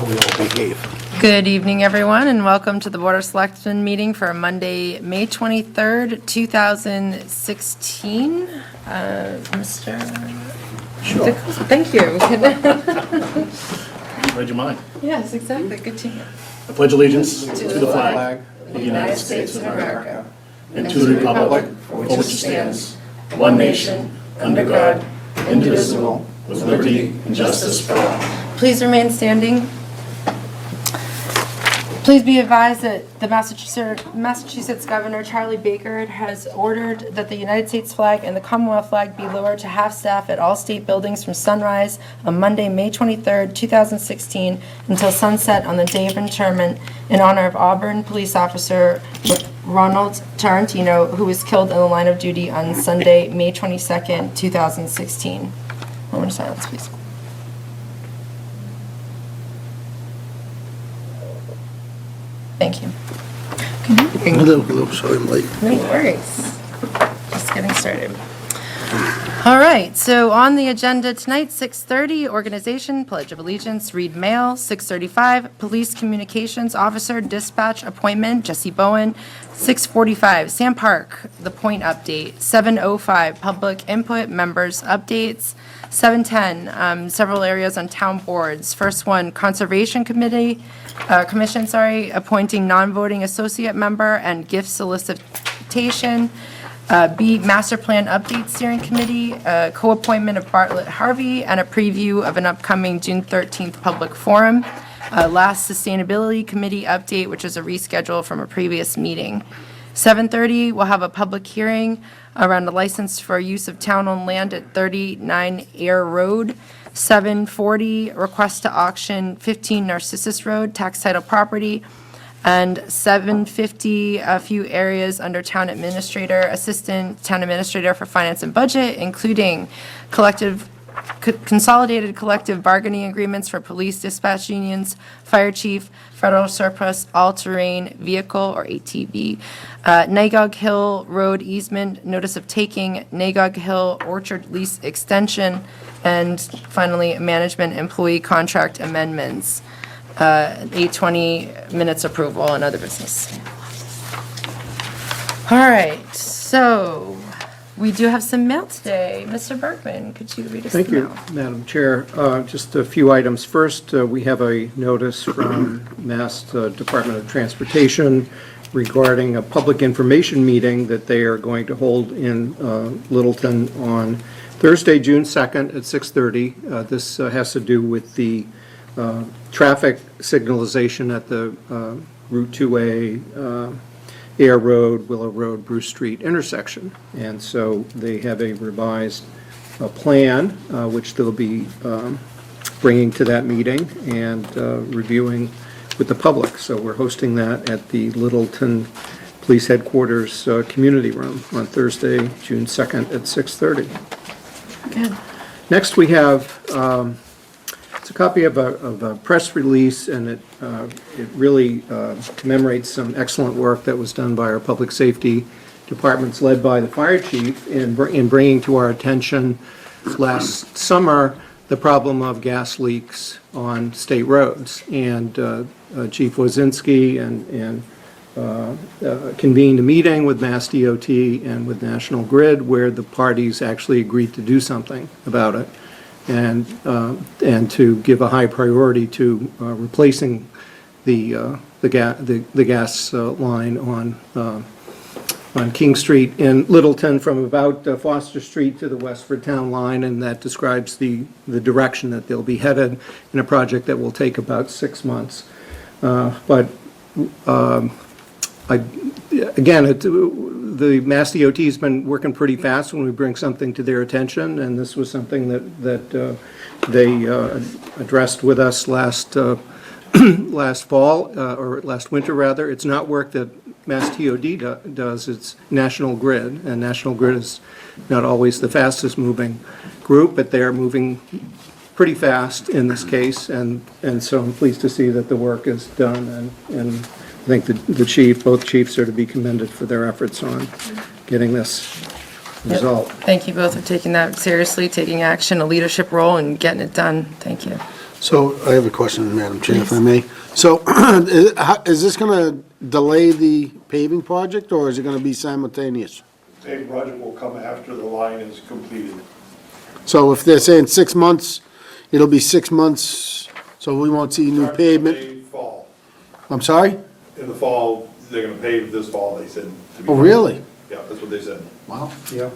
we all behave. Good evening, everyone, and welcome to the Board of Selectmen meeting for Monday, May 23rd, 2016. Mr. Sure. Thank you. Read your mind. Yes, exactly. Good to hear. I pledge allegiance to the flag of the United States of America and to the republic for which it stands, one nation, under God, indivisible, with liberty and justice for all. Please remain standing. Please be advised that the Massachusetts Governor Charlie Baker has ordered that the United States flag and the Commonwealth flag be lowered to half-staff at all state buildings from sunrise on Monday, May 23rd, 2016 until sunset on the day of interment in honor of Auburn police officer Ronald Tarantino, who was killed in the line of duty on Sunday, May 22nd, 2016. Moment of silence, please. Thank you. Hello, sorry I'm late. No worries. Just getting started. All right, so on the agenda tonight, 6:30, Organization, Pledge of Allegiance, Read Mail, 6:35, Police Communications Officer Dispatch Appointment, Jesse Bowen, 6:45, Sam Park, The Point Update, 7:05, Public Input, Members Updates, 7:10, several areas on town boards. First one, Conservation Commission, appointing non-voting associate member and gift solicitation. B, Master Plan Update Steering Committee, co-appointment of Bartlett Harvey, and a preview of an upcoming June 13th public forum. Last, Sustainability Committee update, which is a reschedule from a previous meeting. 7:30, we'll have a public hearing around the license for use of town-owned land at 39 Air Road. 7:40, request to auction 15 Narcissus Road, tax title property. And 7:50, a few areas under Town Administrator, Assistant Town Administrator for Finance and Budget, including consolidated collective bargaining agreements for police dispatch unions, fire chief, federal surplus all-terrain vehicle, or ATV, Nagog Hill Road easement, notice of taking, Nagog Hill Orchard lease extension, and finally, management employee contract amendments. 8:20 minutes approval and other business. All right, so we do have some mail today. Mr. Bergman, could you read us the mail? Thank you, Madam Chair. Just a few items. First, we have a notice from Mass Department of Transportation regarding a public information meeting that they are going to hold in Littleton on Thursday, June 2nd at 6:30. This has to do with the traffic signalization at the Route 2A, Air Road, Willow Road, Bruce Street intersection. And so they have a revised plan, which they'll be bringing to that meeting and reviewing with the public. So we're hosting that at the Littleton Police Headquarters Community Room on Thursday, June 2nd at 6:30. Good. Next, we have it's a copy of a press release, and it really commemorates some excellent work that was done by our public safety departments, led by the fire chief, in bringing to our attention last summer the problem of gas leaks on state roads. And Chief Wozinski and convened a meeting with Mass DOT and with National Grid, where the parties actually agreed to do something about it, and to give a high priority to replacing the gas line on King Street in Littleton from about Foster Street to the Westford Town Line, and that describes the direction that they'll be headed in a project that will take about 6 months. The Mass DOT has been working pretty fast when we bring something to their attention, and this was something that they addressed with us last fall, or last winter rather. It's not work that Mass TOD does, it's National Grid, and National Grid is not always the fastest moving group, but they're moving pretty fast in this case, and so I'm pleased to see that the work is done, and I think both chiefs are to be commended for their efforts on getting this result. Thank you both for taking that seriously, taking action, a leadership role, and getting it done. Thank you. So I have a question, Madam Chair, if I may. So is this going to delay the paving project, or is it going to be simultaneous? Paving project will come after the line is completed. So if they're saying 6 months, it'll be 6 months, so we won't see new pavement? Pave Fall. I'm sorry? In the fall, they're gonna pave this fall, they said. to be- Oh, really? Yeah, that's what they said. Wow. Yeah.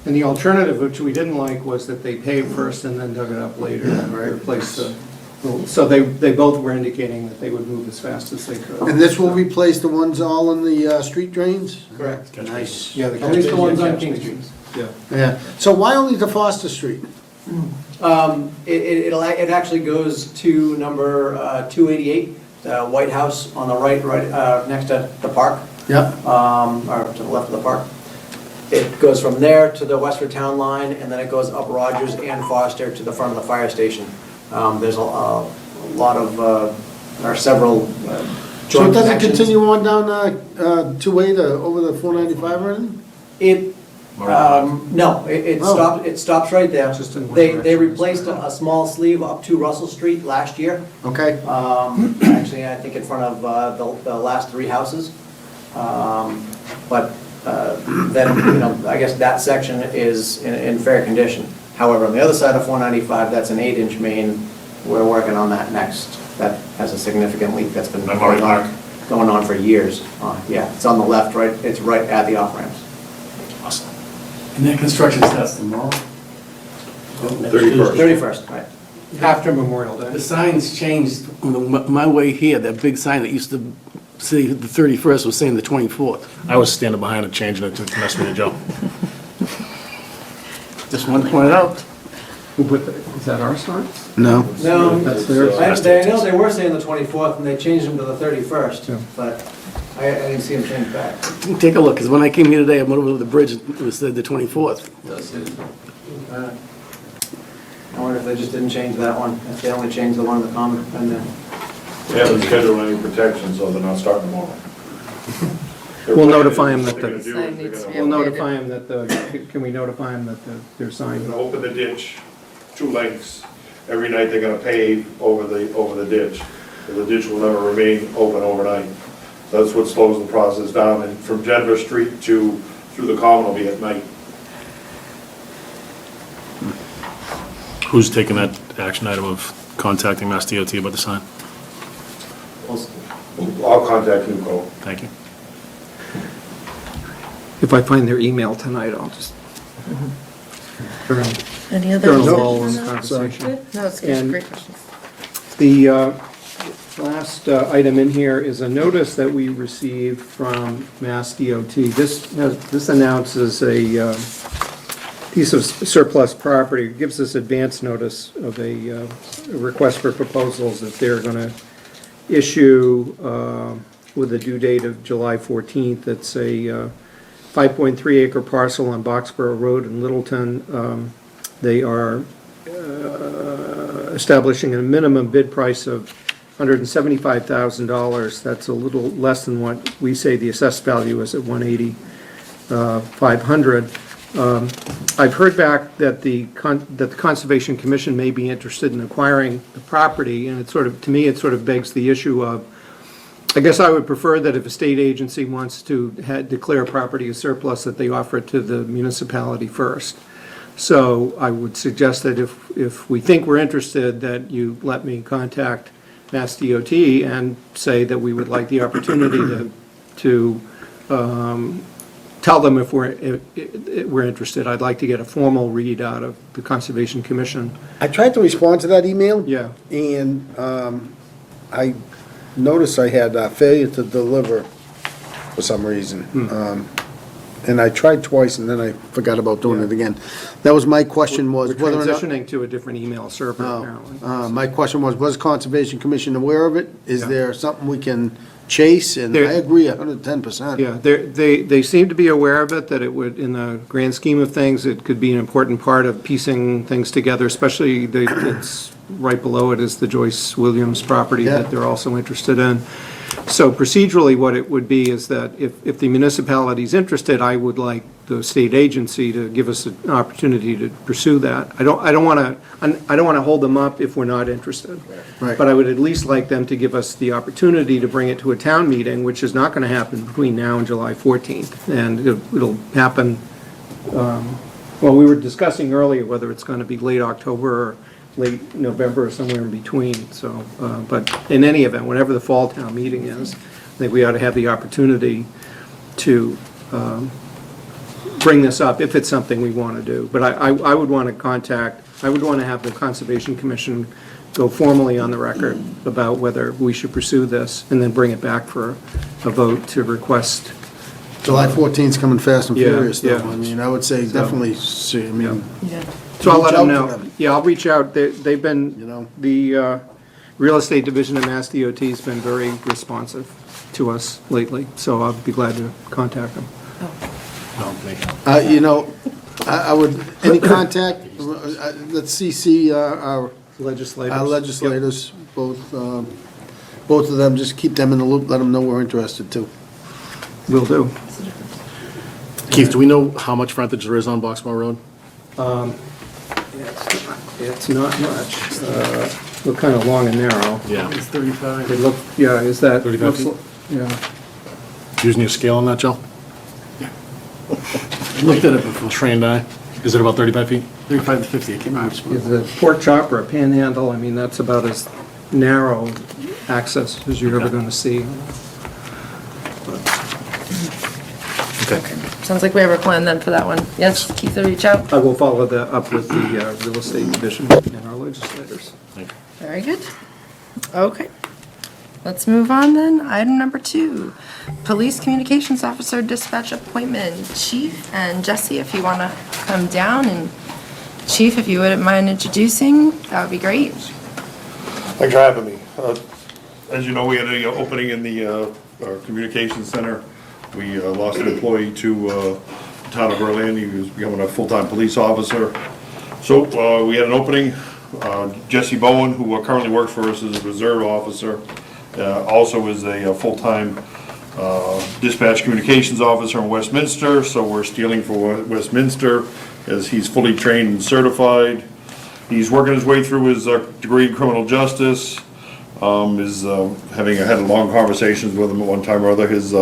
And the alternative, which we didn't like, was that they paved first and then dug it up later and replaced the, so they both were indicating that they would move as fast as they could. And this will replace the ones all in the street drains? Correct. Nice. Yeah, at least the ones on King Street. Yeah. Yeah. So why only to Foster Street? It actually goes to number 288, the White House on the right, next to the park, Yeah. or to the left of the park. It goes from there to the Westford Town Line, and then it goes up Rogers and Foster to the front of the fire station. There's a lot of, or several So it joint doesn't connections. continue on down 2A to over the 495 or anything? No, it stops right there. Just in one They direction. replaced a small sleeve up to Russell Street last year. Okay. Actually, I think in front of the last three houses. But then, I guess that section is in fair condition. However, on the other side of 495, that's an 8-inch main. We're working on that next. That has a significant leak that's been going on for years. Yeah, it's on the left, right, it's right at the off-ramps. Awesome. And that construction starts tomorrow? 31st. 31st, right. After Memorial Day. The signs changed, on my way here, that big sign that used to say the 31st was saying the 24th. I was standing behind it, changing it to mess with you, Joe. Just wanted to point it out. Who put the, is that our sign? No. No, That's theirs? I know they were saying the 24th, and they changed them to the 31st, Yeah. but I didn't see them change back. Take a look, because when I came here today, I went over to the bridge, it was said the 24th. I wonder if they just didn't change that one, if they only changed the one in the common, and then. They haven't scheduled any protection, so they're not starting tomorrow. We'll notify them that What they're the- gonna do is Sign needs to they're be We'll gonna- notify them that can we notify them that their they're sign? gonna open the ditch, 2 lengths. Every night they're gonna pave over the ditch. So the ditch will never remain open overnight. So that's what slows the process down, and from Denver Street through the common will be at night. Who's taking that action item of contacting Mass DOT about the sign? I'll contact you, Cole. Thank you. If I find their email tonight, I'll just. Any other? They're in a lull in questions? the conversation. No, it's good, And- great questions. The last item in here is a notice that we received from Mass DOT. This announces a piece of surplus property, It gives us advance notice of a request for proposals that they're going to issue with a due date of July 14th. It's a 5.3 acre parcel on Boxborough Road in Littleton. They are establishing a minimum bid price of $175,000. That's a little less than what we say the assessed value is at $180,500. I've heard back that the Conservation Commission may be interested in acquiring the property, and to me, it sort of begs the issue of, I guess I would prefer that if a state agency wants to declare a property as surplus, that they offer it to the municipality first. So I would suggest that if we think we're interested, that you let me contact Mass DOT and say that we would like the opportunity to tell them if we're interested. I'd like to get a formal read out of the Conservation Commission. I tried to respond to that email. Yeah. And I noticed I had failure to deliver for some reason. And I tried twice and then I forgot about doing it again. That was my question was We're whether or not. transitioning to a different email server, apparently. My question was Conservation Commission aware of it? Is there something we can chase? And I agree 110%. Yeah, they seem to be aware of it, that it would, in the grand scheme of things, it could be an important part of piecing things together, especially it's right below it is the Joyce Williams property Yeah. that they're also interested in. So procedurally, what it would be is that if the municipality's interested, I would like the state agency to give us an opportunity to pursue that. I don't want to hold them up if we're not interested. Right. But I would at least like them to give us the opportunity to bring it to a town meeting, which is not going to happen between now and July 14th. And it'll happen, well, we were discussing earlier whether it's going to be late October or late November or somewhere in between, so, but in any event, whenever the fall town meeting is, I think we ought to have the opportunity to bring this up if it's something we want to do. But I would want to have the Conservation Commission go formally on the record about whether we should pursue this, and then bring it back for a vote to request. July 14th's coming fast and Yeah, furious, though. yeah. I mean, I would say definitely, see, I mean, Yeah. So I'll let them Reach out know. to them. Yeah, I'll reach out. They've been, You know. the Real Estate Division of Mass DOT's been very responsive to us lately, so I'll be glad to contact them. No, thank you. you know, I would, any contact, let's CC our Legislators. legislators, both of them, just keep them in the loop, let them know we're interested too. Will do. Keith, do we know how much frontage there is on Boxmore Road? It's not much. Look kind of long and narrow. Yeah. It's 35. It look, yeah, is that? 35 feet? Yeah. Using a scale on that, Joe? I looked at it before, Trained eye? Is it about 35 feet? 35 to 50, I can't remember. Is it pork chop or a panhandle? I mean, that's about as narrow access as you're ever going to see. Okay. Sounds like we have a plan then for that one. Yes, Keith will reach out. I will follow up with the Real Estate Division and our legislators. Thank you. Very good. Okay. Let's move on then. Item number 2, Police Communications Officer Dispatch Appointment. Chief and Jesse, if you want to come down, and Chief, if you wouldn't mind introducing, that would be great. Thanks for having me. As you know, we had an opening in the our communications center. We lost an employee to the town of Berlin. He was becoming a full-time police officer. So we had an opening. Jesse Bowen, who currently works for us as a reserve officer, also is a full-time dispatch communications officer in Westminster. So we're stealing for Westminster, as he's fully trained and certified. He's working his way through his degree in criminal justice. Had long conversations with him at one time or other. His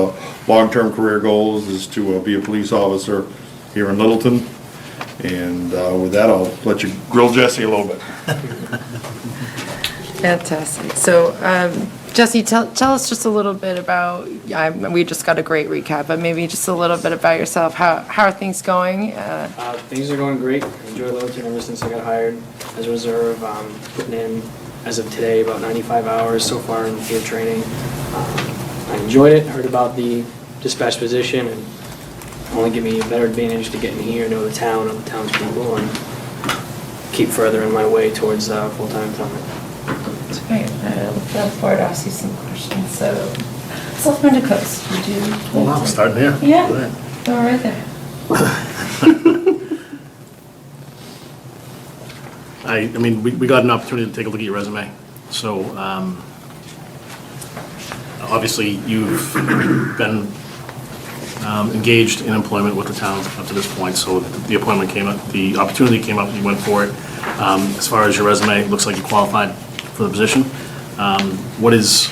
long-term career goals is to be a police officer here in Littleton. And with that, I'll let you grill Jesse a little bit. Fantastic. So, Jesse, tell us just a little bit about, we just got a great recap, but maybe just a little bit about yourself. How are things going? Things are going great. I enjoy Littleton ever since I got hired as a reserve. Putting in, as of today, about 95 hours so far in field training. I enjoyed it, heard about the dispatch position, and only give me a better advantage to get in here, know the town, know the townspeople, and keep furthering my way towards full-time employment. That's great. I look forward to asking you some questions. So, Selectmen to Coast, would you? Wow, starting here. Yeah, Go ahead. go right there. I mean, we got an opportunity to take a look at your resume. So, obviously, you've been engaged in employment with the town up to this point, so the appointment came up, the opportunity came up, you went for it. As far as your resume, it looks like you qualified for the position. What is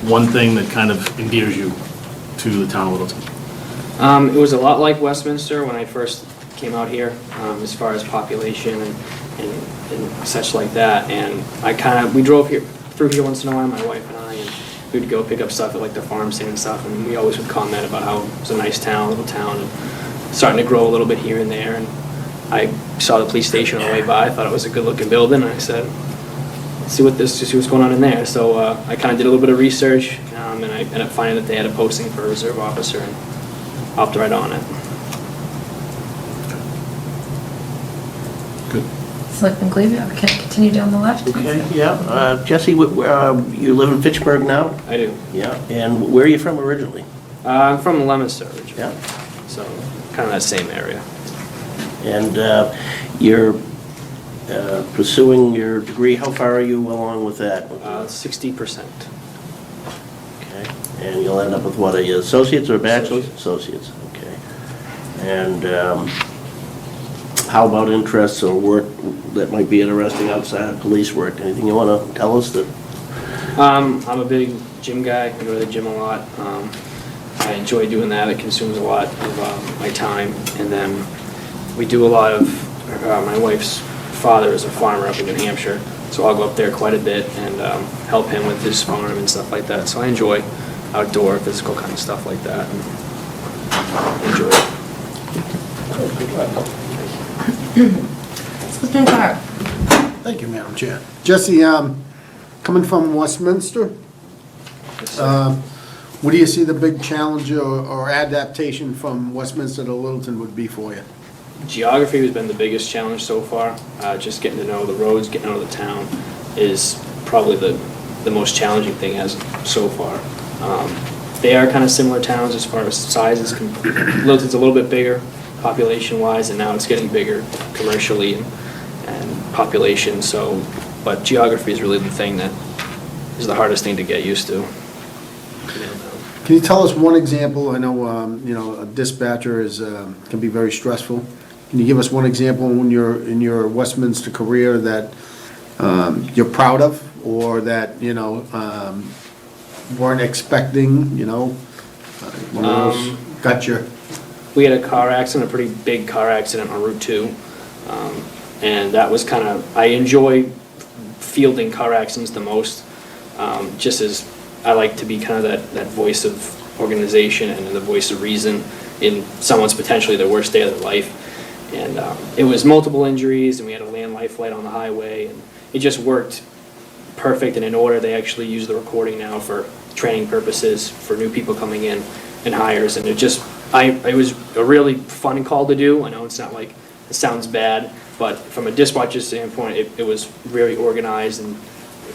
one thing that kind of endears you to the town of Littleton? It was a lot like Westminster when I first came out here, as far as population and such like that. And we drove through here once in a while, my wife and I, and we'd go pick up stuff at like the farm stand and stuff, and we always would comment about how it was a nice town, little town, and starting to grow a little bit here and there. And I saw the police station on the way by, I thought it was a good looking building, and I said, let's see what's going on in there. So I kind of did a little bit of research, and I ended up finding that they had a posting for a reserve officer, and hopped right on it. Good. Selectman Glebe, can continue down the left. Okay, yeah. Jesse, you live in Fitchburg now? I do. Yeah. And where are you from originally? I'm from Leominster originally. Yeah. So kind of that same area. And you're pursuing your degree. How far are you along with that? 60%. And you'll end up with what, a associate's or a bachelor's? Associates, okay. And how about interests or work that might be interesting outside of police work? Anything you want to tell us that? I'm a big gym guy. I go to the gym a lot. I enjoy doing that. It consumes a lot of my time. And then we do a lot of, my wife's father is a farmer up in New Hampshire, so I'll go up there quite a bit and help him with his farm and stuff like that. So I enjoy outdoor, physical kind of stuff like that. And enjoy it. Selectman Clark. Thank you, Madam Chair. Jesse, coming from Westminster, what do you see the big challenge or adaptation from Westminster to Littleton would be for you? Geography has been the biggest challenge so far. Just getting to know the roads, getting to know the town is probably the most challenging thing as so far. They are kind of similar towns as far as sizes. Littleton's a little bit bigger population-wise, and now it's getting bigger commercially and population. So, but geography is really the thing that is the hardest thing to get used to. Can you tell us one example? I know, a dispatcher can be very stressful. Can you give us one example in your Westminster career that you're proud of, or that, weren't expecting, one of those got you? We had a car accident, a pretty big car accident on Route 2. And that was kind of, I enjoy fielding car accidents the most, just as I like to be kind of that voice of organization and the voice of reason in someone's potentially their worst day of their life. And it was multiple injuries, and we had a land life light on the highway, and it just worked perfect and in order. They actually use the recording now for training purposes for new people coming in and hires, and it was a really fun call to do. I know it's not like, it sounds bad, but from a dispatcher standpoint, it was very organized, and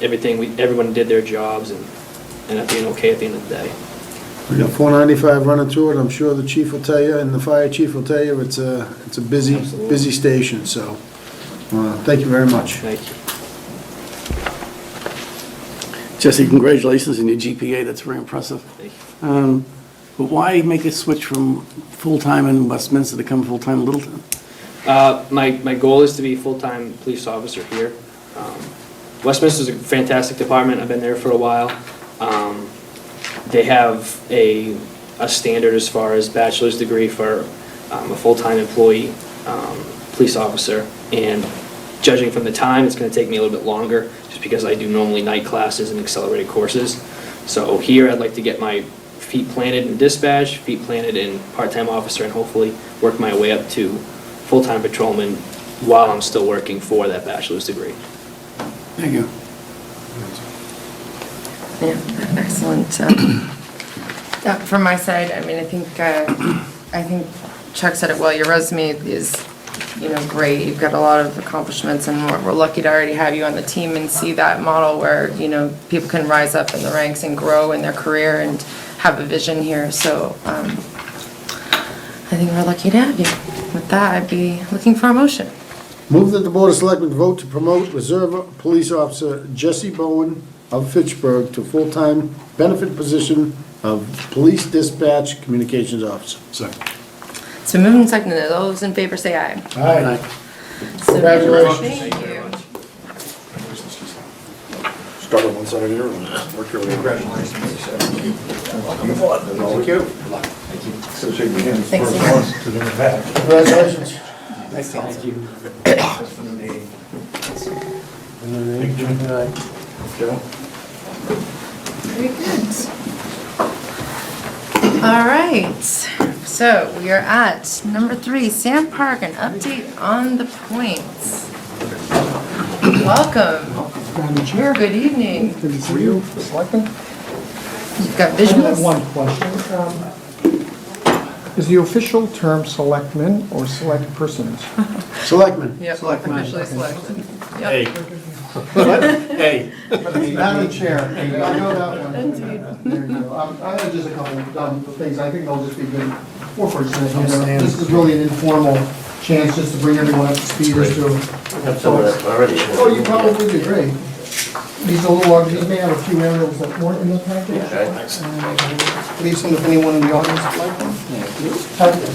everyone did their jobs and ended up being okay at the end of the day. We got 495 running through it. I'm sure the chief will tell you, and the fire chief will tell you, it's a busy station, so, thank you very much. Thank you. Jesse, congratulations on your GPA, that's very impressive. Thank you. But why make a switch from full-time in Westminster to come full-time in Littleton? My goal is to be a full-time police officer here. Westminster is a fantastic department. I've been there for a while. They have a standard as far as bachelor's degree for a full-time employee police officer, and judging from the time, it's going to take me a little bit longer just because I do normally night classes and accelerated courses. So here I'd like to get my feet planted in dispatch, feet planted in part-time officer, and hopefully work my way up to full-time patrolman while I'm still working for that bachelor's degree. Thank you. Yeah, excellent. From my side, I mean, I think Chuck said it well. Your resume is, great. You've got a lot of accomplishments, and we're lucky to already have you on the team and see that model where, people can rise up in the ranks and grow in their career and have a vision here. So I think we're lucky to have you. With that, I'd be looking for a motion. Move that the Board of Selectmen vote to promote Reserve Police Officer Jesse Bowen of Fitchburg to full-time benefit position of Police Dispatch Communications Officer. Second. So moving and seconded. All those in favor say aye. Aye. So Congratulations. Thank you. Start on one side of the other and work your way. Congratulations. Thank you. So shake your hands. Thanks, First Ian. one to the back. Congratulations. Nice to meet you. Joe? Very good. All right, so we are at number 3, Sam Park, an update on the points. Welcome. Madam Chair. Good evening. Good to see you, Selectmen. You've got I have visuals? one question. Is the official term selectmen or select persons? Selectmen. Yep, officially selected. Hey. Yep. Hey. Madam Chair, I know that one. There you go. I have just a couple of things, I think they'll just be good for this is really an informal chance just to bring everyone up to speed as to. Have some of that already. Oh, you probably did great. These are a little large, these may have a few aerials that weren't in the package. Leave some if anyone in the audience would like them.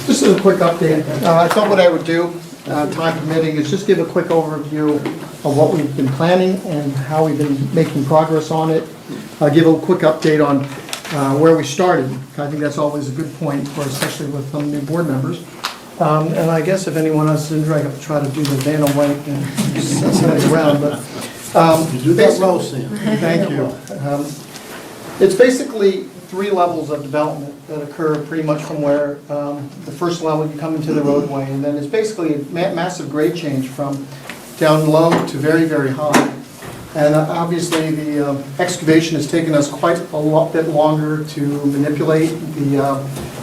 This is a quick update. I thought what I would do, time permitting, is just give a quick overview of what we've been planning and how we've been making progress on it. I'll give a quick update on where we started. I think that's always a good point, for especially with some new board members. And I guess if anyone else is interested, I have to try to do the Dana White and send it around, but. You do that well, Sam. Thank you. It's basically 3 levels of development that occur pretty much from where the first level you come into the roadway, and then it's basically a massive grade change from down low to very, very high. And obviously, the excavation has taken us quite a bit longer to manipulate the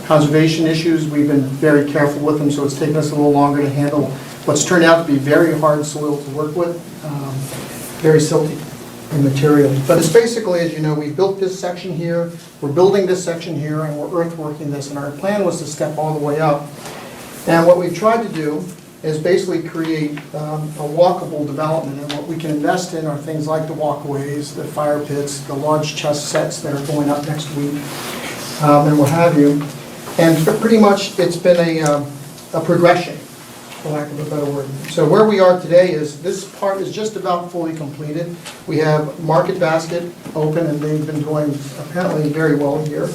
conservation issues. We've been very careful with them, so it's taken us a little longer to handle what's turned out to be very hard soil to work with, very silty in material. But it's basically, as you know, we built this section here, we're building this section here, and we're earthworking this, and our plan was to step all the way up. And what we've tried to do is basically create a walkable development, and what we can invest in are things like the walkways, the fire pits, the large chest sets that are going up next week, and what have you. And pretty much, it's been a progression, for lack of a better word. So where we are today is, this part is just about fully completed. We have Market Basket open, and they've been doing apparently very well here.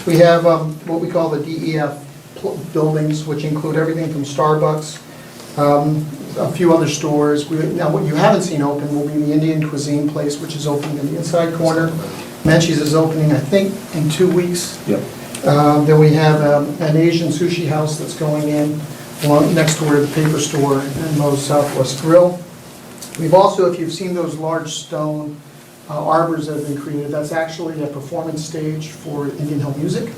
We have what we call the DEF buildings, which include everything from Starbucks, a few other stores. Now, what you haven't seen open will be the Indian cuisine place, which is opening in the inside corner. Menchie's is opening, I think, in 2 weeks. Yep. Then we have an Asian sushi house that's going in next door to the paper store and Moe's Southwest Grill. We've also, if you've seen those large stone arbors that have been created, that's actually a performance stage for Indian Hill Music.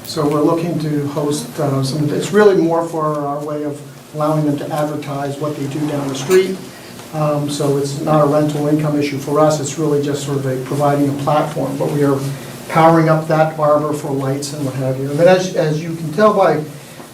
So we're looking to host some of it. It's really more for our way of allowing them to advertise what they do down the street. So it's not a rental income issue for us, it's really just sort of providing a platform. But we are powering up that arbor for lights and what have you. And then as you can tell by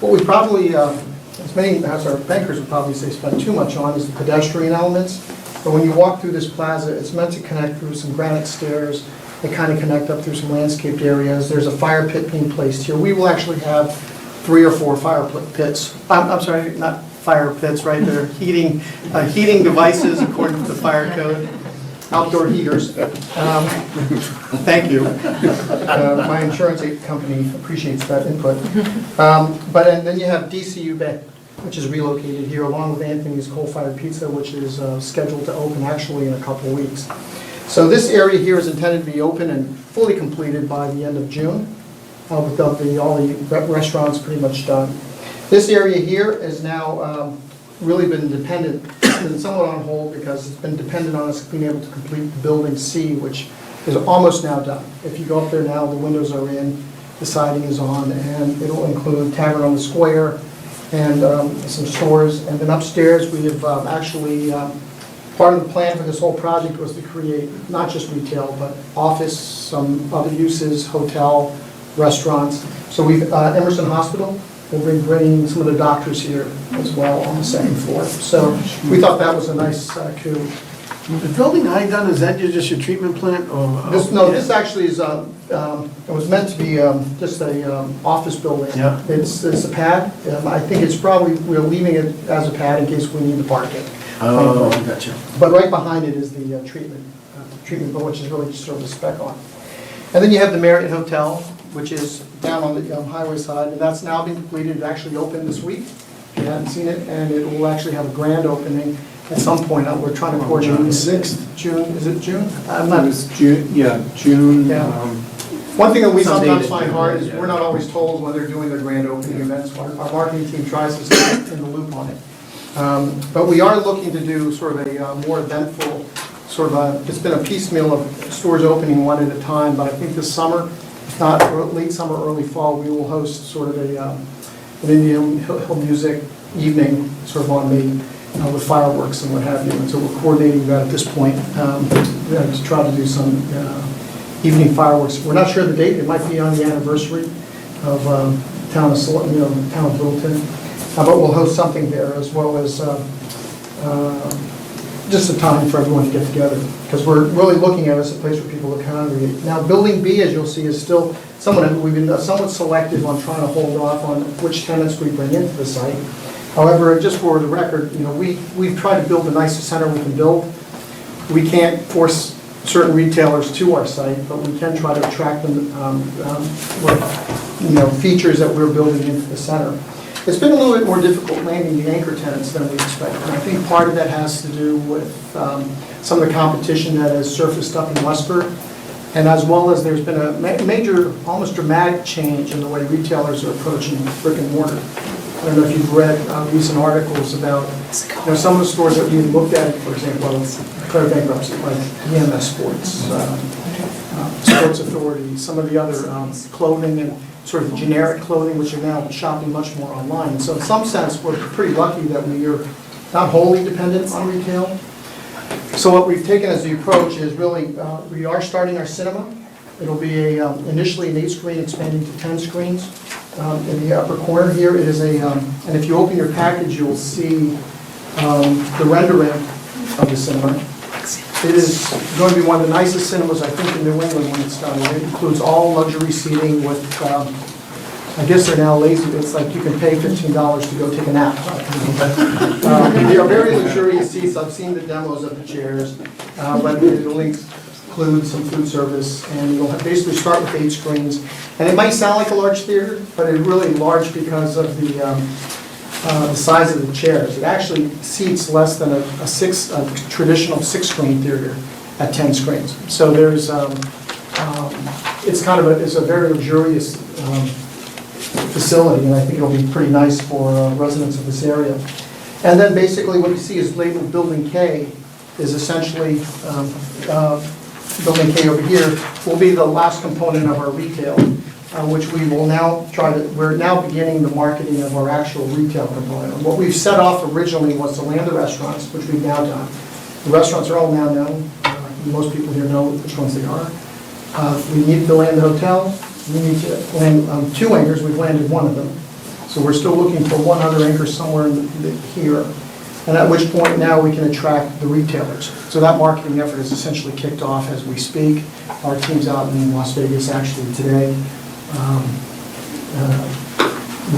what we probably, as our bankers would probably say, spend too much on is the pedestrian elements. But when you walk through this plaza, it's meant to connect through some granite stairs. They kind of connect up through some landscaped areas. There's a fire pit being placed here. We will actually have 3 or 4 fire pits. I'm sorry, not fire pits, right? They're heating devices according to the fire code. Outdoor heaters. Thank you. My insurance company appreciates that input. But then you have DCU Bay, which is relocated here, along with Anthony's Coal-Fired Pizza, which is scheduled to open actually in a couple of weeks. So this area here is intended to be open and fully completed by the end of June, with all the restaurants pretty much done. This area here is now really been dependent, been somewhat on hold because it's been dependent on us being able to complete the building C, which is almost now done. If you go up there now, the windows are in, the siding is on, and it'll include Tavern on the Square and some stores. And then upstairs, we have actually, part of the plan for this whole project was to create not just retail, but office, some other uses, hotel, restaurants. So we've, Emerson Hospital, we'll be bringing some of the doctors here as well on the second floor. So we thought that was a nice coup. The building I done, is that just your treatment plant, or? This actually is, it was meant to be just a office building. Yeah. It's a pad. I think it's probably, we're leaving it as a pad in case we need to park it. Oh, gotcha. But right behind it is the treatment building, which is really just sort of a spec on. And then you have the Marriott Hotel, which is down on the highway side, and that's now been completed. It actually opened this week, if you haven't seen it, and it will actually have a grand opening at some point. We're trying to coordinate. June 6th. June, is it June? I'm not. It's June, yeah, June. Yeah. One thing that we Some sometimes date find is hard is June, we're not always told when they're doing their grand opening events. Our marketing team tries to stay in the loop on it. But we are looking to do sort of a more eventful, sort of it's been a piecemeal of stores opening one at a time, but I think this summer, if not late summer, early fall, we will host sort of an Indian Hill Music evening, sort of on May, with fireworks and what have you. And so we're coordinating that at this point, to try to do some evening fireworks. We're not sure the date. It might be on the anniversary of town of Littleton. But we'll host something there, as well as just just a time for everyone to get together, because we're really looking at it as a place for people to congregate. Now, Building B, as you'll see, is still we've been somewhat selective on trying to hold off on which tenants we bring into the site. However, just for the record, we've tried to build the nicest center we can build. We can't force certain retailers to our site, but we can try to attract them with, features that we're building into the center. It's been a little bit more difficult landing the anchor tenants than we expected. And I think part of that has to do with some of the competition that has surfaced up in Westford, and as well as there's been a major, almost dramatic change in the way retailers are approaching brick and mortar. I don't know if you've read recent articles about some of the stores that we looked at, for example, declared bankruptcy, like EMS Sports, Sports Authority, some of the other clothing and sort of generic clothing, which are now shopping much more online. And so in some sense, we're pretty lucky that we are not wholly dependent on retail. So what we've taken as the approach is really, we are starting our cinema. It'll be initially an 8-screen expanding to 10 screens. In the upper corner here, it is and if you open your package, you'll see the rendering of the cinema. It is going to be one of the nicest cinemas, I think, in New England when it's done. It includes all luxury seating with, I guess they're now lazy, it's like you can pay $15 to go take a nap. They are very luxurious seats. I've seen the demos of the chairs, but it will include some food service, and you'll basically start with 8 screens. And it might sound like a large theater, but it's really large because of the size of the chairs. It actually seats less than a traditional 6-screen theater at 10 screens. So there's, it's a very luxurious facility, and I think it'll be pretty nice for residents of this area. And then basically what you see is labeled Building K is essentially, Building K over here will be the last component of our retail, which we will now we're now beginning the marketing of our actual retail component. What we've set off originally was to land the restaurants, which we've now done. The restaurants are all now known. Most people here know which ones they are. We need to land the hotel. We need to land 2 anchors. We've landed 1 of them. So we're still looking for 1 other anchor somewhere here. And at which point now we can attract the retailers. So that marketing effort is essentially kicked off as we speak. Our team's out in Las Vegas actually today,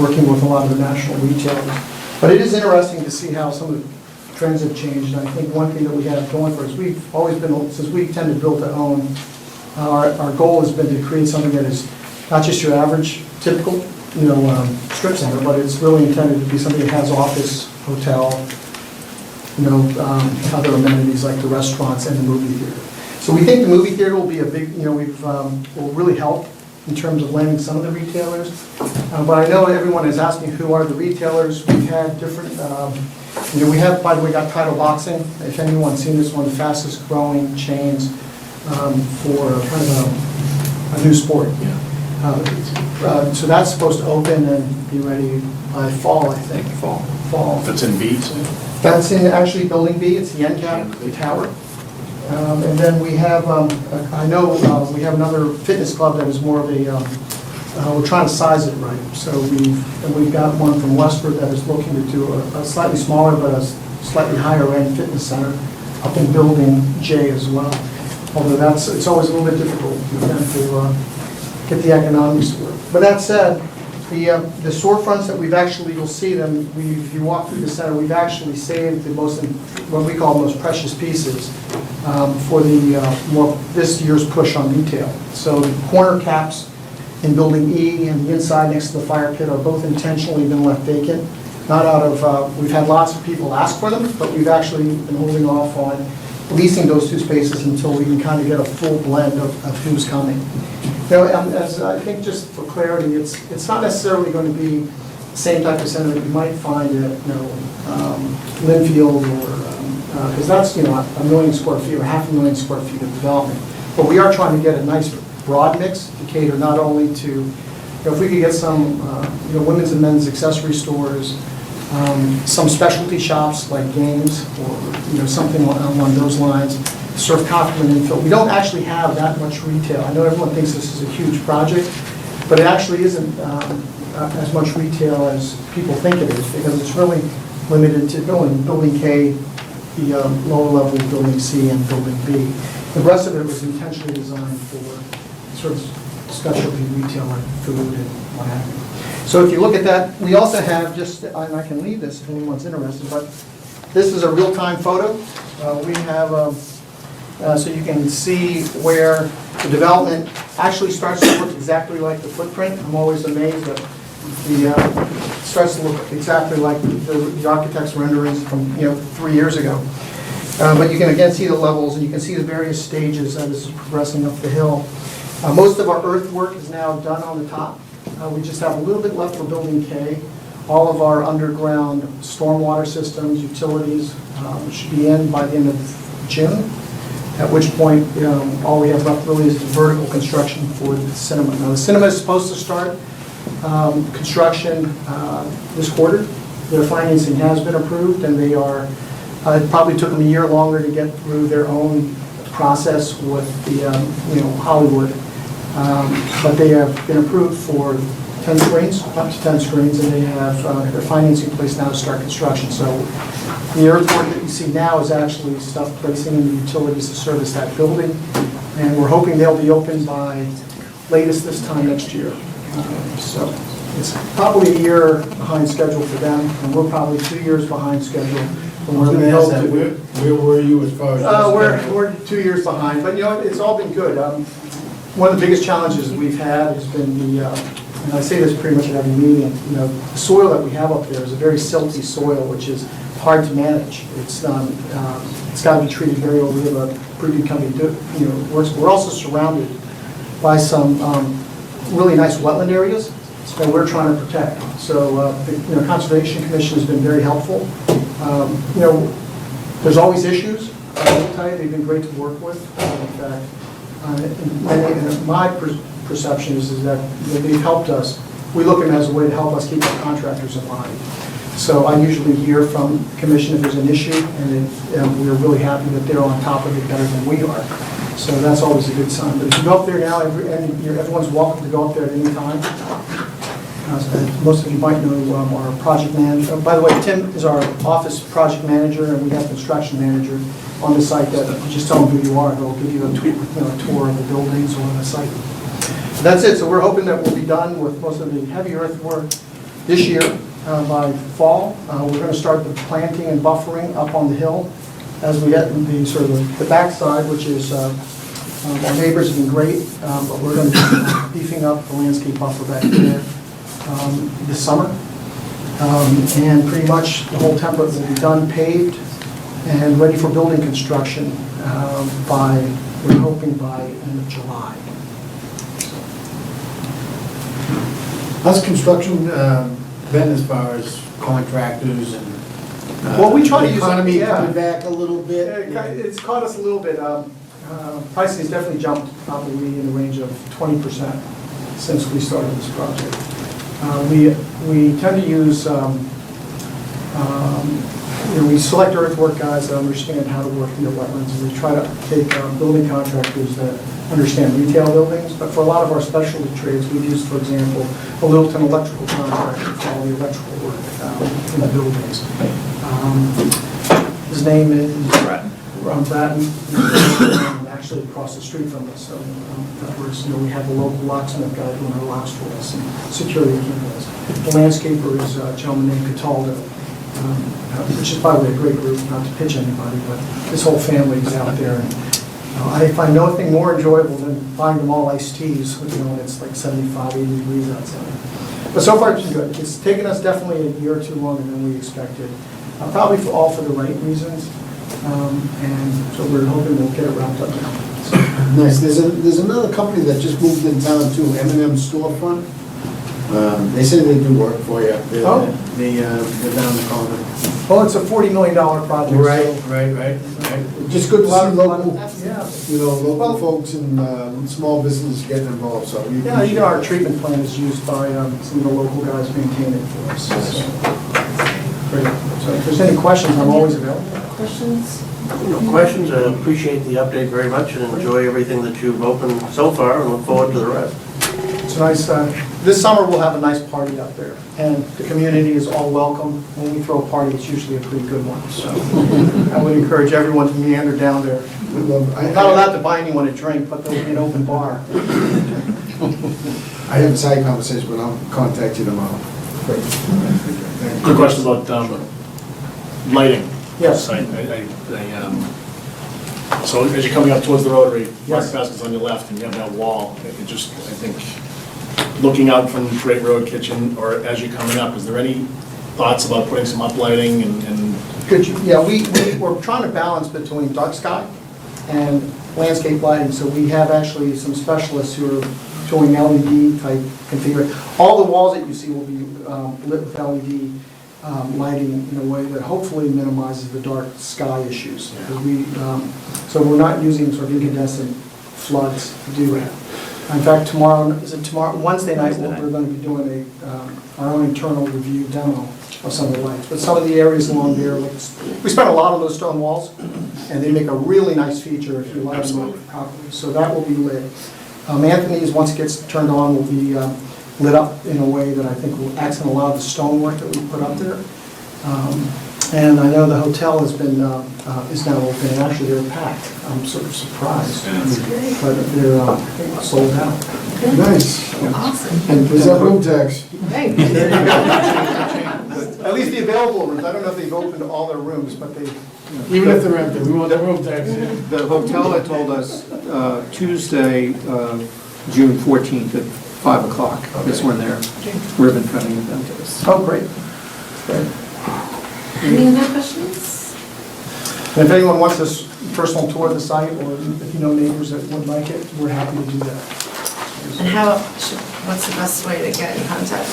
working with a lot of the national retailers. But it is interesting to see how some of the trends have changed. And I think one thing that we have going for us, we've always been, since we tend to build to own, our goal has been to create something that is not just your average, typical, strip center, but it's really intended to be something that has office, hotel, other amenities like the restaurants and the movie theater. So we think the movie theater will be a big, will really help in terms of landing some of the retailers. But I know everyone is asking who are the retailers. We've had different, we have, by the way, got Title Boxing. If anyone's seen this, one of the fastest growing chains for kind of a new sport. So that's supposed to open and be ready by fall, I think. Fall. That's in B, so. That's in actually Building B. It's the end cap, the tower. And then we have, I know we have another fitness club that is more of a, we're trying to size it right. So we've got one from Westford that is looking to do a slightly smaller but a slightly higher end fitness center up in Building J as well. Although it's always a little bit difficult for them to get the economics to work. But that said, the storefronts that we've actually, you'll see them, if you walk through the center, we've actually saved the most, what we call most precious pieces for this year's push on retail. So the corner caps in Building E and the inside next to the fire pit are both intentionally been left vacant. Not out of, we've had lots of people ask for them, but we've actually been holding off on leasing those 2 spaces until we can kind of get a full blend of who's coming. As I think just for clarity, it's not necessarily going to be the same type of center that you might find at Linfield or because that's 1 million square feet or 500,000 square feet of development. But we are trying to get a nice broad mix to cater not only to if we could get some women's and men's accessory stores, some specialty shops like games or something along those lines. Surf Complement infill. We don't actually have that much retail. I know everyone thinks this is a huge project, but it actually isn't as much retail as people think it is because it's really limited to Building K the lower level of Building C and Building B. The rest of it was intentionally designed for sort of specialty retail like food and what have you. So if you look at that, we also have just, and I can leave this if anyone's interested, but this is a real-time photo. We have, so you can see where the development actually starts to look exactly like the footprint. I'm always amazed that it starts to look exactly like the architect's renderings from 3 years ago. But you can again see the levels, and you can see the various stages that this is progressing up the hill. Most of our earthwork is now done on the top. We just have a little bit left for Building K. All of our underground stormwater systems, utilities should be in by the end of June, at which point all we have left really is the vertical construction for the cinema. Now, the cinema is supposed to start construction this quarter. Their financing has been approved, and they are, it probably took them a year longer to get through their own process with the, Hollywood. But they have been approved for 10 screens, up to 10 screens, and they have their financing in place now to start construction. So the earthwork that you see now is actually stuff placing in the utilities to service that building, and we're hoping they'll be open by latest this time next year. So it's probably a year behind schedule for them, and we're probably 2 years behind schedule from where we hope to be. Where were you as far as? We're 2 years behind, but it's all been good. One of the biggest challenges we've had has been the, and I say this pretty much at every meeting, the soil that we have up there is a very silty soil, which is hard to manage. It's got to be treated very well. We have a pretty good company works. We're also surrounded by some really nice wetland areas that we're trying to protect. So the Conservation Commission has been very helpful. There's always issues. I will tell you, they've been great to work with. In fact, my perception is that they've helped us. We look at them as a way to help us keep our contractors in line. So I usually hear from the commission if there's an issue, and we're really happy that they're on top of it better than we are. So that's always a good sign. But if you go up there now, everyone's welcome to go up there at any time. Most of you might know our project manager. By the way, Tim is our office project manager, and we have a construction manager on the site that you just tell them who you are. They'll give you a tour of the buildings or the site. That's it. So we're hoping that we'll be done with most of the heavy earthwork this year by fall. We're going to start the planting and buffering up on the hill as we get the sort of the backside, which is our neighbors have been great, but we're going to be beefing up the landscape buffer back there this summer. And pretty much the whole template will be done, paved, and ready for building construction we're hoping by end of July. How's construction been as far as contractors and Well, we try to the use economy yeah. coming back a little bit? It's caught us a little bit. Pricing has definitely jumped probably in the range of 20% since we started this project. We tend to use, we select earthwork guys that understand how to work in the wetlands, and we try to take building contractors that understand retail buildings. But for a lot of our specialty trades, we've used, for example, a Littleton electrical contractor for all the electrical work in the buildings. His name is Ron Bratton, actually across the street from us. So of course, we have a local locksmith guy doing our locks for us and security cameras. The landscaper is a gentleman named Cataldo, which is, by the way, a great group, not to pitch anybody, but his whole family is out there. And, I find nothing more enjoyable than buying them all iced teas, when it's like 75, 80 degrees outside. But so far it's been good. It's taken us definitely a year or two longer than we expected, probably all for the right reasons. And so we're hoping we'll get it wrapped up now. Nice. There's another company that just moved in town too, M&M Storefront. They say they do work for you. They're down the corner. Well, it's a $40 million project. Right. Just good to see local, Yeah. local folks and small businesses getting involved, so. Yeah, even our treatment plant is used by some of the local guys maintain it for us. So, great. So if there's any questions, I'm always available. Questions? No questions. I appreciate the update very much and enjoy everything that you've opened so far and look forward to the rest. It's a nice This summer, we'll have a nice party up there, and the community is all welcome. When we throw a party, it's usually a pretty good one, so I would encourage everyone to meander down there. I'm not allowed to buy anyone a drink, but there'll be an open bar. I have a side conversation, but I'll contact you tomorrow. Quick question about lighting. Yes. So as you're coming up towards the Rotary, Mark Yes. Basket's on your left, and you have that wall. It just, I think, looking out from Great Road Kitchen, or as you're coming up, is there any thoughts about putting some uplighting and Good, yeah, we're trying to balance between dark sky and landscape lighting, so we have actually some specialists who are doing LED type configuration. All the walls that you see will be lit with LED lighting in a way that hopefully minimizes the dark sky issues. So we're not using sort of incandescent floods to do that. In fact, Wednesday night, we're going to be doing our own internal review demo of some of the lights. But some of the areas along there, we spent a lot on those stone walls, and they make a really nice feature if you light them up properly. So that will be lit. Anthony's, once it gets turned on, will be lit up in a way that I think will accent a lot of the stonework that we put up there. And I know the hotel is now open, and actually they're packed. I'm sort of surprised. But they're sold out. Nice. Awesome. And is that room tax? Right. At least the available rooms. I don't know if they've opened all their rooms, but they, Even if they're empty, we want the room tax. The hotel had told us Tuesday, June 14th at 5 o'clock is when their ribbon cutting event is. oh, great. Great. Any other questions? And if anyone wants a personal tour of the site, or if you know neighbors that would like it, we're happy to do that. And what's the best way to get in contact?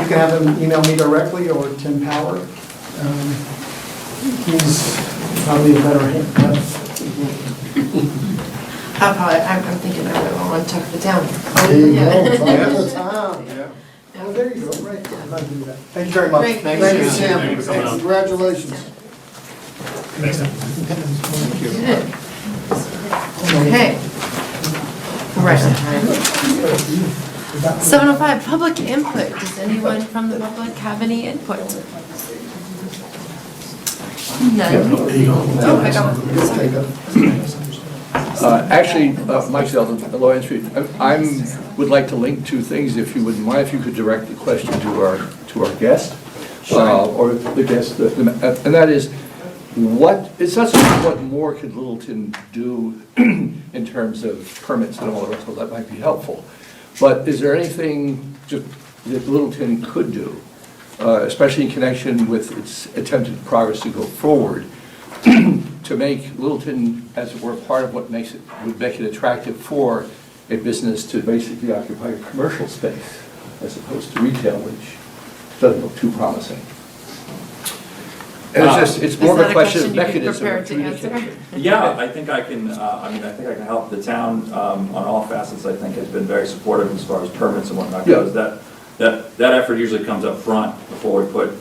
You can have them email me directly, or Tim Power. He's probably a better hand. I'm thinking I want to talk to the town. There you go. Yeah. Talk to the town. Oh, there you go, right. I'm not doing that. Thank you very much. Great. Thank you, Thank you for coming Sam. out. Congratulations. Okay. Right on time. 7:05, public input. Does anyone from the public have any input? None? Oh, I got one. Actually, Mike Zeldin, Low Street. I would like to link two things, if you wouldn't mind, if you could direct the question to our guest, or the guest, and that is, it's not so much what more could Littleton do in terms of permits and all the rest of that might be helpful, but is there anything that Littleton could do, especially in connection with its attempted progress to go forward, to make Littleton, as it were, part of what would make it attractive for a business to basically occupy a commercial space as opposed to retail, which doesn't look too promising. And it's more of a question of mechanism. Is that a question you'd be prepared to answer? Yeah, I think I can, I think I can help. The town, on all facets, I think, has been very supportive as far as permits and whatnot goes. That effort usually comes up front before we put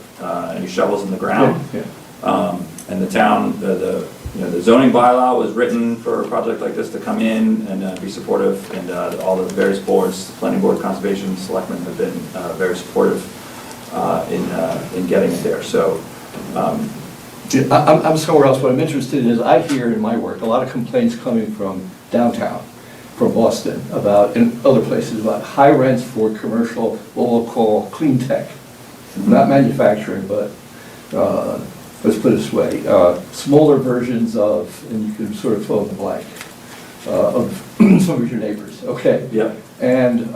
any shovels in the ground. And the town, the zoning bylaw was written for a project like this to come in and be supportive, and all the various boards, planning board, conservation, selectmen have been very supportive in getting it there. So. I'm somewhere else. What I'm interested in is I hear in my work a lot of complaints coming from downtown, from Boston, in other places, about high rents for commercial, what we'll call clean tech. Not manufacturing, but let's put it this way, smaller versions of, and you can sort of fill in the blank, of some of your neighbors, okay? Yeah. And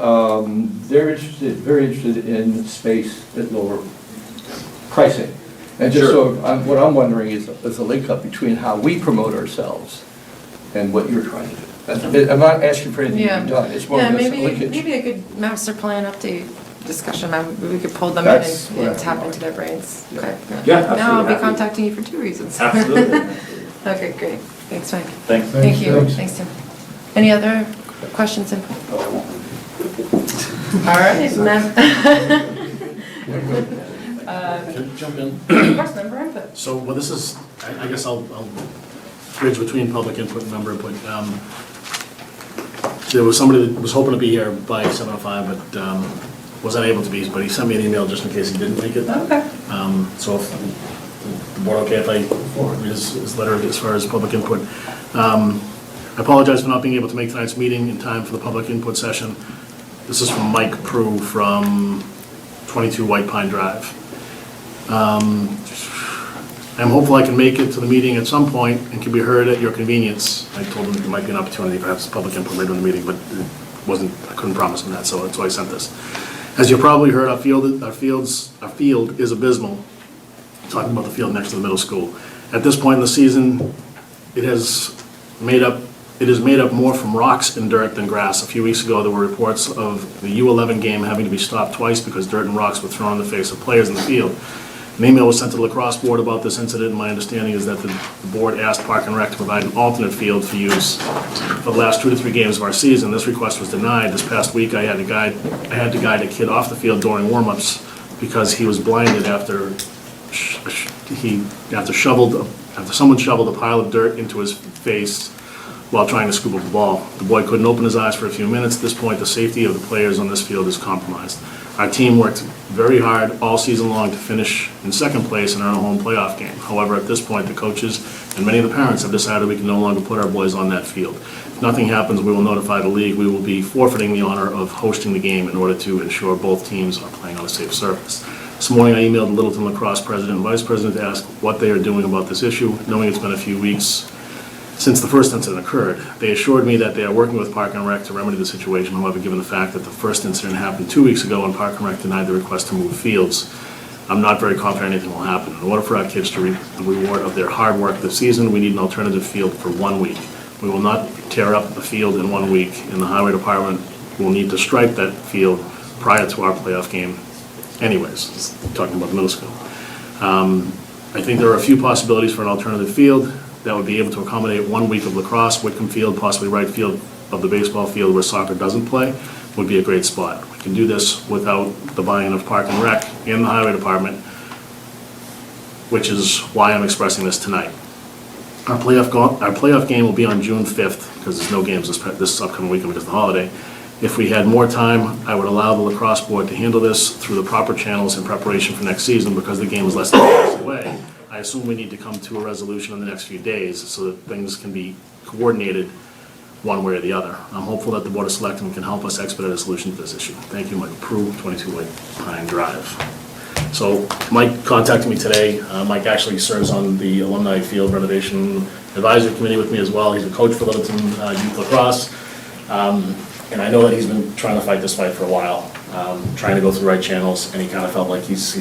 they're very interested in space at lower pricing. And just so, what I'm wondering is a link up between how we promote ourselves and what you're trying to do. I'm not asking for anything to be done, it's more of a linkage. Maybe a good master plan update discussion. We could pull them in and tap into their brains. Okay. Yeah, absolutely. Now I'll be Happy. contacting you for two reasons. Absolutely. Okay, great. Thanks, Mike. Thanks. Thank you. Thanks. Thanks, Tim. Any other questions? All right, ma'am. Can I jump in? Of course, member input. So, well, this is, I guess I'll bridge between public input and member input. there was somebody that was hoping to be here by 7:05, but was unable to be, but he sent me an email just in case he didn't make it. Okay. So if the board okay if I forward his letter as far as public input. I apologize for not being able to make tonight's meeting in time for the public input session. This is from Mike Prue from 22 White Pine Drive. I'm hopeful I can make it to the meeting at some point and can be heard at your convenience. I told him there might be an opportunity perhaps public input later in the meeting, but it wasn't, I couldn't promise him that, so that's why I sent this. As you probably heard, our field is abysmal. Talking about the field next to the middle school. At this point in the season, it is made up more from rocks and dirt than grass. A few weeks ago, there were reports of the U11 game having to be stopped twice because dirt and rocks were thrown in the face of players in the field. An email was sent to the lacrosse board about this incident, and my understanding is that the board asked Park and Rec to provide an alternate field for use for the last 2 to 3 games of our season. This request was denied. This past week, I had to guide a kid off the field during warm-ups because he was blinded after someone shoveled a pile of dirt into his face while trying to scoop up the ball. The boy couldn't open his eyes for a few minutes. At this point, the safety of the players on this field is compromised. Our team worked very hard all season long to finish in second place in our home playoff game. However, at this point, the coaches and many of the parents have decided we can no longer put our boys on that field. If nothing happens, we will notify the league. We will be forfeiting the honor of hosting the game in order to ensure both teams are playing on a safe surface. This morning, I emailed the Littleton Lacrosse president and vice president to ask what they are doing about this issue, knowing it's been a few weeks since the first incident occurred. They assured me that they are working with Park and Rec to remedy the situation. However, given the fact that the first incident happened 2 weeks ago and Park and Rec denied the request to move fields, I'm not very confident anything will happen. In order for our kids to reap the reward of their hard work this season, we need an alternative field for 1 week. We will not tear up the field in 1 week, and the highway department will need to stripe that field prior to our playoff game anyways, talking about the middle school. I think there are a few possibilities for an alternative field that would be able to accommodate 1 week of lacrosse. Whitcomb Field, possibly right field of the baseball field where soccer doesn't play, would be a great spot. We can do this without the buy-in of Park and Rec and the highway department, which is why I'm expressing this tonight. Our playoff game will be on June 5th, because there's no games this upcoming weekend because of the holiday. If we had more time, I would allow the lacrosse board to handle this through the proper channels in preparation for next season, because the game is less than 2 weeks away. I assume we need to come to a resolution in the next few days so that things can be coordinated one way or the other. I'm hopeful that the Board of Selectmen can help us expedite a solution to this issue. Thank you, Mike Prue, 22 White Pine Drive. So Mike contacted me today. Mike actually serves on the Alumni Field Renovation Advisory Committee with me as well. He's a coach for Littleton Youth Lacrosse. And I know that he's been trying to fight this fight for a while, trying to go through the right channels, and he kind of felt like his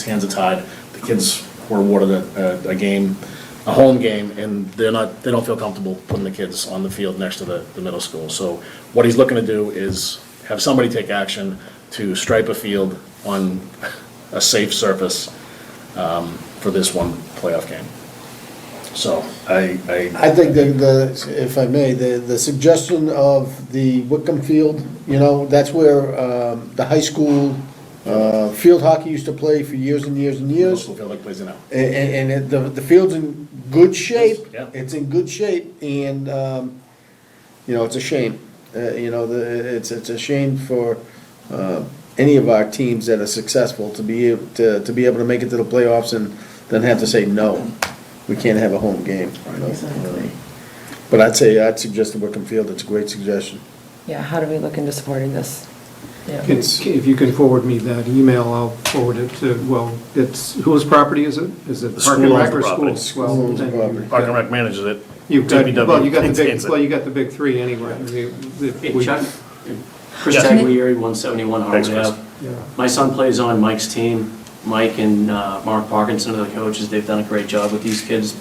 hands are tied. The kids were awarded a home game, and they don't feel comfortable putting the kids on the field next to the middle school. So what he's looking to do is have somebody take action to stripe a field on a safe surface for this one playoff game. So I think if I may, the suggestion of the Whitcomb Field, that's where the high school field hockey used to play for years and years and years. Middle school field like plays it now. And the field's in good shape. Yeah. It's in good shape, and, it's a shame. It's a shame for any of our teams that are successful to be able to make it to the playoffs and then have to say, no, we can't have a home game. Exactly. But I'd suggest the Whitcomb Field. It's a great suggestion. Yeah, how do we look into supporting this? Yeah. If you can forward me that email, I'll forward it to, whose property is it? Is it The Park and school Rec owns the or property. school? Well, School owns the then property. Park and Rec manages it. You've got, DPW you maintains it. got the big three anyway. Hey, Chuck, Chris Yes. Taglieri, 171 Thanks, Harvard Chris. Ave. Yeah. My son plays on Mike's team. Mike and Mark Parkinson are the coaches. They've done a great job with these kids.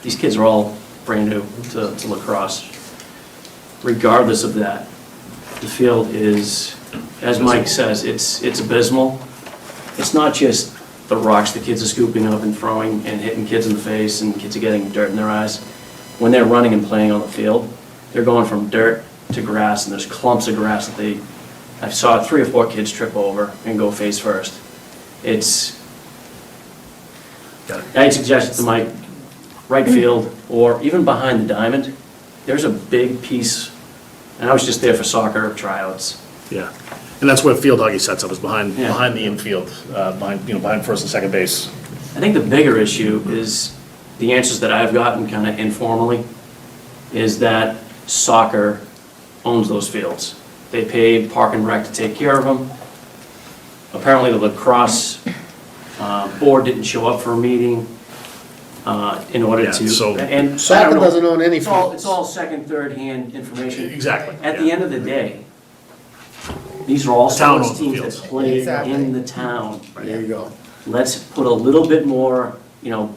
These kids are all brand new to lacrosse. Regardless of that, the field is, as Mike says, it's abysmal. It's not just the rocks the kids are scooping up and throwing and hitting kids in the face, and kids are getting dirt in their eyes. When they're running and playing on the field, they're going from dirt to grass, and there's clumps of grass that I saw 3 or 4 kids trip over and go face first. I'd suggest to Mike, right field, or even behind the diamond, there's a big piece And I was just there for soccer tryouts. Yeah, and that's where field hockey sets up, is behind Yeah. the infield, behind first and second base. I think the bigger issue is the answers that I've gotten kind of informally, is that soccer owns those fields. They paid Park and Rec to take care of them. Apparently the lacrosse board didn't show up for a meeting in order Yeah, to. so- And I don't Soccer know. doesn't own any It's all, fields. it's all second, third-hand information. Exactly. At the yeah. end of the day, these are all The town sports owns the teams that fields. play Exactly. in the town. There you go. Let's put a little bit more,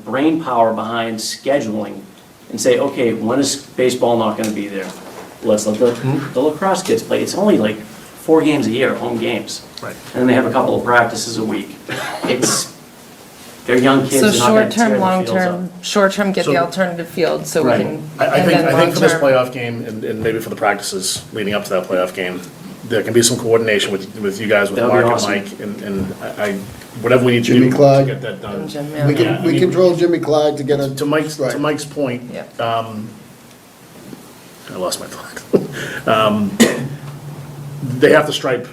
brain power behind scheduling and say, okay, when is baseball not gonna be there? Let's let the lacrosse kids play. It's only like 4 games a year, home games. Right. And then they have a couple of practices a week. They're young kids, So they're not gonna tear short-term, the fields up. long-term, short-term get the So- alternative field so we Right. can. I and think, then I think for this long-term- playoff game, and maybe for the practices leading up to that playoff game, there can be some coordination with you guys, with That'd be Mark and awesome. Mike, and I, whatever we need to Jimmy do to Clyde. get that done. And Jim, We yeah. Yeah, I can, we mean- control Jimmy Clyde to get a. To Mike's Right. point, Yep. I lost my thought. They have to stripe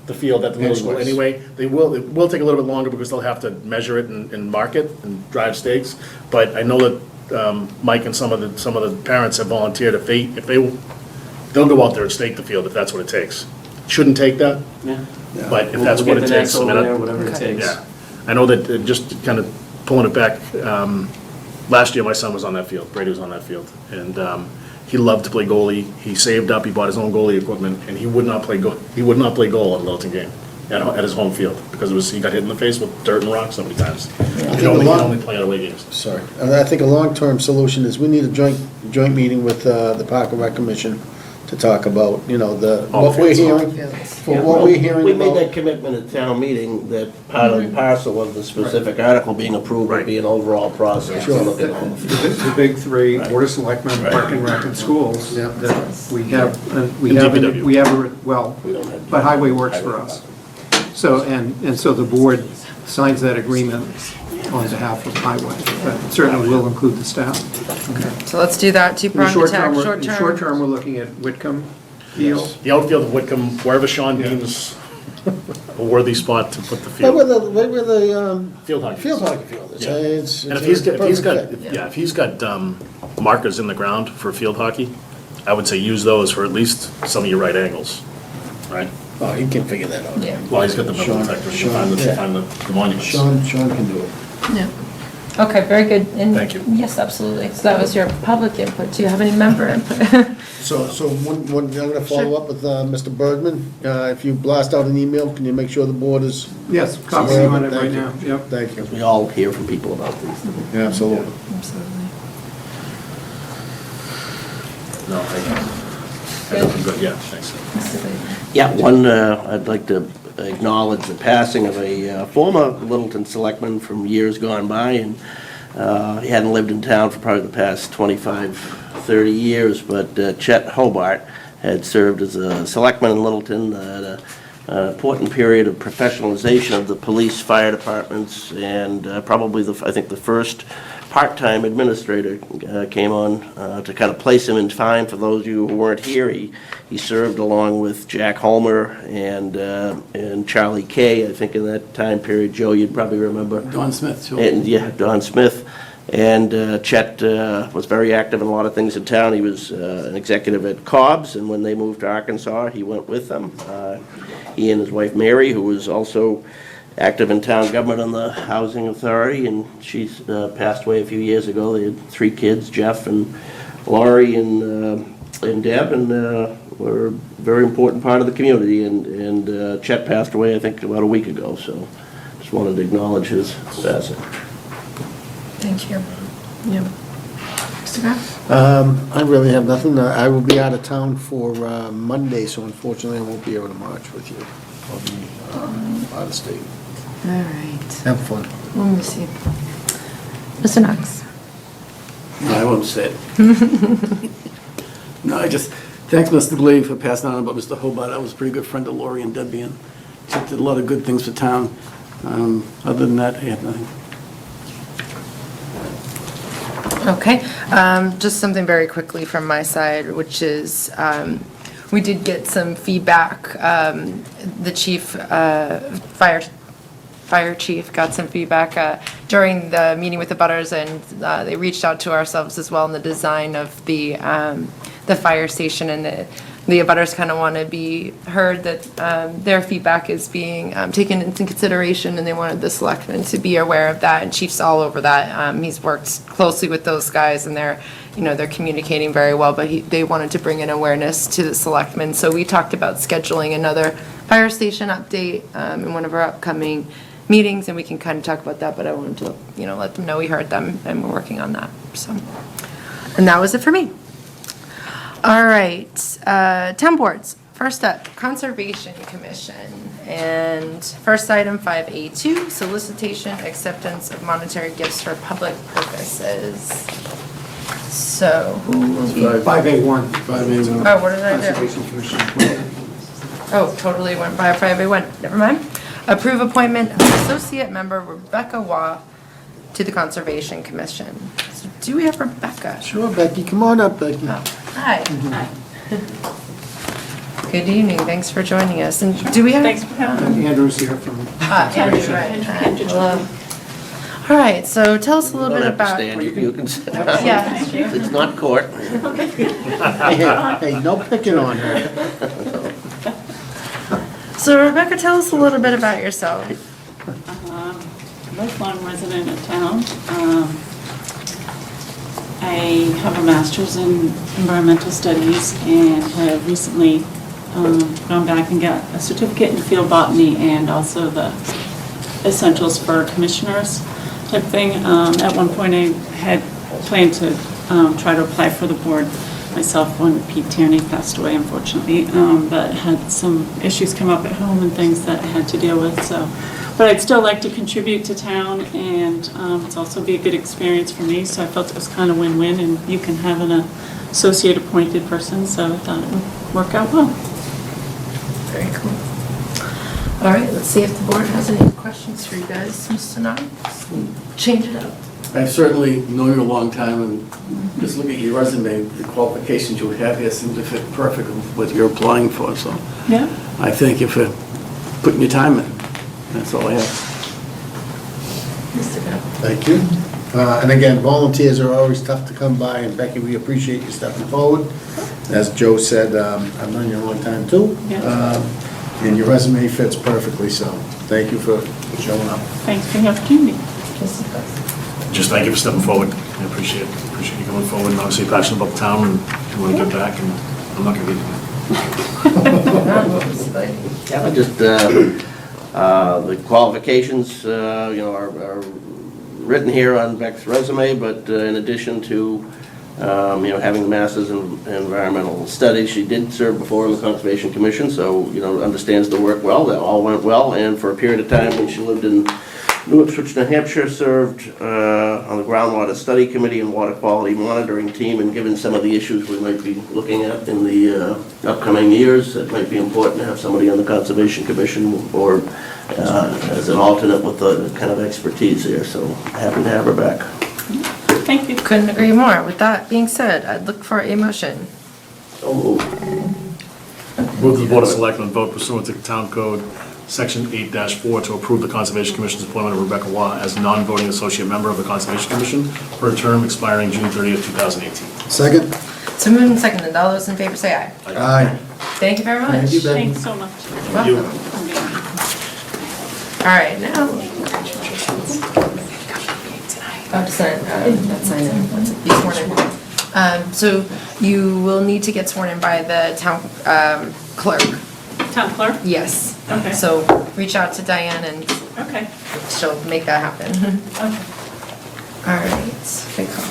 the field at the middle school Anyways. anyway. It will take a little bit longer because they'll have to measure it and mark it and drive stakes. But I know that Mike and some of the parents have volunteered, they'll go out there and stake the field if that's what it takes. Shouldn't take that, Yeah. but if We'll that's what get it the nets takes. I mean, over there, whatever it Okay. takes. Yeah, I know that, just kind of pulling it back, last year my son was on that field, Brady was on that field, and he loved to play goalie. He saved up, he bought his own goalie equipment, and he would not play goal at a Littleton game, at his home field, because he got hit in the face with dirt and rocks so many times. He could only play at away games. Sorry. And I think a long-term solution is we need a joint meeting with the Park and Rec Commission to talk about, what we're hearing, for what we're hearing We made that about. commitment at town meeting, that part and parcel of the specific article being approved would be an overall process. to look at all the fields. The big three, Board of Selectmen, Park and Rec, and Schools, Yeah. that we have, And DPW. well, but Highway works for us. So, and so the board signs that agreement on behalf of Highway, but certainly will include the staff. So let's do that, In the two-pronged short attack, term, in short-term. short term, we're looking at Whitcomb Field. The outfield of Whitcomb, wherever Sean deems a worthy spot to put the Right where field. the Field hockey. field hockey field is. Yeah. It's And a if he's perfect got, fit. if he's got markers in the ground for field hockey, I would say use those for at least some of your right angles, right? Oh, he can figure that out. Yeah. Well, he's got the metal Sean- detectors, Sean- find the monuments. Sean can do it. Yeah. Okay, very good. And Thank you. Yes, absolutely. So that was your public input. Do you have any member input? So I'm gonna follow up with Mr. Bergman. If you blast out an email, can you make sure the board is? Yes, copy you on it right now, yep. Thank you. We all hear from people about these things. Yeah, absolutely. Absolutely. No, thank you. I'm good, yeah, thanks. Yeah, one, I'd like to acknowledge the passing of a former Littleton selectman from years gone by, and he hadn't lived in town for probably the past 25, 30 years, but Chet Hobart had served as a selectman in Littleton at an important period of professionalization of the police, fire departments, and probably, I think, the first part-time administrator came on to kind of place him in time. For those of you who weren't here, he served along with Jack Holmer and Charlie Kay, I think in that time period. Joe, you'd probably remember. Don Smith, too. And, yeah, Don Smith. And Chet was very active in a lot of things in town. He was an executive at Cobb's, and when they moved to Arkansas, he went with them. He and his wife Mary, who was also active in town government on the housing authority, and she's passed away a few years ago. They had 3 kids, Jeff and Laurie and Deb, and were a very important part of the community. And Chet passed away, I think, about a week ago, so just wanted to acknowledge his passing. Thank you. Yeah. Mr. Graff? I really have nothing. I will be out of town for Monday, so unfortunately I won't be able to march with you. I'll be out of state. All right. Have fun. Let me see. Mr. Knox? No, I won't say it. No, thanks, Mr. Glee, for passing on about Mr. Hobart. I was a pretty good friend of Laurie and Debbie, and she did a lot of good things for town. Other than that, I have nothing. Okay, just something very quickly from my side, which is, we did get some feedback. The chief, fire chief got some feedback during the meeting with the butters, and they reached out to ourselves as well in the design of the fire station, and the abutters kind of want to be heard that their feedback is being taken into consideration, and they wanted the selectmen to be aware of that, and Chief's all over that. He's worked closely with those guys, and they're communicating very well, but they wanted to bring in awareness to the selectmen. So we talked about scheduling another fire station update in one of our upcoming meetings, and we can kind of talk about that, but I wanted to, let them know we heard them, and we're working on that, so. And that was it for me. All right, town boards. First up, Conservation Commission. And first item, 5A2, solicitation, acceptance of monetary gifts for public purposes. So, who will be? 5A1. 5A1. Oh, what did I do? Conservation Commission. Oh, totally went by 5A1, never mind. Approve appointment of Associate Member Rebecca Waugh to the Conservation Commission. So do we have Rebecca? Sure, Becky, come on up, Becky. Oh, hi. Good evening, thanks for joining us. And do we have? Thanks for having me. Andrew's here from. Andrew, right. Hello. All right, so tell us a little bit Don't have to about. stand, you can sit. Yeah. It's not court. Hey, no picking on her. So Rebecca, tell us a little bit about yourself. Lifelong resident of town. I have a master's in environmental studies and have recently gone back and got a certificate in field botany and also the essentials for commissioners type thing. At one point I had planned to try to apply for the board myself when Pete Tierney passed away, unfortunately, but had some issues come up at home and things that I had to deal with, so. But I'd still like to contribute to town, and it's also be a good experience for me, so I felt it was kind of win-win, and you can have an associate appointed person, so I thought it would work out well. Very cool. All right, let's see if the board has any questions for you guys. Mr. Knox, change it up. I've certainly known you a long time, and just looking at your resume, the qualifications you have here seem to fit perfect with what you're applying for, so. Yeah. I thank you for putting your time in. That's all I have. Mr. Bell. Thank you. And again, volunteers are always tough to come by, and Becky, we appreciate you stepping forward. As Joe said, I've known you a long time too. Yeah. And your resume fits perfectly, so thank you for showing up. Thanks for the opportunity. Just thank you for stepping forward. I appreciate it. Appreciate you coming forward, and obviously passionate about the town, and you want to give back, and I'm not going to get it. I just, the qualifications, are written here on Beck's resume, but in addition to, having a master's in environmental studies, she did serve before in the Conservation Commission, so, understands the work well. That all went well, and for a period of time when she lived in New Ipswich, New Hampshire, served on the Groundwater Study Committee and Water Quality Monitoring Team, and given some of the issues we might be looking at in the upcoming years, it might be important to have somebody on the Conservation Commission or as an alternate with the kind of expertise there, so happy to have her back. Thank you. Couldn't agree more. With that being said, I'd look for a motion. So moved. Move the Board of Selectmen vote pursuant to Town Code Section 8-4 to approve the Conservation Commission's appointment of Rebecca Waugh as non-voting associate member of the Conservation Commission for a term expiring June 30th, 2018. Second? So moved and seconded. All those in favor say aye. Aye. Thank you very much. Thank you, Becky. Thanks so much. You're welcome. All right, now. Oh, to sign, not sign in, be sworn in. So you will need to get sworn in by the town clerk. Town clerk? Yes. Okay. So reach out to Diane and Okay. she'll make that happen. Okay. All right, good call.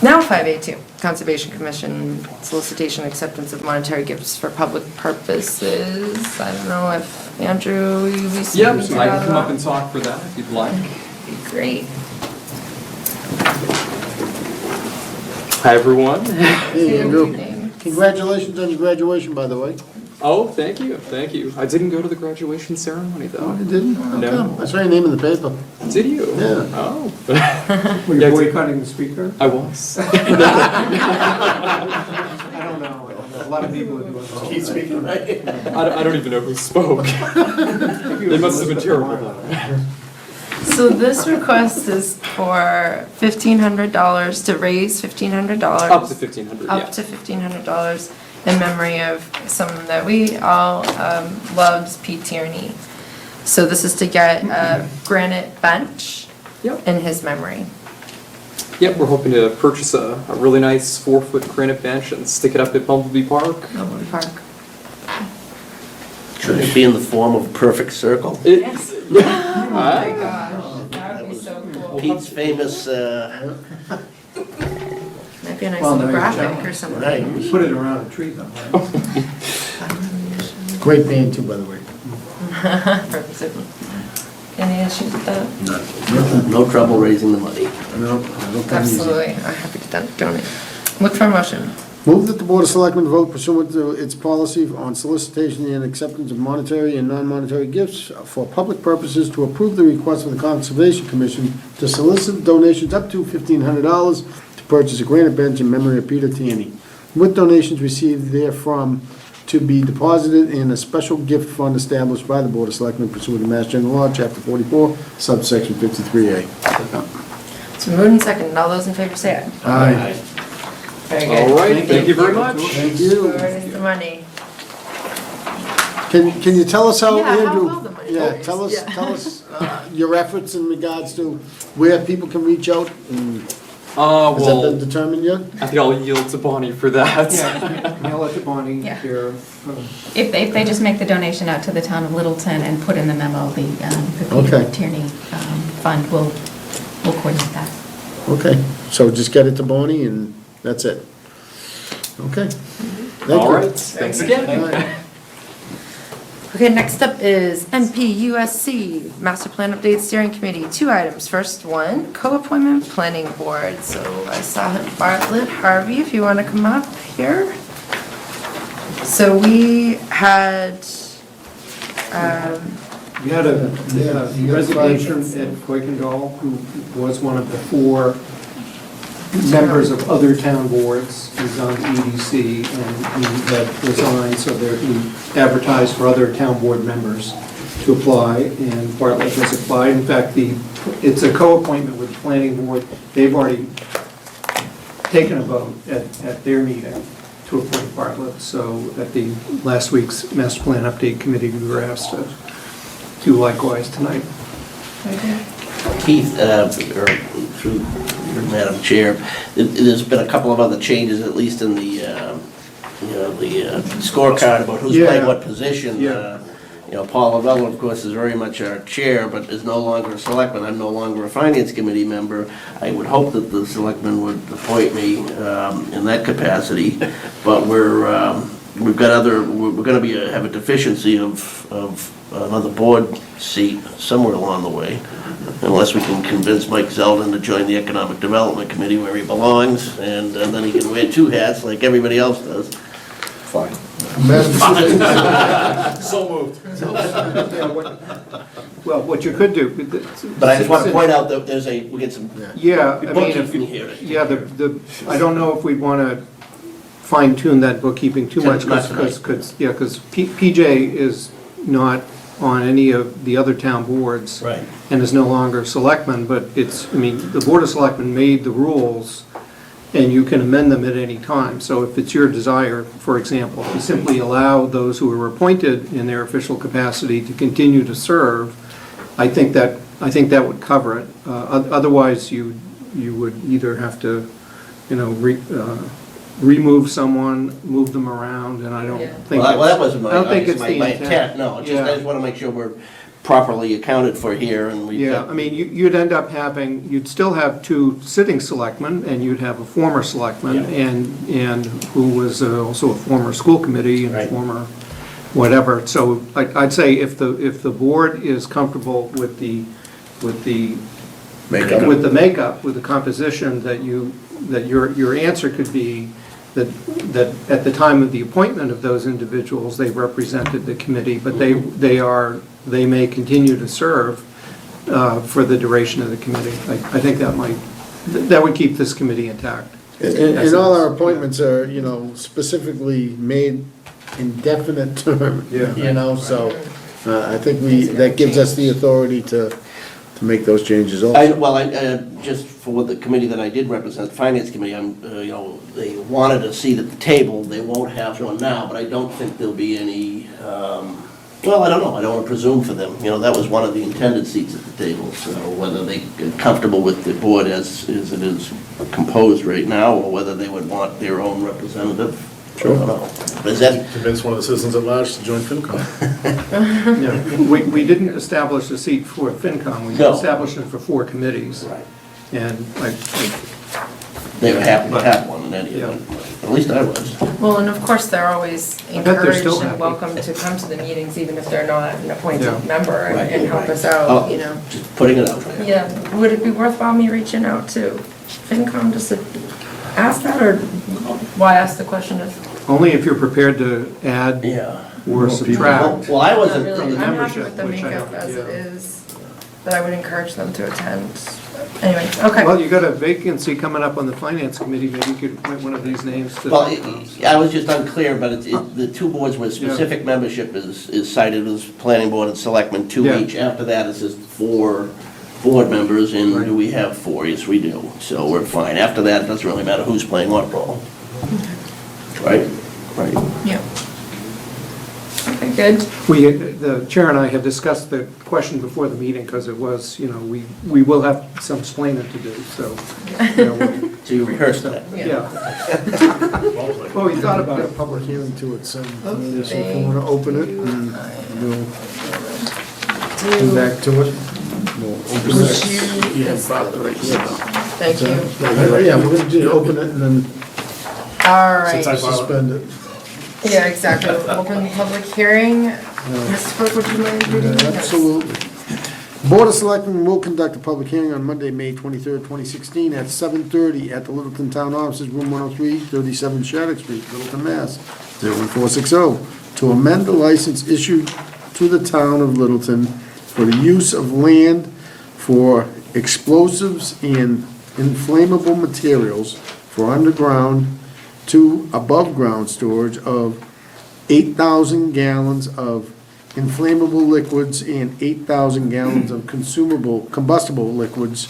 Now 5A2, Conservation Commission solicitation acceptance of monetary gifts for public purposes. I don't know if Andrew, you be speaking Yep, to I that can come at up and talk for that if you'd like. all? Great. Hi, everyone. Hey, Andrew. Congratulations on your graduation, by the way. Oh, thank you, thank you. I didn't go to the graduation ceremony, though. Oh, you didn't? How No. come? I saw your name in the paper. Did you? Yeah. Oh. Were you boycotting the speaker? I was. I don't know. lot of people are doing that. Keep speaking, right? I don't even know who spoke. They must have been terrible. So this request is for $1,500 to raise $1,500. Up to 1,500, yeah. Up to $1,500 in memory of someone that we all loved, Pete Tierney. So this is to get a granite bench Yep. in his memory. Yep, we're hoping to purchase a really nice 4-foot granite bench and stick it up at Bumblebee Park. Bumblebee Park. Should it be in the form of a perfect circle? Yes. Oh my gosh, that would be so cool. Pete's famous, Might be a nice Well, little there you graphic go. or something. right. Put it around a tree though. Great band too, by the way. Any issues with that? No trouble raising the money. No, I don't think easy. Absolutely, I'm happy to donate. Look for a motion. Move that the Board of Selectmen vote pursuant to its policy on solicitation and acceptance of monetary and non-monetary gifts for public purposes to approve the request of the Conservation Commission to solicit donations up to $1,500 to purchase a granite bench in memory of Peter Tierney, with donations received therefrom to be deposited in a special gift fund established by the Board of Selectmen pursuant to Mass General Law, Chapter 44, subsection 53A. So moved and seconded, all those in favor say aye. Aye. Very All good. right, thank you very much. Thank you. Where is the money? Can you tell us how, Yeah, how Andrew? well the money Yeah, works. tell us, Yeah. your efforts in regards to where people can reach out, and has that been Well, determined yet? I think I'll yield to Bonnie for that. Yeah, mail it to Bonnie Yeah. here. If they just make the donation out to the town of Littleton and put in the memo, the Okay. Peter Tierney Fund will coordinate that. Okay, so just get it to Bonnie and that's it. Okay. Thank All you. right, thanks again. All right. Okay, next up is MPUSC, Master Plan Update Steering Committee. 2 items. First one, co-appointment planning board. So I saw Bartlett Harvey, if you want to come up here. So we had, We had a resignation at Kuykendall, who was one of the 4 members of other town boards. He's on EDC, and he had resigned, so he advertised for other town board members to apply, and Bartlett has applied. In fact, it's a co-appointment with the planning board. They've already taken a vote at their meeting to appoint Bartlett, so at the last week's Master Plan Update Committee, we were asked to do likewise tonight. Keith, or through Madam Chair, there's been a couple of other changes, at least in the, the scorecard about who's played Yeah. what position. Yeah. Paul Lavelle, of course, is very much our chair, but is no longer a selectman. I'm no longer a finance committee member. I would hope that the selectmen would appoint me in that capacity, but we're going to have a deficiency of another board seat somewhere along the way, unless we can convince Mike Zeldin to join the Economic Development Committee where he belongs, and then he can wear 2 hats like everybody else does. Fine. So moved. Well, what you could do. But I just want to point out that we get some Yeah, I mean, bookkeeping here. yeah, I don't know if we'd want to fine tune that bookkeeping too much, Not tonight. because PJ is not on any of the other town boards. Right. And is no longer a selectman, but the Board of Selectmen made the rules, and you can amend them at any time. So if it's your desire, for example, to simply allow those who are appointed in their official capacity to continue to serve, I think that would cover it. Otherwise, you would either have to, remove someone, move them around, and I don't think. Well, that wasn't I don't think it's my the intent, no, I Yeah. just want to make sure we're properly accounted for here, and we. Yeah, I mean, you'd end up you'd still have 2 sitting selectmen, and you'd have a former selectman, and who was also a former school committee and Right. former whatever. So I'd say if the board is comfortable with the Makeup. with the composition, that your answer could be that at the time of the appointment of those individuals, they represented the committee, but they may continue to serve for the duration of the committee. I think that would keep this committee intact. And all our appointments are, you know, specifically made indefinite term, Yeah. you know, so I think that gives us the authority to make those changes also. Just for the committee that I did represent, the Finance Committee, they wanted to see at the table, they won't have one now, but I don't think there'll be any, I don't know, I don't want to presume for them. That was one of the intended seats at the table, so whether they get comfortable with the board as it is composed right now, or whether they would want their own representative, I don't know. Is that, Convince one of the citizens at large to join FinCom. Yeah, we didn't establish a seat for FinCom, we No. established it for 4 committees. Right. And they were happy to have one in any event, at least I was. Well, and of course, they're always bet they're encouraged still and happy. welcome to come to the meetings, even if they're not an Yeah. appointed member, Right, and help right. us out, you know. Just putting it out there. Yeah, would it be worthwhile me reaching out to FinCom just to ask that, or why ask the question if? only if you're prepared to add Yeah. or subtract. Well, I Not wasn't really. from the I'm happy membership, with the which I makeup don't- as it yeah. is, but I would encourage them to attend. Anyway, okay. Well, you got a vacancy coming up on the Finance Committee, maybe you could appoint one of these names to. Well, I was just unclear, but the 2 boards where specific membership is cited as Planning Board and Selectmen, 2 Yeah. each. After that, it says 4 board members, and Right. do we have 4? Yes, we do. So we're fine. After that, it doesn't really matter who's playing what role. Right? Right. Yeah. Okay, good. The chair and I had discussed the question before the meeting, because it was, we will have some explaining to do, so. So you rehearsed that? Yeah. Well, we thought about it. Public hearing to it, so if you Thank want to open it, and we'll come Do, back to it. We'll open would it. you? Yeah, Bob, right. Thank you. Yeah, we're going to just open it and then All Since I right. bought suspend it. Yeah, exactly. Open the public hearing. Mr. Clerk, would you mind reading the minutes? Absolutely. Board of Selectmen will conduct a public hearing on Monday, May 23rd, 2016, at 7:30 at the Littleton Town Offices, Room 103, 37 Shattuck Street, Littleton, Mass. 01460, to amend the license issued to the town of Littleton for the use of land for explosives and inflammable materials for underground to above-ground storage of 8,000 gallons of inflammable liquids and 8,000 gallons of combustible liquids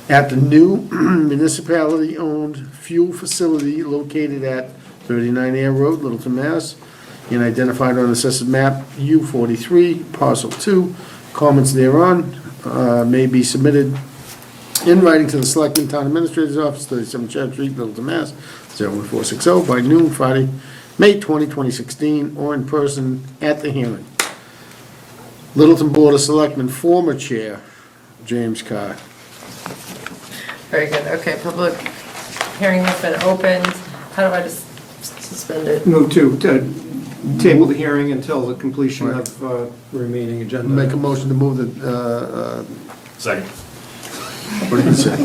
at the new municipality-owned fuel facility located at 39 Air Road, Littleton, Mass., and identified on Assessors Map U43, Parcel 2. Comments thereon may be submitted in writing to the Selectmen Town Administrator's Office, 37 Church Street, Littleton, Mass. 01460 by noon Friday, May 20, 2016, or in person at the hearing. Littleton Board of Selectmen former Chair, James Carr. Very good. Okay, public hearing has been opened. How do I just suspend it? Move to table the hearing until the completion of the remaining agenda. Make a motion to move the, Second. what did you say?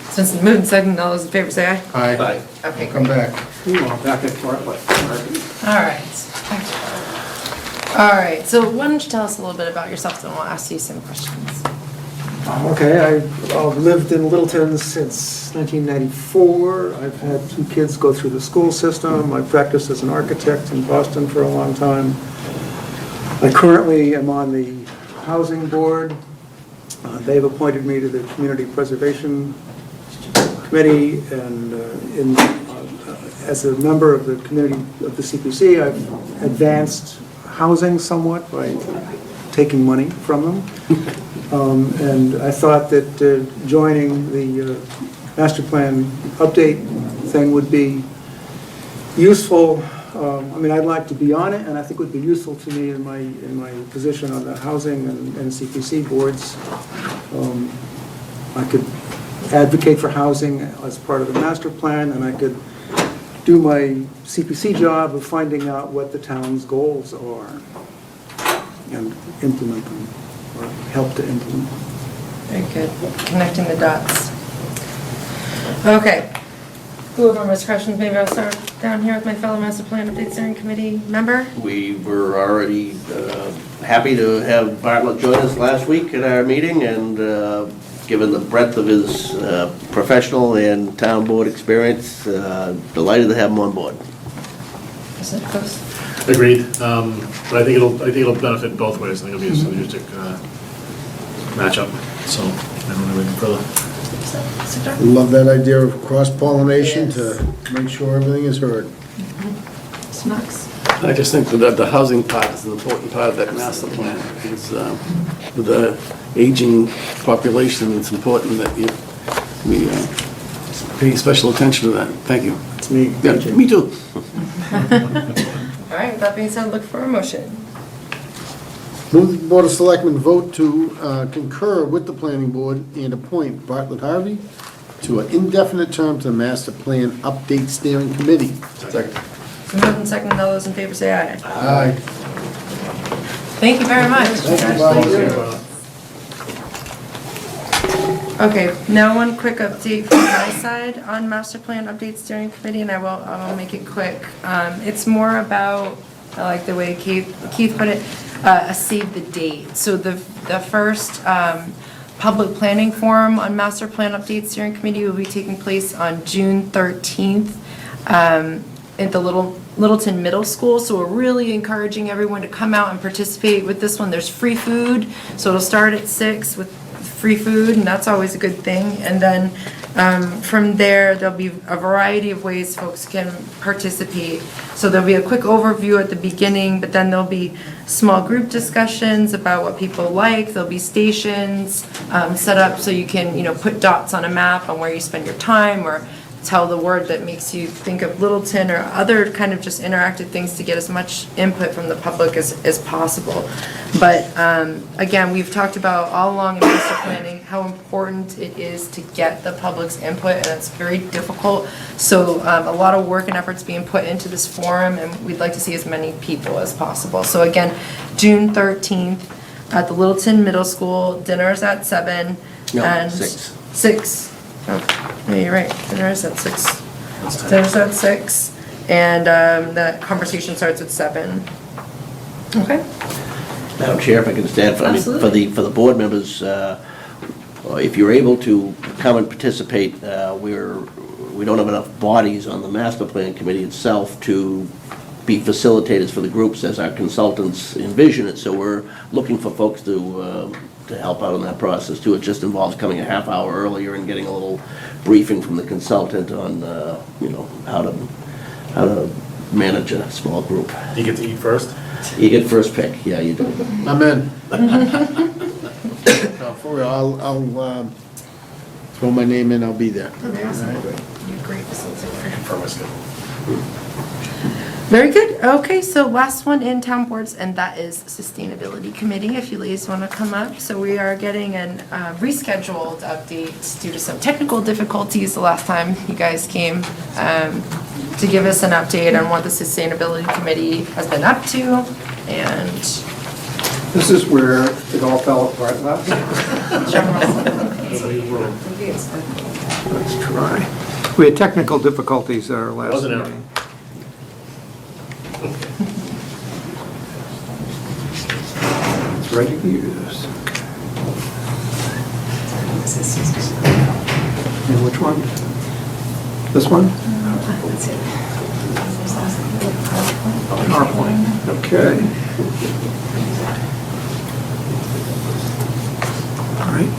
Since it's moved and seconded, all those in favor say aye. Aye. Okay, Come great. back. Back and forth. All right. All right, so why don't you tell us a little bit about yourself, and we'll ask you some questions. Okay, I've lived in Littleton since 1994. I've had 2 kids go through the school system. I practiced as an architect in Boston for a long time. I currently am on the Housing Board. They've appointed me to the Community Preservation Committee, and as a member of the community of the CPC, I've advanced housing somewhat by taking money from them. And I thought that joining the master plan update thing would be useful. I mean, I'd like to be on it, and I think it would be useful to me in my position on the housing and CPC boards. I could advocate for housing as part of the master plan, and I could do my CPC job of finding out what the town's goals are and implement them, or help to implement them. Very good. Connecting the dots. Okay. Who have most questions? Maybe I'll start down here with my fellow master plan update steering committee member. We were already happy to have Bartlett join us last week at our meeting, and given the breadth of his professional and town board experience, delighted to have him on board. Mr. Nichols? Agreed. But I think it'll benefit both ways. I think it'll be a synergistic matchup. So I don't have anything further. Love that idea of cross-pollination to make sure everything is heard. Mr. Knox? I just think that the housing part is an important part of that master plan. It's, with the aging population, it's important that we pay special attention to that. Thank you. It's me. Yeah, me too. All right, with that being said, look for a motion. Move that the Board of Selectmen vote to concur with the planning board and appoint Bartlett Harvey to an indefinite term to the Master Plan Update Steering Committee. Second. So moved and seconded, all those in favor say aye. Aye. Thank you very much. Okay, now one quick update from my side on Master Plan Update Steering Committee, and I will make it quick. It's more about, I like the way Keith put it, a save the date. So the first public planning forum on Master Plan Update Steering Committee will be taking place on June 13th. At the Littleton Middle School, so we're really encouraging everyone to come out and participate with this one. There's free food, so it'll start at 6 with free food, and that's always a good thing. And then from there, there'll be a variety of ways folks can participate. So there'll be a quick overview at the beginning, but then there'll be small group discussions about what people like. There'll be stations set up so you can, put dots on a map on where you spend your time, or tell the word that makes you think of Littleton, or other kind of just interactive things to get as much input from the public as possible. But again, we've talked about all along in master planning how important it is to get the public's input, and it's very difficult. So a lot of work and efforts being put into this forum, and we'd like to see as many people as possible. So again, June 13th at the Littleton Middle School, dinner's at 7. No, and 6. 6. Oh, yeah, you're right. Dinner's at 6. Dinner's at 6, and the conversation starts at 7. Okay. Madam Chair, if I can stand for Absolutely. the board members, if you're able to come and participate, we don't have enough bodies on the master plan committee itself to be facilitators for the groups as our consultants envision it. So we're looking for folks to help out in that process too. It just involves coming a half hour earlier and getting a little briefing from the consultant on, how to manage a small group. You get to eat first? You get first pick, yeah, you do. I'm in. No, for real, I'll throw my name in, I'll be there. Okay, awesome. You're great facilitator. For my schedule. Very good. Okay, so last one in town boards, and that is Sustainability Committee, if you ladies want to come up. So we are getting an rescheduled update due to some technical difficulties the last time you guys came to give us an update on what the Sustainability Committee has been up to, and This is where it all fell apart last night. Let's try. We had technical difficulties at our last Wasn't it? meeting. It's ready to use. And which one? This one? PowerPoint. Okay. All right.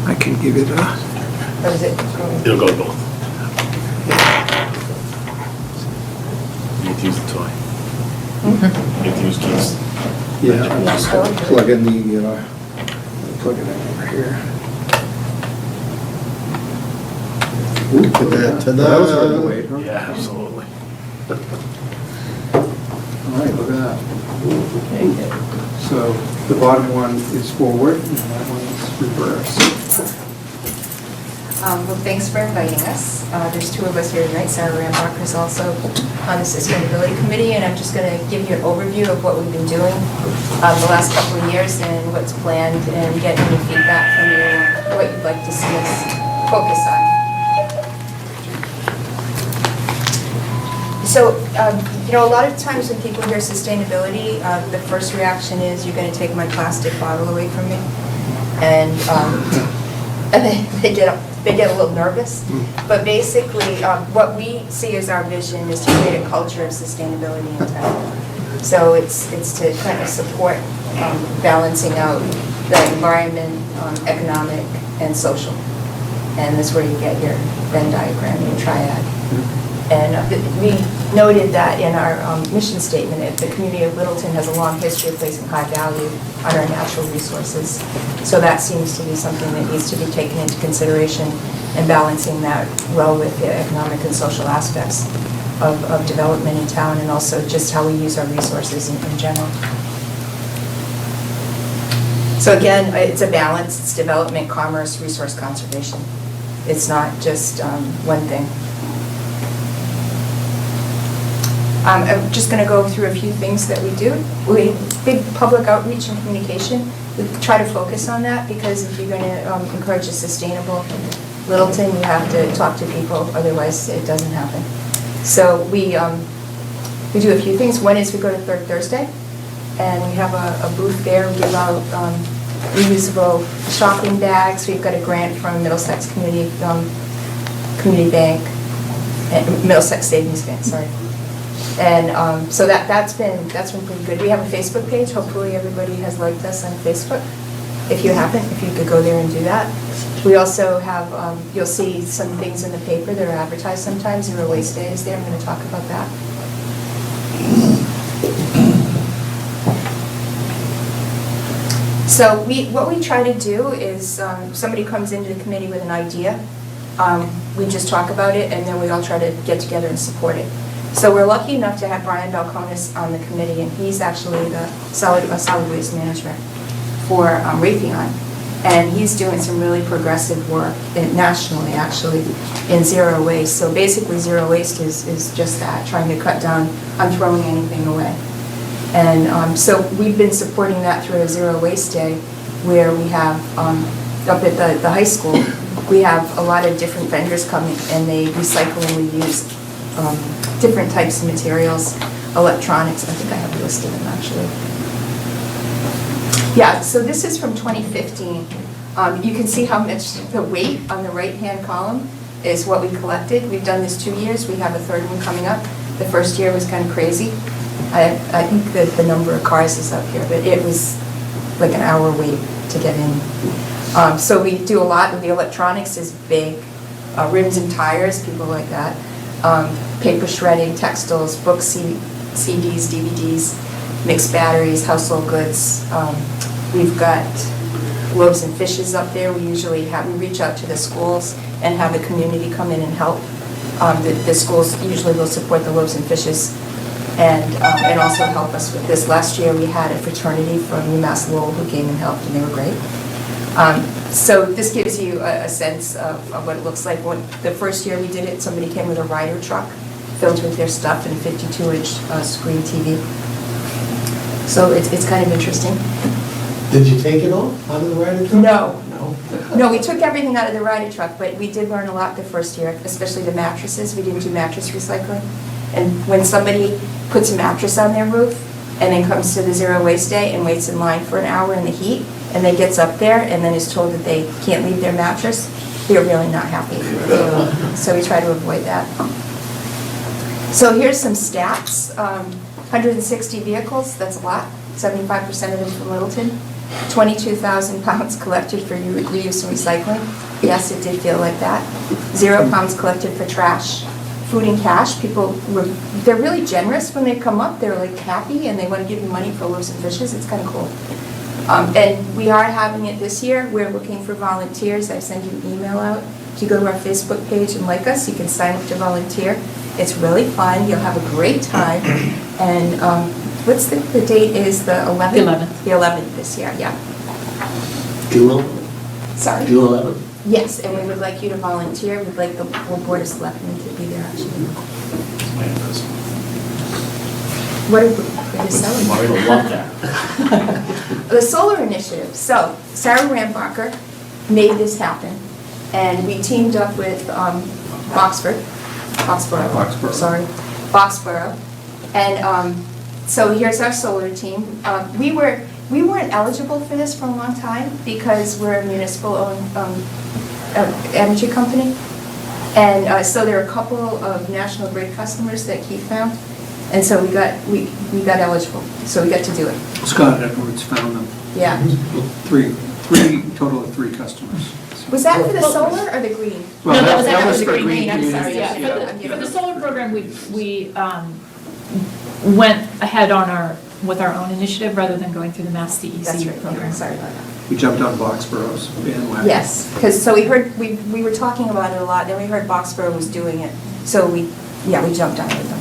I can give it a... It'll go to both. You need to use the toy. You need to use keys. Yeah, I'm just gonna plug in the, plug it in over here. Look at that, That was worth the ta-da. wait, huh? Yeah, absolutely. All right, look at that. So the bottom one is forward, and that one is reverse. Well, thanks for inviting us. There's 2 of us here tonight. Sarah Rambach is also on the Sustainability Committee, and I'm just going to give you an overview of what we've been doing the last couple of years and what's planned, and get any feedback from you on what you'd like to see us focus on. So, a lot of times when people hear sustainability, the first reaction is, you're going to take my plastic bottle away from me. and they get a little nervous. But basically, what we see as our vision is to create a culture of sustainability in town. So it's to kind of support balancing out the environment, economic, and social. And that's where you get your Venn diagram, your triad. And we noted that in our mission statement, that the community of Littleton has a long history of placing high value on our natural resources. So that seems to be something that needs to be taken into consideration and balancing that well with the economic and social aspects of development in town, and also just how we use our resources in general. So again, it's a balance. It's development, commerce, resource conservation. It's not just one thing. I'm just going to go through a few things that we do. Big public outreach and communication. We try to focus on that, because if you're going to encourage a sustainable Littleton, you have to talk to people, otherwise it doesn't happen. So we do a few things. One is we go to Third Thursday, and we have a booth there. We give out reusable shopping bags. We've got a grant from Middlesex Community Bank, Middlesex Savings Bank, sorry. And so that's been pretty good. We have a Facebook page. Hopefully everybody has liked us on Facebook. If you haven't, if you could go there and do that. We also have, you'll see some things in the paper that are advertised sometimes. Zero Waste Day is there. I'm going to talk about that. So what we try to do is somebody comes into the committee with an idea. We just talk about it, and then we all try to get together and support it. So we're lucky enough to have Brian Balcones on the committee, and he's actually the solid waste manager for Raytheon. And he's doing some really progressive work nationally, actually, in zero waste. So basically, zero waste is just that, trying to cut down on throwing anything away. And so we've been supporting that through a Zero Waste Day, where we have, up at the high school, we have a lot of different vendors coming, and they recycle and reuse different types of materials, electronics. I think I have a list of them, actually. Yeah, so this is from 2015. You can see how much the weight on the right-hand column is what we collected. We've done this 2 years. We have a third one coming up. The first year was kind of crazy. I think that the number of cars is up here, but it was like an hour wait to get in. So we do a lot. The electronics is big. Rims and tires, people like that. Paper shredding, textiles, books, CDs, DVDs, mixed batteries, household goods. We've got loaves and fishes up there. We reach out to the schools and have the community come in and help. The schools usually will support the loaves and fishes and also help us with this. Last year we had a fraternity from UMass Lowell who came and helped, and they were great. So this gives you a sense of what it looks like. The first year we did it, somebody came with a rider truck filled with their stuff and a 52-inch screen TV. So it's kind of interesting. Did you take it all out of the rider truck? No, we took everything out of the rider truck, but we did learn a lot the first year, especially the mattresses. We didn't do mattress recycling. And when somebody puts a mattress on their roof and then comes to the Zero Waste Day and waits in line for an hour in the heat, and then gets up there and then is told that they can't leave their mattress, they're really not happy. So we try to avoid that. So here's some stats. 160 vehicles, that's a lot. 75% of them from Littleton. 22,000 pounds collected for reuse and recycling. Yes, it did feel like that. 0 pounds collected for trash. Food and cash, they're really generous when they come up. They're like happy and they want to give you money for loaves and fishes. It's kind of cool. And we are having it this year. We're looking for volunteers. I send you an email out. If you go to our Facebook page and like us, you can sign up to volunteer. It's really fun. You'll have a great time. And what's the date is the 11th? The 11th. The 11th this year, yeah. June 11th? Sorry? June 11th? Yes, and we would like you to volunteer. We'd like the whole Board of Selectmen to be there, actually. What are you selling? Mario will love that. The solar initiative. So Sarah Rambacher made this happen, and we teamed up with Boxborough, and so here's our solar team. We weren't eligible for this for a long time because we're a municipal-owned energy company. And so there are a couple of National Grid customers that Keith found. And so we got eligible, so we got to do it. Scott Edwards found them. Yeah. Total of three customers. Was that for the solar or the green? Well, No, that was for the green, I'm community. sorry. Yeah, for the solar program, we went ahead with our own initiative rather than going through the Mass DEC That's right, program. sorry about that. We jumped on Boxborough's bandwagon. Yes, because, so we were talking about it a lot, then we heard Boxborough was doing it, so we jumped on with them.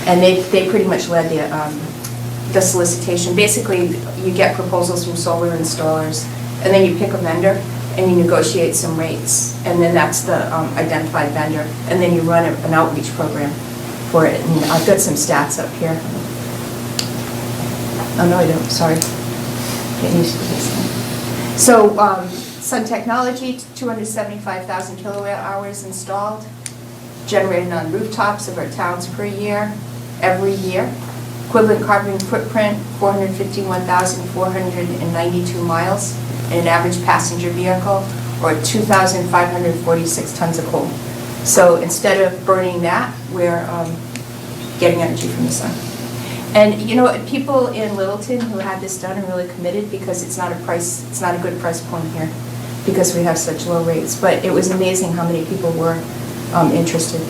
And they pretty much led the solicitation. Basically, you get proposals from solar installers, and then you pick a vendor, and you negotiate some rates, and then that's the identified vendor, and then you run an outreach program for it. And I've got some stats up here. Oh, no, I don't, sorry. Getting used to this thing. So, Sun Technology, 275,000 kilowatt hours installed, generated on rooftops of our towns per year, every year. Equivalent carbon footprint, 451,492 miles in an average passenger vehicle, or 2,546 tons of coal. So instead of burning that, we're getting energy from the sun. And you know, people in Littleton who had this done are really committed because it's not a good price point here because we have such low rates. But it was amazing how many people were interested.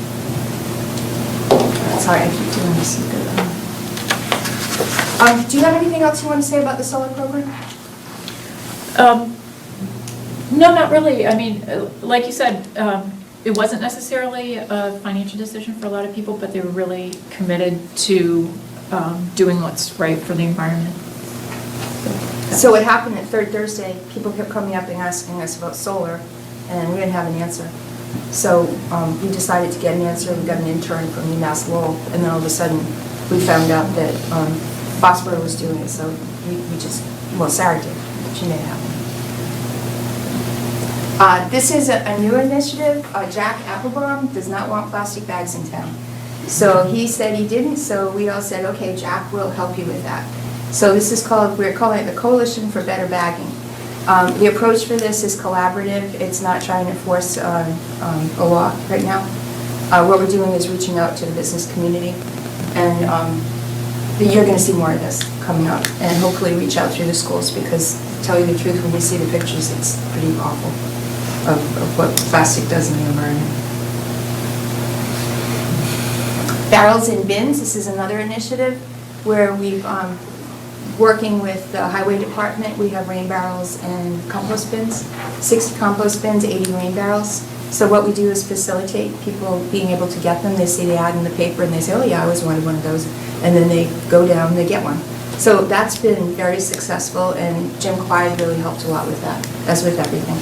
Sorry, I keep doing this. Do you have anything else you want to say about the solar program? No, not really. I mean, like you said, it wasn't necessarily a financial decision for a lot of people, but they were really committed to doing what's right for the environment. So what happened at Third Thursday, people kept coming up and asking us about solar, and we didn't have an answer. So we decided to get an answer. We got an intern from UMass Lowell, and then all of a sudden we found out that Foxborough was doing it. So we just, well, Sarah did. She made it happen. This is a new initiative. Jack Applebaum does not want plastic bags in town. So he said he didn't, so we all said, okay, Jack will help you with that. So this is we're calling it the Coalition for Better Bagging. The approach for this is collaborative. It's not trying to force a law right now. What we're doing is reaching out to the business community. And you're going to see more of this coming up. And hopefully reach out through the schools because, to tell you the truth, when we see the pictures, it's pretty awful of what plastic does in the environment. Barrels and bins, this is another initiative where we've working with the highway department. We have rain barrels and compost bins, 60 compost bins, 80 rain barrels. So what we do is facilitate people being able to get them. They see the ad in the paper and they say, oh yeah, I always wanted one of those. And then they go down and they get one. So that's been very successful, and Jim Clyde really helped a lot with that, as with everything.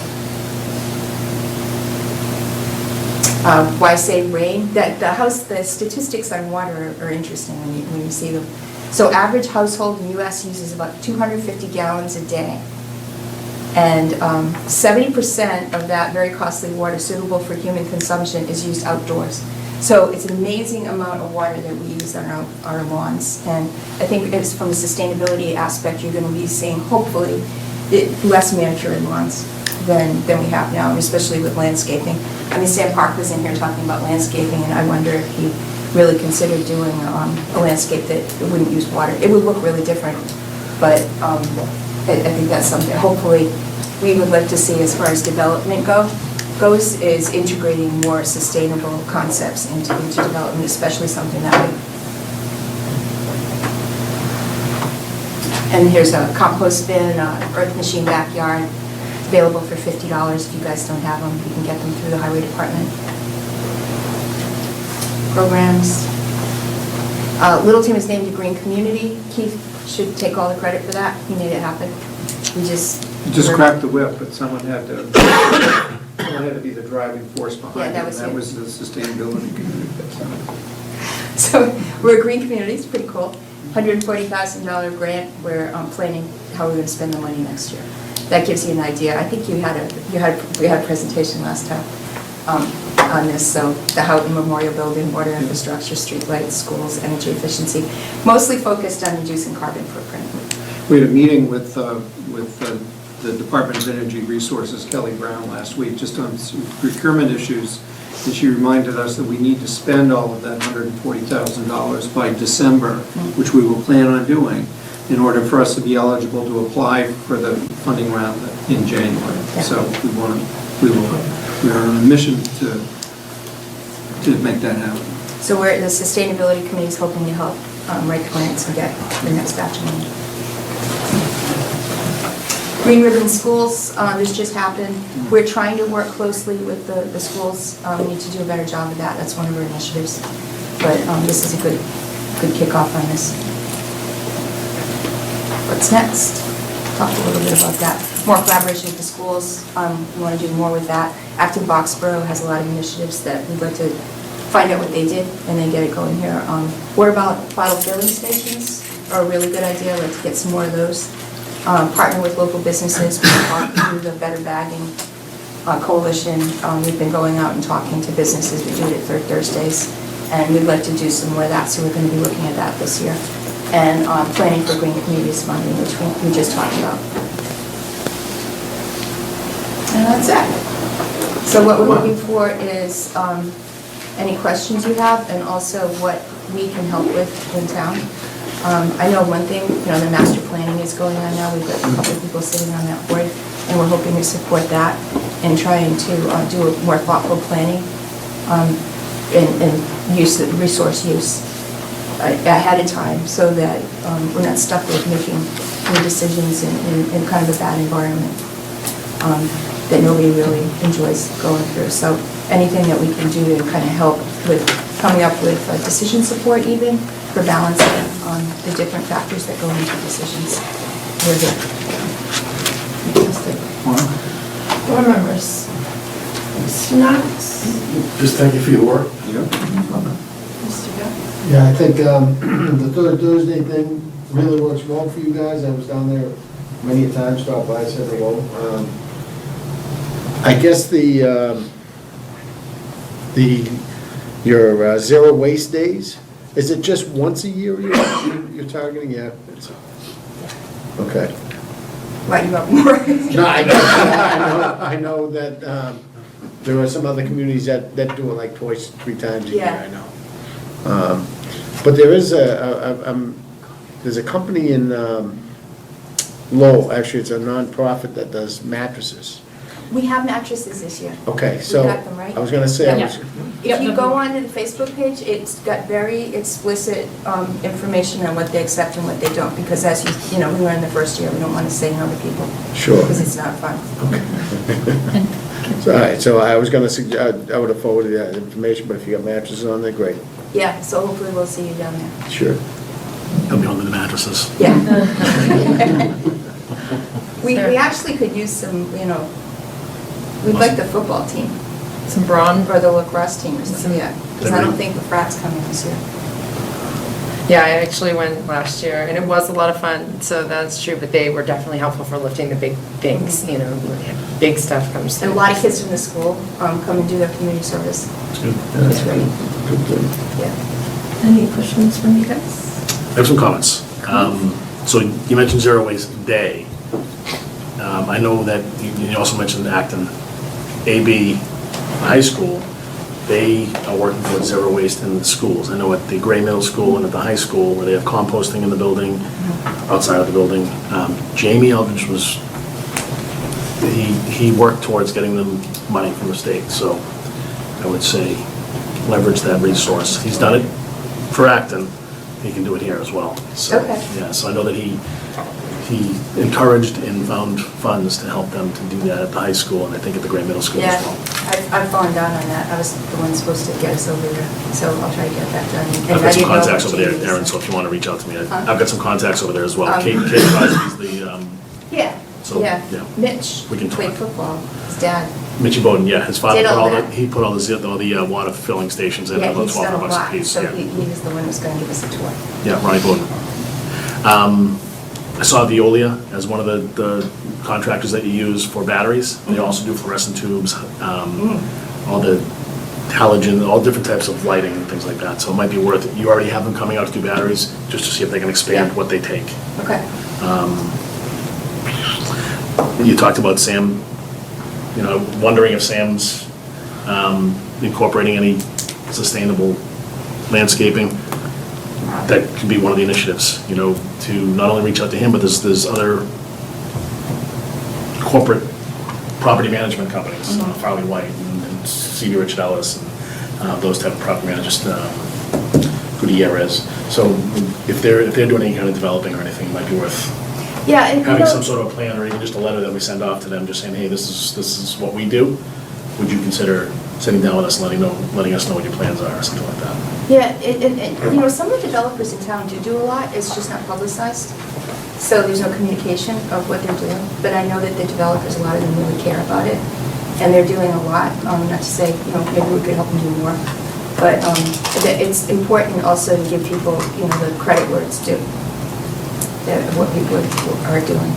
Why say rain? The statistics on water are interesting when you see them. So average household in the U.S. uses about 250 gallons a day. And 70% of that very costly water suitable for human consumption is used outdoors. So it's an amazing amount of water that we use on our lawns. And I think it's from a sustainability aspect, you're going to be seeing, hopefully, less manicured lawns than we have now, and especially with landscaping. I mean, Sam Park was in here talking about landscaping, and I wonder if he really considered doing a landscape that wouldn't use water. It would look really different, but I think that's something hopefully we would like to see as far as development goes, is integrating more sustainable concepts into development, especially something that way. And here's a compost bin, earth machine backyard, available for $50. If you guys don't have them, you can get them through the highway department. Programs. Littleton was named a green community. Keith should take all the credit for that. He made it happen. You just cracked the whip, but someone had to be the driving force behind it. That was the sustainability community. So we're a green community. It's pretty cool. $140,000 grant. We're planning how we're going to spend the money next year. That gives you an idea. I think we had a presentation last time on this. So the Houghton Memorial Building, water infrastructure, street lights, schools, energy efficiency, mostly focused on reducing carbon footprint. We had a meeting with the Department of Energy Resources, Kelly Brown, last week, just on some procurement issues, and she reminded us that we need to spend all of that $140,000 by December, which we will plan on doing, in order for us to be eligible to apply for the funding round in January. So we are on a mission to make that happen. So the Sustainability Committee is hoping to help write the grants and get the next batch of money. Green Ribbon Schools, this just happened. We're trying to work closely with the schools. We need to do a better job of that. That's one of our initiatives. But this is a good kickoff on this. What's next? Talk a little bit about that. More collaboration with the schools. We want to do more with that. Acton Boxborough has a lot of initiatives that we'd like to find out what they did and then get it going here. What about bottle filling stations? Are a really good idea. I'd like to get some more of those. Partner with local businesses. We're talking through the Better Bagging Coalition. We've been going out and talking to businesses. We do it at third Thursdays. And we'd like to do some more of that, so we're going to be looking at that this year. And planning for green communities funding, which we just talked about. And that's it. So what we're looking for is any questions you have, and also what we can help with in town. I know one thing, the master planning is going on now. We've got a couple of people sitting on that board, and we're hoping to support that and trying to do a more thoughtful planning and resource use ahead of time, so that we're not stuck with making new decisions in kind of a bad environment that nobody really enjoys going through. So anything that we can do to kind of help with coming up with decision support, even for balancing the different factors that go into decisions. We're here. Board members. Mr. Knox? Just thank you for your work. Mr. Guy? Yeah, I think the third Thursday thing really works well for you guys. I was down there many a time, stopped by, said hello. I guess your zero waste days, is it just once a year you're targeting? Yeah. Okay. Why you up more? No, I know that there are some other communities that do it like twice, 3 times a year, I know. But there is there's a company in Lowell, actually it's a non-profit that does mattresses. We have mattresses this year. Okay, so We got them, right? I was gonna say, If you go onto the Facebook page, it's got very explicit information on what they accept and what they don't, because as we learned the first year, we don't want to say no to people. Sure. Because it's not fun. So, all right, so I was gonna suggest, I would have forwarded that information, but if you got mattresses on there, great. Yeah, so hopefully we'll see you down there. Sure. He'll be on the mattresses. Yeah. We actually could use some, we'd like the football team. Some brawn? Or the lacrosse team or something, yeah. Because I don't think the frat's coming this year. Yeah, I actually went last year, and it was a lot of fun, so that's true, but they were definitely helpful for lifting the big things, big stuff comes through. And a lot of kids from the school come and do their community service. That's good. It's great. Yeah. Any questions from you guys? I have some comments. So you mentioned Zero Waste Day. I know that you also mentioned Acton AB High School. They are working towards zero waste in the schools. I know at the Gray Middle School and at the high school, where they have composting in the building, outside of the building. Jamie Eldridge he worked towards getting them money from the state. So I would say leverage that resource. He's done it for Acton. He can do it here as well. So, Okay. yeah, so I know that he encouraged and found funds to help them to do that at the high school and I think at the Gray Middle School as well. I've fallen down on that. I was the one supposed to get us over there, so I'll try to get that done. And I've I got some didn't know contacts what over there, Jamie was- Aaron, so if you want to reach out to me, I've Huh? got some contacts over there as well. Um, Kate Crosby's the, Yeah, So, yeah. yeah. Mitch We can played talk. football, his dad. Mitchie Bowden, yeah, his father Did put all all the, that. he put all the water filling stations in Yeah, at about he's done a $12 a lot, piece, so yeah. he was the one who's going to give us a tour. Yeah, Ronnie Bowden. I saw Veolia as one of the contractors that you use for batteries. They also do fluorescent tubes, all the halogen, all different types of lighting and things like that. So it might be worth it. You already have them coming out to do batteries, just to see if they can expand Yeah. what they take. Okay. You talked about Sam, wondering if Sam's incorporating any sustainable landscaping. That could be one of the initiatives, to not only reach out to him, but there's other corporate property management companies, Farley White and C.D. Richard Ellis, and those type of property managers, Gutierrez. So if they're doing any kind of developing or anything, it might be worth Yeah, and having some sort of a plan, or even just a letter that we send off to them, just saying, hey, this is what we do. Would you consider sitting down with us and letting us know what your plans are, or something like that? Yeah, some of the developers in town do a lot, it's just not publicized. So there's no communication of what they're doing. But I know that the developers, a lot of them really care about it. And they're doing a lot, not to say, maybe we could help them do more. But it's important also to give people, the credit where it's due, what people are doing.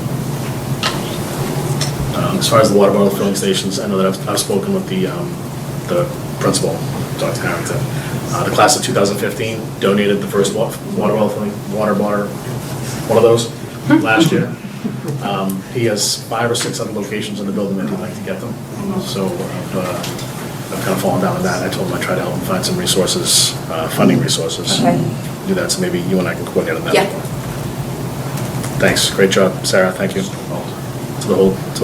As far as the water bottle filling stations, I know that I've spoken with the principal, Dr. Harrington. The class of 2015 donated the first water bottle, one of those, last year. He has 5 or 6 other locations in the building that he'd like to get them. So I've kind of fallen down on that. I told him I'd try to help him find some resources, funding resources. Okay. Do that, so maybe you and I can coordinate on that. Yeah. Thanks, great job, Sarah, thank you. To the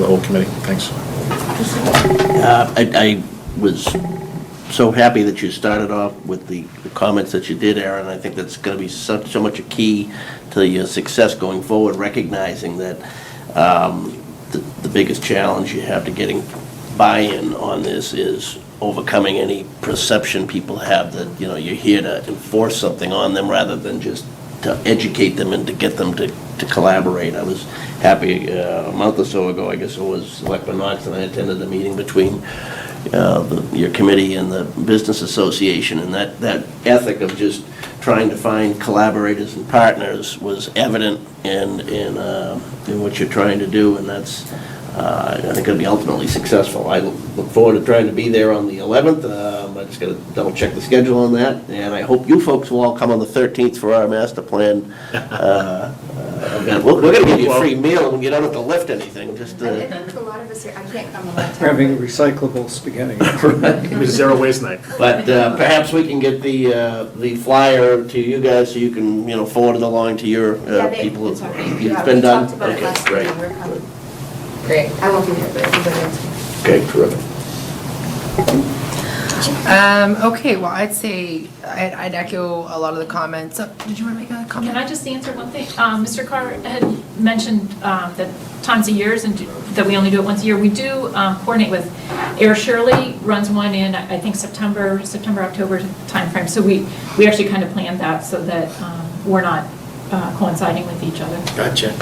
whole committee, thanks. I was so happy that you started off with the comments that you did, Aaron. I think that's going to be so much a key to your success going forward, recognizing that the biggest challenge you have to getting buy-in on this is overcoming any perception people have that, you're here to enforce something on them rather than just to educate them and to get them to collaborate. I was happy a month or so ago, I guess it was, Selectmen Knox and I attended a meeting between your committee and the Business Association, and that ethic of just trying to find collaborators and partners was evident in what you're trying to do, and that's I think it'll be ultimately successful. I look forward to trying to be there on the 11th. I just got to double check the schedule on that, and I hope you folks will all come on the 13th for our master plan event. We're going to give you a free meal and you don't have to lift anything. Just I think a lot of us here, I can't come a lot of times. We're having recyclable spaghetti. It was zero waste night. But perhaps we can get the flyer to you guys so you can forward it along to your people. It's already- It's yeah, been we done. talked about it Okay, last great. meeting, we're coming. Great, I won't be there, but everybody else. Okay, terrific. Okay, well, I'd say, I'd echo a lot of the comments. Did you want to make a comment? Can I just answer one thing? Mr. Carr had mentioned that times of years and that we only do it once a year. We do coordinate with Air Shirley, runs one in, I think, September, October timeframe. So we actually kind of planned that so that we're not coinciding with each other. Gotcha.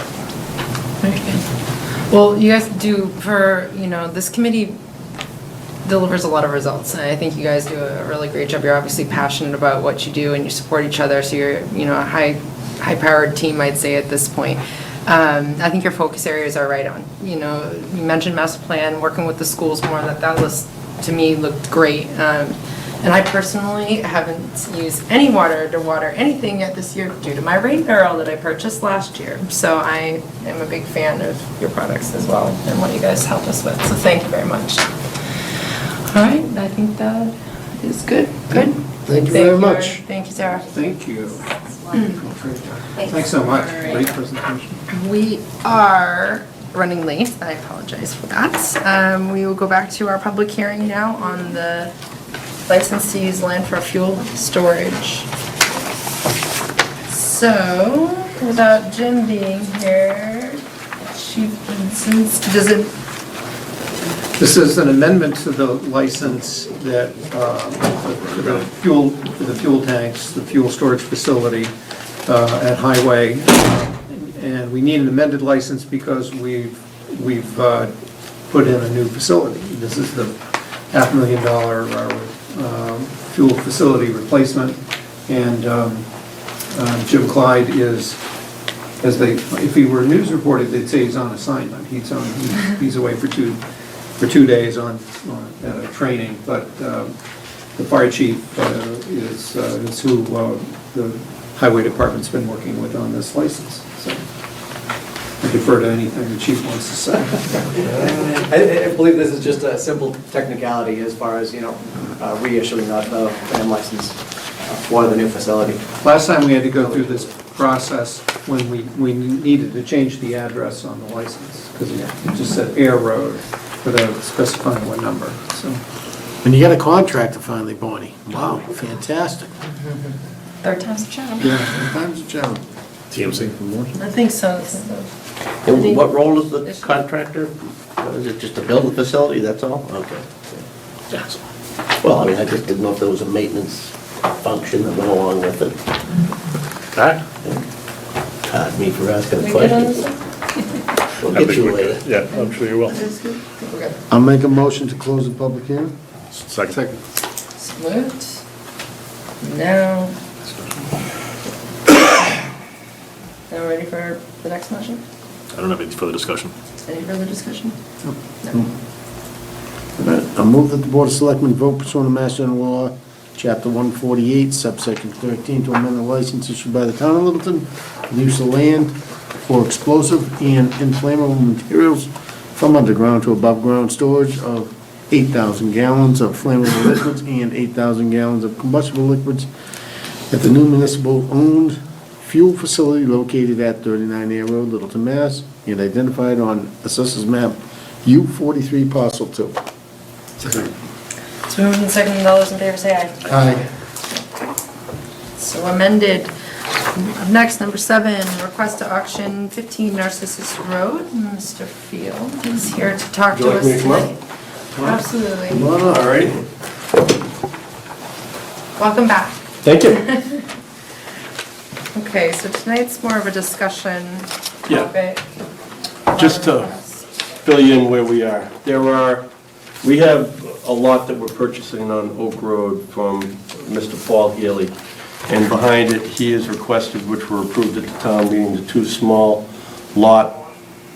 Very good. Well, you guys do, this committee delivers a lot of results, and I think you guys do a really great job. You're obviously passionate about what you do, and you support each other, so you're, a high-powered team, I'd say, at this point. I think your focus areas are right on. You mentioned master plan, working with the schools more, that list, to me, looked great. And I personally haven't used any water to water anything yet this year due to my rain barrel that I purchased last year. So I am a big fan of your products as well and what you guys help us with. So thank you very much. All right, I think that is good. Good. Thank you very much. Thank you, Sarah. Thank you. Thanks so much. Great presentation. We are running late. I apologize for that. We will go back to our public hearing now on the license to use land for fuel storage. So, without Jim being here, Chief Vincent, This is an amendment to the license that, for the fuel tanks, the fuel storage facility at Highway. And we need an amended license because we've put in a new facility. This is the $500,000 fuel facility replacement. And Jim Clyde is, if he were news reported, they'd say he's on assignment. He's away for two days on at a training, but the fire chief is who the highway department's been working with on this license. So defer to anything the chief wants to say. I believe this is just a simple technicality as far as, reissuing the land license for the new facility. Last time we had to go through this process when we needed to change the address on the license, because it just said Air Road without specifying what number, so. And you got a contractor finally, Bonnie. Wow, fantastic. Third time's a charm. Yeah, time's a challenge. TMC from Morrison? I think so. And what role is the contractor? Is it just a building facility, that's all? Okay. Well, I mean, I just didn't know if there was a maintenance function that went along with it. Pardon me for asking a We good on question. this one? We'll I get think you we're later. good. Yeah, I'm sure you will. That's good. I think we're good. I'll make a motion to close the public hearing. Second. Salute. Now. Now we're ready for the next motion? I don't have any further discussion. Any further discussion? No. All right, I move that the Board of Selectmen vote pursuant to Mass General Law, Chapter 148, subsection 13, to amend the license issued by the town of Littleton for the use of land for explosive and inflammable materials from underground to above-ground storage of 8,000 gallons of flammable liquids and 8,000 gallons of combustible liquids at the new municipal-owned fuel facility located at 39 Air Road, Littleton, Mass., and identified on Assessors Map U43, Parcel 2. So moved and seconded, all those in favor say aye. Aye. So amended. Up next, number 7, request to auction 15 Narcissus Road. Mr. Field is here to talk to Would you like us me to come up? tonight. Absolutely. All right. Welcome back. Thank you. Okay, so tonight's more of a discussion Yeah. topic. Just to fill you in where we are. We have a lot that we're purchasing on Oak Road from Mr. Paul Healy. And behind it, he has requested, which were approved at the town meeting, the 2 small lot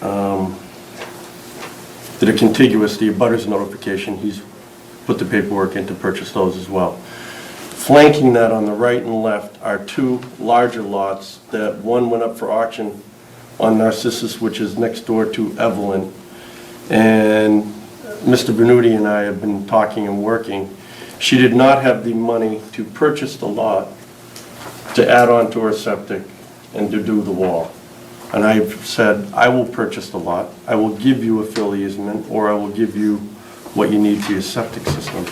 that are contiguous, the abutters notification. He's put the paperwork in to purchase those as well. Flanking that on the right and left are 2 larger lots that one went up for auction on Narcissus, which is next door to Evelyn. And Mr. Venuti and I have been talking and working. She did not have the money to purchase the lot to add on to her septic and to do the wall. And I've said, I will purchase the lot, I will give you a fill easement, or I will give you what you need for your septic system.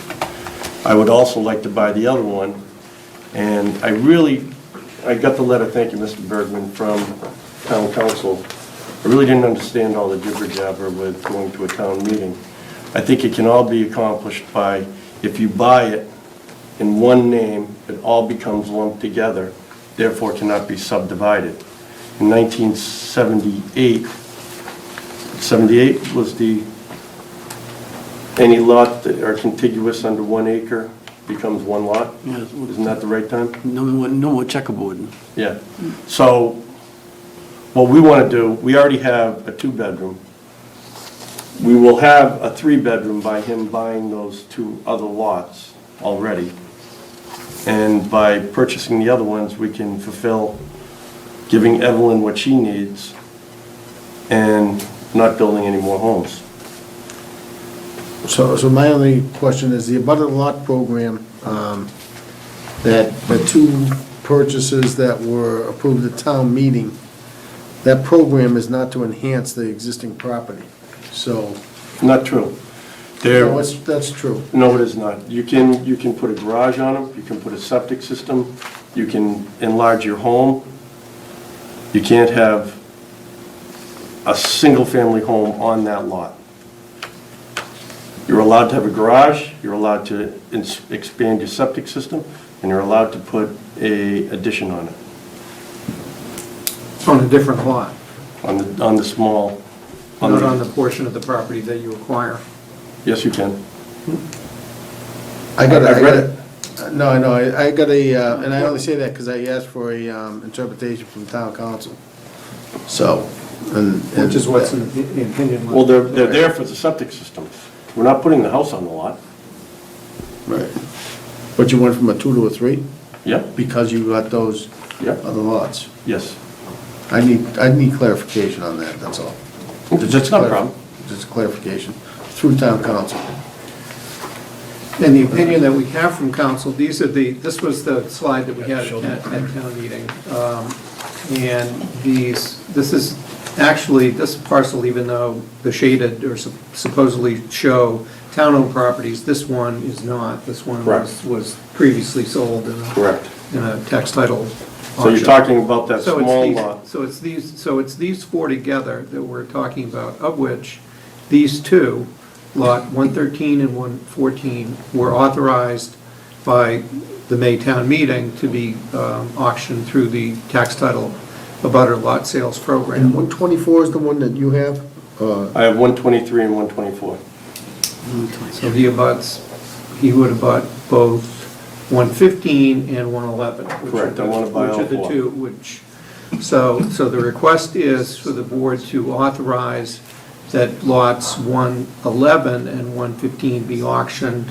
I would also like to buy the other one, and I got the letter, thank you, Mr. Bergman, from town council. I really didn't understand all the jibber jabber with going to a town meeting. I think it can all be accomplished by, if you buy it in one name, it all becomes lumped together, therefore cannot be subdivided. In 1978, 78 was any lot that are contiguous under 1 acre becomes 1 lot? Yeah. Isn't that the right time? No more checkerboard. Yeah. So what we want to do, we already have a 2-bedroom. We will have a 3-bedroom by him buying those 2 other lots already. And by purchasing the other ones, we can fulfill giving Evelyn what she needs and not building any more homes. So my only question is, the abutter lot program, that the 2 purchases that were approved at town meeting, that program is not to enhance the existing property, so. Not true. No, that's true. No, it is not. You can put a garage on them, you can put a septic system, you can enlarge your home. You can't have a single-family home on that lot. You're allowed to have a garage, you're allowed to expand your septic system, and you're allowed to put an addition on it. On a different lot, On the small. not on the portion of the property that you acquire. Yes, you can. I got I've read it. No, I know, I got and I only say that because I asked for a interpretation from town council. So, Which is what's in the opinion. Well, they're there for the septic systems. We're not putting the house on the lot. Right. But you went from a 2 to a 3? Yep. Because you got those Yep. other lots? Yes. I need clarification on that, that's all. That's not a problem. Just clarification through town council. And the opinion that we have from council, this was the slide that we had at town meeting. And this is actually, this parcel, even though the shaded or supposedly show town-owned properties, this one is not. This one was previously sold in a tax title auction. So you're talking about that So it's small these- lot? So it's these four together that we're talking about, of which these two, Lot 113 and 114, were authorized by the May town meeting to be auctioned through the tax title abutter lot sales program. And 124 is the one that you have? I have 123 and 124. So he would have bought both 115 and 111. Correct, I want to buy all Which are the four. two, so the request is for the board to authorize that lots 111 and 115 be auctioned,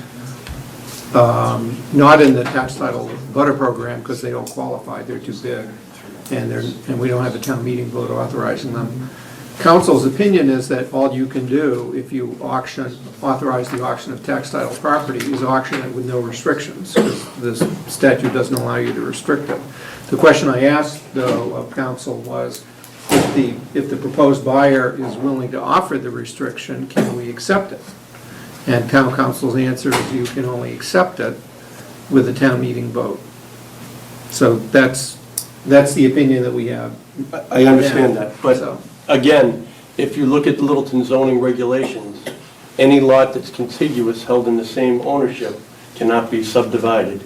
not in the tax title butter program, because they don't qualify, they're too big, and we don't have a town meeting vote authorizing them. Council's opinion is that all you can do if you authorize the auction of tax title property is auction it with no restrictions, because this statute doesn't allow you to restrict it. The question I asked, though, of council was, if the proposed buyer is willing to offer the restriction, can we accept it? And town council's answer is you can only accept it with a town meeting vote. So that's the opinion that we have. I understand that, but So- again, if you look at the Littleton zoning regulations, any lot that's contiguous held in the same ownership cannot be subdivided.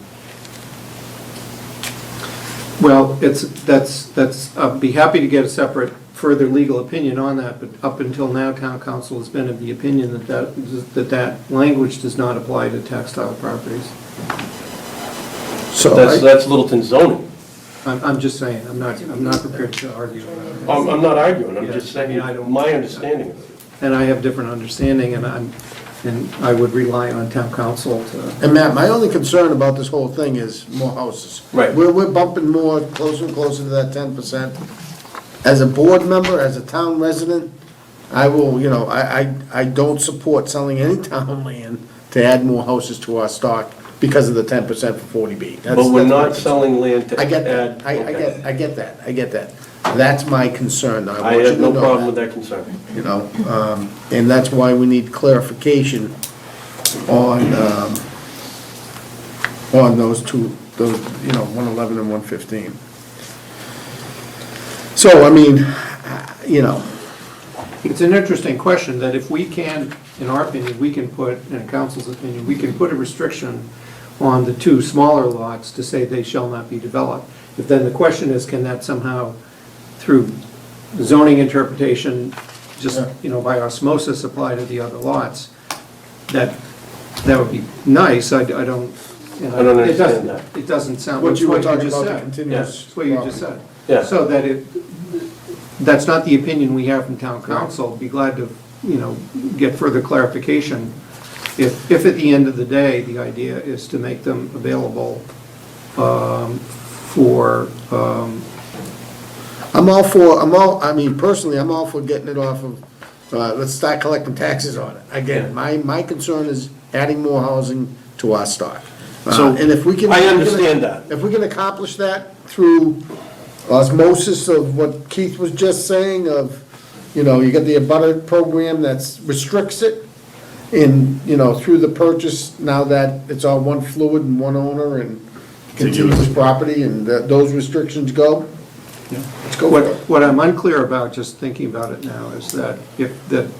Well, I'd be happy to get a separate, further legal opinion on that, but up until now, town council has been of the opinion that language does not apply to tax title properties. So That's Littleton zoning. I'm just saying, I'm not prepared to argue about it. I'm not arguing, I'm Yeah, just I mean, saying I don't- my understanding of it. And I have different understanding, and I would rely on town council to, And Matt, my only concern about this whole thing is more houses. Right. We're bumping more, closer and closer to that 10%. As a board member, as a town resident, I will, I don't support selling any town land to add more houses to our stock because of the 10% for 40B. But we're not selling land to I get add. that, I get that. That's my concern, I I want you have to no know problem with that. that concern. And that's why we need clarification on those two, 111 and 115. So, I mean, it's an interesting question, that if we can, in our opinion, we can put, in council's opinion, we can put a restriction on the two smaller lots to say they shall not be developed. If then the question is, can that somehow, through zoning interpretation, just, by osmosis apply to the other lots, that would be nice. I don't understand that. It doesn't sound. What you were it's talking just about, the said. continuous That's what you just said. Yeah. So that's not the opinion we have from town council. Be glad to, get further clarification. If at the end of the day, the idea is to make them available for, personally, I'm all for getting it off of, let's start collecting taxes on it. Again, my concern is adding more housing to our stock. So, And if we can. I understand that. If we can accomplish that through osmosis of what Keith was just saying of, you get the abutter program that restricts it, and, through the purchase, now that it's all one fluid and one owner and continuous property, and those restrictions go, let's go for it. what I'm unclear about, just thinking about it now, is that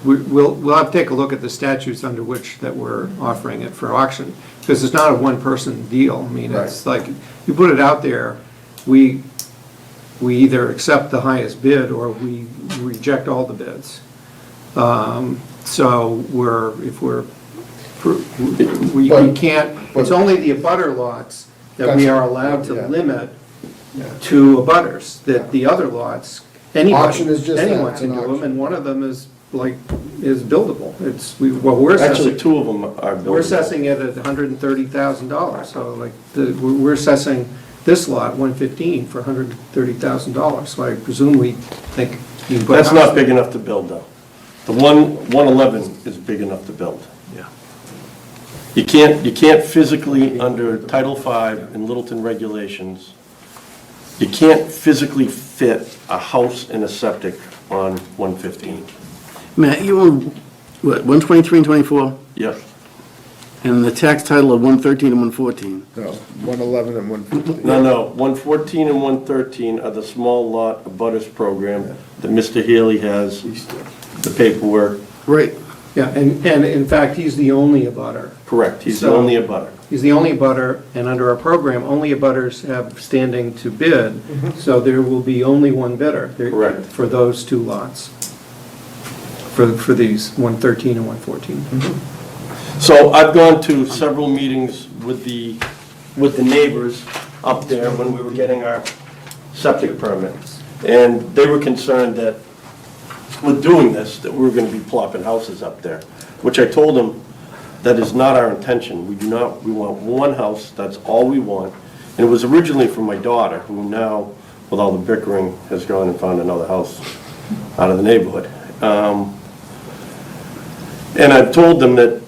we'll have to take a look at the statutes under which that we're offering it for auction, because it's not a one-person deal. I mean, it's like, you put it out there, we either accept the highest bid or we reject all the bids. So we can't, it's only the abutter lots that we are allowed to limit to abutters, that the other lots, Auction is just that, anyone it's can an do them, auction. and one of them is buildable. We're Actually, assessing, two of them are buildable. we're assessing it at $130,000, so we're assessing this lot, 115, for $130,000. So I presume we think you can put a That's house not big enough to build, though. The 111 is big enough to build. Yeah. You can't physically, under Title V and Littleton regulations, you can't physically fit a house and a septic on 115. Matt, you own, what, 123 and 24? Yes. And the tax title of 113 and 114? No, 111 and 115. No, 114 and 113 are the small lot abutters program that Mr. Healy has the paperwork. Right. Yeah, and in fact, he's the only abutter. Correct, he's the So- only abutter. He's the only abutter, and under our program, only abutters have standing to bid, so there will be only one bidder. Correct. For those two lots, for these 113 and 114. So I've gone to several meetings with the neighbors up there when we were getting our septic permits. And they were concerned that with doing this, that we were gonna be plopping houses up there, which I told them, that is not our intention. We want one house, that's all we want. And it was originally for my daughter, who now, with all the bickering, has gone and found another house out of the neighborhood. And I've told them that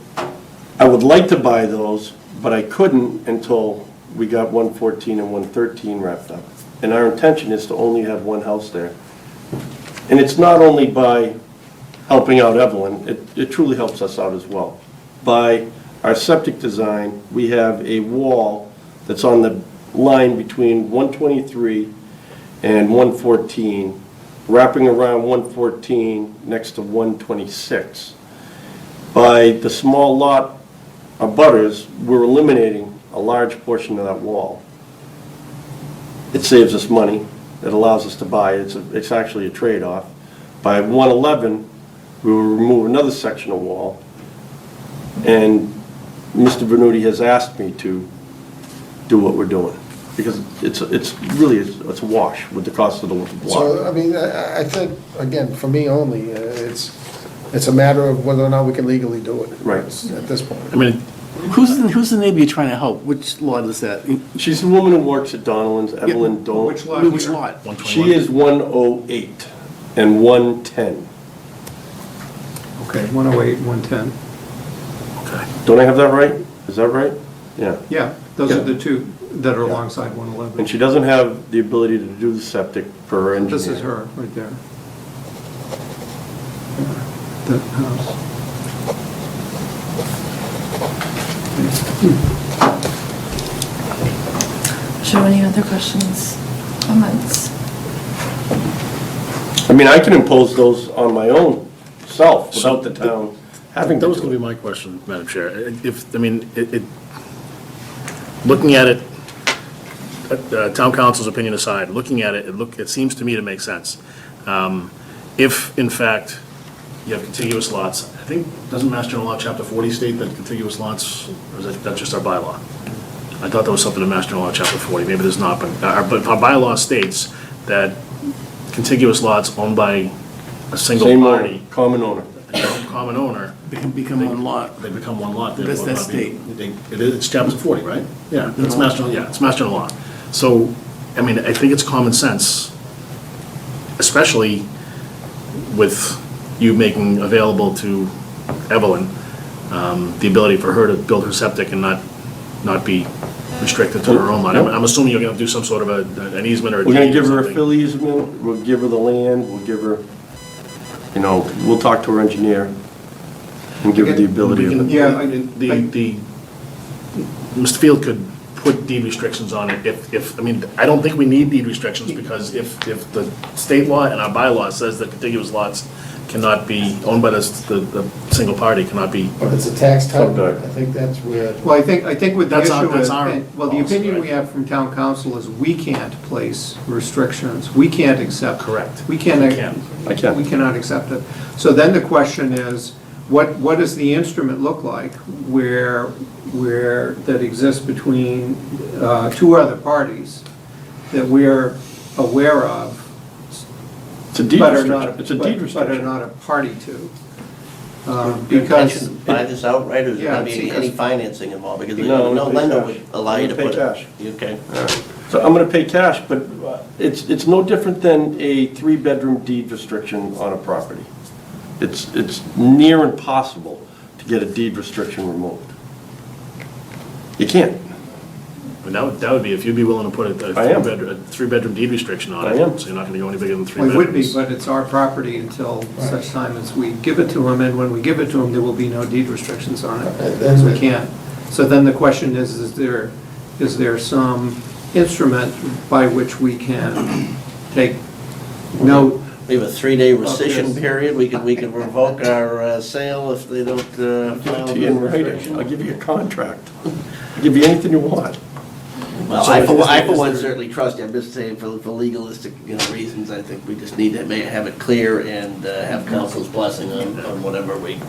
I would like to buy those, but I couldn't until we got 114 and 113 wrapped up. And our intention is to only have one house there. And it's not only by helping out Evelyn, it truly helps us out as well. By our septic design, we have a wall that's on the line between 123 and 114, wrapping around 114 next to 126. By the small lot abutters, we're eliminating a large portion of that wall. It saves us money. It allows us to buy. It's actually a trade-off. By 111, we will remove another section of wall. And Mr. Venuti has asked me to do what we're doing, because it's a wash with the cost of the lot. So, I mean, I think, again, for me only, it's a matter of whether or not we can legally do it. Right. At this point. I mean, who's the neighbor you're trying to help? Which lot is that? She's the woman who works at Donaldson's, Evelyn Dolan. Which lot? Which lot? She is 108 and 110. Okay, 108, 110. Don't I have that right? Is that right? Yeah. Yeah, those are the two that are alongside 111. And she doesn't have the ability to do the septic per her engineer. This is her, right there. That house. Joe, any other questions, comments? I mean, I can impose those on my own self without the town having to That was do going to it. be my question, Madam Chair. Looking at it, town council's opinion aside, looking at it, it seems to me to make sense. If, in fact, you have contiguous lots, I think, doesn't Mass General Law, Chapter 40 state that contiguous lots, or is that just our bylaw? I thought there was something in Mass General Law, Chapter 40, maybe there's not, but our bylaw states that contiguous lots owned by a single Same party, common owner. common owner, They can become one lot. they become one lot. That's therefore that not be- state. It's chapter 40, right? Yeah, it's Mass General, it's Mass General law. So, I mean, I think it's common sense, especially with you making available to Evelyn, the ability for her to build her septic and not be restricted to her own lot. I'm assuming you're gonna do some sort of an easement or a We're gonna deed or give her a something. fill easement, we'll give her the land, we'll give her, we'll talk to her engineer and give her the ability We of can- it. Yeah, Mr. Field could put deed restrictions on it if, I don't think we need deed restrictions because if the state law and our bylaw says that contiguous lots cannot be owned by the single party, cannot be. But it's a tax title, Subject. I think that's where. well, I think what the That's our- issue that's is, our well, the policy, opinion right? we have from town council is we can't place restrictions. We can't accept. Correct. We can't. I can. We cannot accept it. So then the question is, what does the instrument look like where that exists between two other parties that we're aware of? It's a deed but are restriction. not- It's a but- deed But are restriction. not a party to. Your Because. intention to buy this outright, or is there Yeah, going to be because- any financing involved? Because No, no pay lender cash. would allow you to Pay put it. cash. Okay. So So I'm gonna pay cash, but it's no different than a 3-bedroom deed restriction on a property. It's near impossible to get a deed restriction removed. You can't. And that would be, if you'd be willing to put I am. a 3-bedroom deed restriction on I it. am. So you're not gonna go any bigger than 3 Well, it bedrooms. would be, but it's our property until such time as we give it to them, and when we give it to them, there will be no deed restrictions on it, as we can't. So then the question is there some instrument by which we can take note? We have a 3-day rescission Yes. period, we can revoke our sale if they don't file To you in the writing. restriction. I'll give you a contract. I'll give you anything you want. Well, So I for is one there- certainly trust you, I'm just saying for legalistic, reasons, I think we just need to have it clear and have council's blessing on whatever we.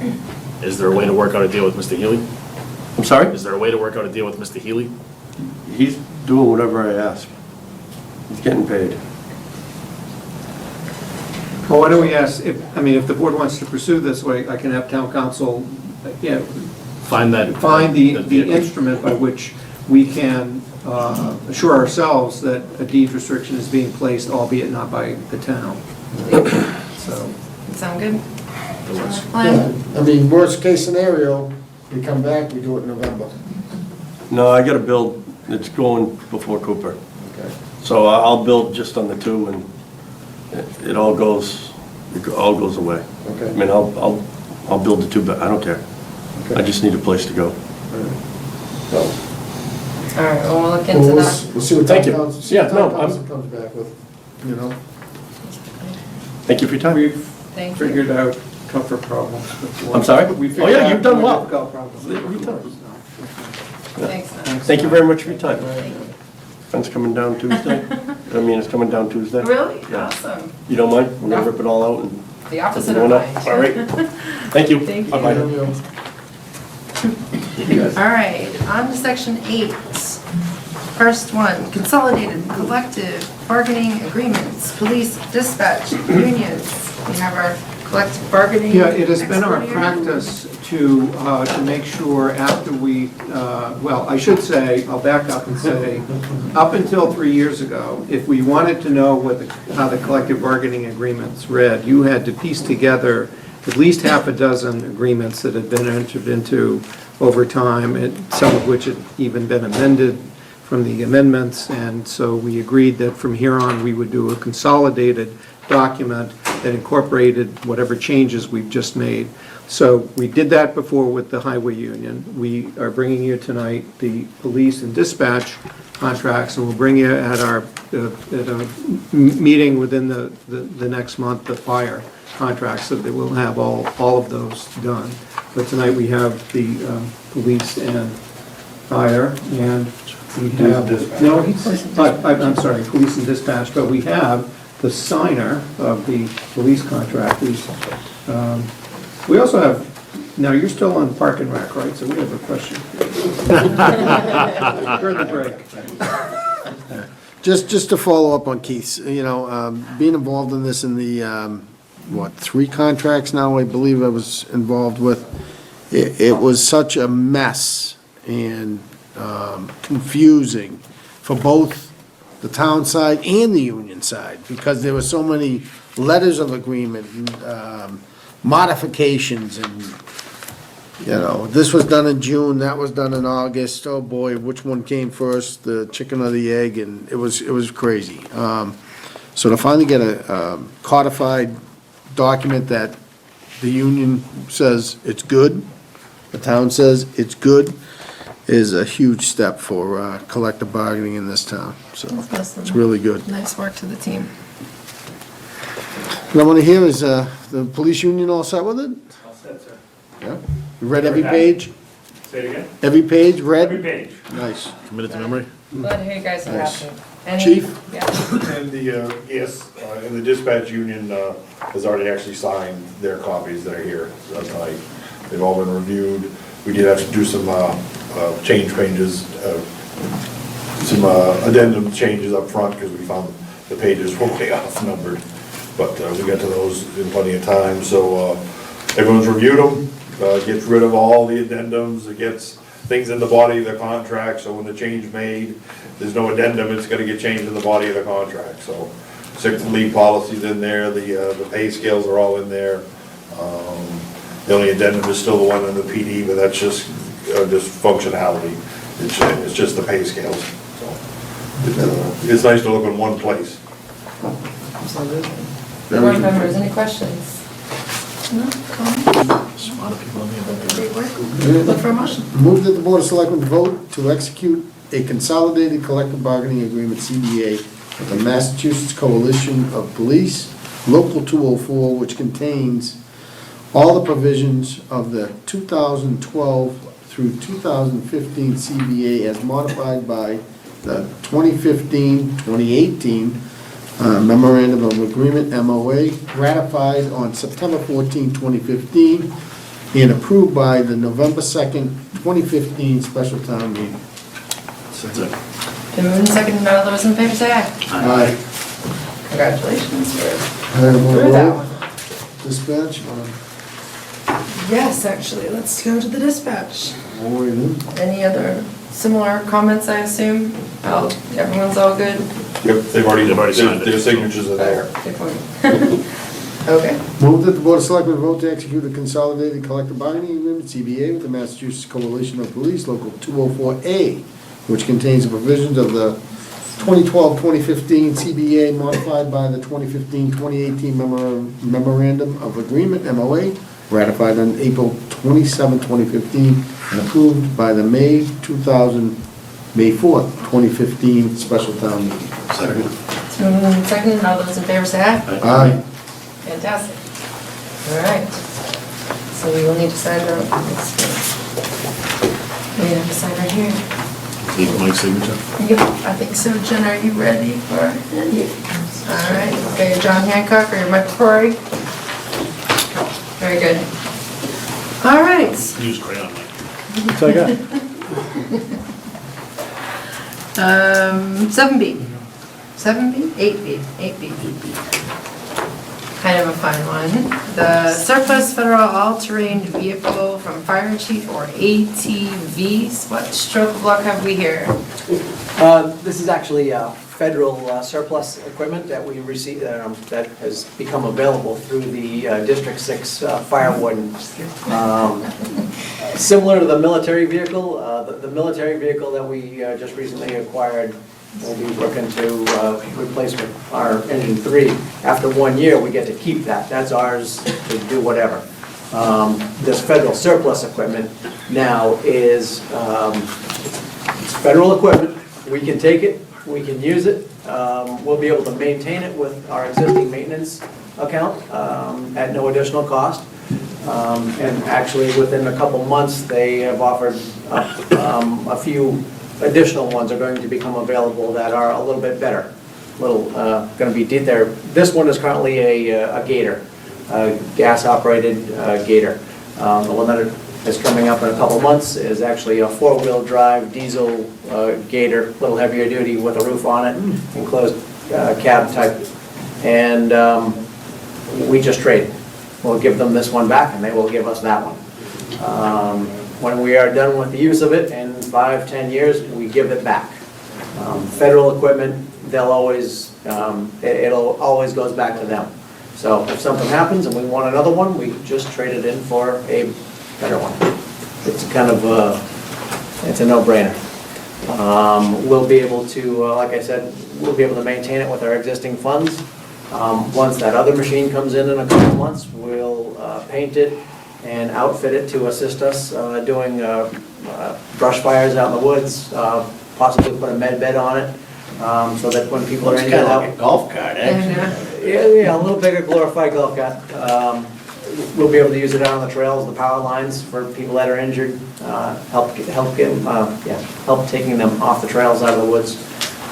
Is there a way to work out a deal with Mr. Healy? I'm sorry? Is there a way to work out a deal with Mr. Healy? He's doing whatever I ask. He's getting paid. Well, why don't we ask, if the board wants to pursue this way, I can have town council, Find that. find the vehicle. instrument by which we can assure ourselves that a deed restriction is being placed, albeit not by the town. So, Sound good? Yeah, Plan? I mean, worst case scenario, we come back, we do it in November. No, I got a build, it's going before Cooper. Okay. So I'll build just on the 2 and it all goes away. Okay. I mean, I'll build the 2, but I don't care. I just need a place to go. Well, All right, well, we'll look into that. We'll see what Thank town you. council, Yeah, no, I'm- comes back with, you know? Thank you for your time. we've Thank you. figured out tougher problems before. I'm sorry? We Oh, figured yeah, out you've done more well. difficult problems before. Thanks, man. Thank you very much for your time. Friend's coming down Tuesday. It's coming down Tuesday. Really? Yeah. Awesome. You don't mind? We're gonna rip it all out and. The opposite put of the one mine. up. All right. Thank you. Thank you. Bye-bye. All right, on to section 8. First one, consolidated collective bargaining agreements, police dispatch unions. We have our collective bargaining. Yeah, it has been our expert here. practice to make sure after we, I should say, I'll back up and say, up until 3 years ago, if we wanted to know how the collective bargaining agreements read, you had to piece together at least half a dozen agreements that had been entered into over time, and some of which had even been amended from the amendments, and so we agreed that from here on, we would do a consolidated document that incorporated whatever changes we've just made. So we did that before with the highway union. We are bringing you tonight the police and dispatch contracts, and we'll bring you at our meeting within the next month, the fire contracts, so that we'll have all of those done. But tonight we have the police and fire, and we have, I'm sorry, police and dispatch, but we have the signer of the police contractors. We also have, now you're still on Park and Rec, right? So we have a question. During the break. Just to follow up on Keith's, being involved in this in the, 3 contracts now, I believe I was involved with. It was such a mess and confusing for both the town side and the union side, because there were so many letters of agreement and modifications, and, this was done in June, that was done in August, oh boy, which one came first, the chicken or the egg, and it was crazy. So to finally get a codified document that the union says it's good, the town says it's good, is a huge step for collective bargaining in this town, so it's really good. Nice work to the team. What I want to hear is, the police union all set with it? All set, sir. Yeah. You read every page? Say it again? Every page read? Every page. Nice. Committed to memory? Glad to hear you guys are Nice. happy. Any- Chief? Yeah. And and the dispatch union has already actually signed their copies that are here tonight. They've all been reviewed. We did have to do some changes, some addendum changes up front, because we found the pages were way off numbered. But we got to those in plenty of time, so everyone's reviewed them, gets rid of all the addendums, it gets things in the body of the contract, so when the change made, there's no addendum, it's gonna get changed in the body of the contract, so. Sick leave policies in there, the pay scales are all in there. The only addendum is still the one in the PD, but that's just functionality. It's just the pay scales, so. It's nice to look in one place. Board members, any questions? No, comments? A lot of people on the Great work. Look for a motion. Move that the Board of Selectmen vote to execute a consolidated collective bargaining agreement, CBA, with the Massachusetts Coalition of Police, Local 204, which contains all the provisions of the 2012 through 2015 CBA as modified by the 2015-2018 Memorandum of Agreement, MOA, ratified on September 14, 2015, and approved by the November 2nd, 2015 special town meeting. Been moved and seconded, all those in favor say aye. Aye. Congratulations, we're Item on through that roll. one. Dispatch. Yes, actually, let's go to the dispatch. Already in. Any other similar comments, I assume? Everyone's all good? Yep, they've already signed it. Their signatures are there. Good point. Okay. Move that the Board of Selectmen vote to execute a consolidated collective bargaining agreement, CBA, with the Massachusetts Coalition of Police, Local 204A, which contains the provisions of the 2012-2015 CBA modified by the 2015-2018 Memorandum of Agreement, MOA, ratified on April 27, 2015, and approved by the May 4th, 2015 special town meeting. Second. It's moved and seconded, all those in favor say aye. Aye. Fantastic. All right. So we will need to sign the, we have to sign right here. Need Mike's signature? Yep, I think so. Jen, are you ready for it? All right, okay, your John Hancock or your Mike Corey? Very good. All right. Use crayon, Mike. That's all I got. 7B. 7B? 8B. Kind of a fun one. The surplus federal all-terrain vehicle from fire chief or ATVs. What stroke of luck have we here? This is actually federal surplus equipment that we received, that has become available through the District 6 fire warden. Similar to the military vehicle, the military vehicle that we just recently acquired will be looking to replace our engine 3. After 1 year, we get to keep that. That's ours to do whatever. This federal surplus equipment now is it's federal equipment. We can take it, we can use it. We'll be able to maintain it with our existing maintenance account at no additional cost. And actually, within a couple months, they have offered a few additional ones are going to become available that are a little bit better. Going to be there. This one is currently a Gator, a gas-operated Gator. The one that is coming up in a couple months is actually a four-wheel drive diesel Gator, a little heavier duty with a roof on it, enclosed cab type. And we just trade. We'll give them this one back and they will give us that one. When we are done with the use of it in 5-10 years, we give it back. Federal equipment, they'll always, it'll always goes back to them. So if something happens and we want another one, we just trade it in for a better one. It's kind of it's a no-brainer. We'll be able to, like I said, we'll be able to maintain it with our existing funds. Once that other machine comes in a couple of months, we'll paint it and outfit it to assist us doing brush fires out in the woods, possibly put a med bed on it, so that when people are It's injured kind of out. like a golf cart, actually. Yeah, a little bigger glorified golf cart. We'll be able to use it out on the trails, the power lines for people that are injured, help taking them off the trails out of the woods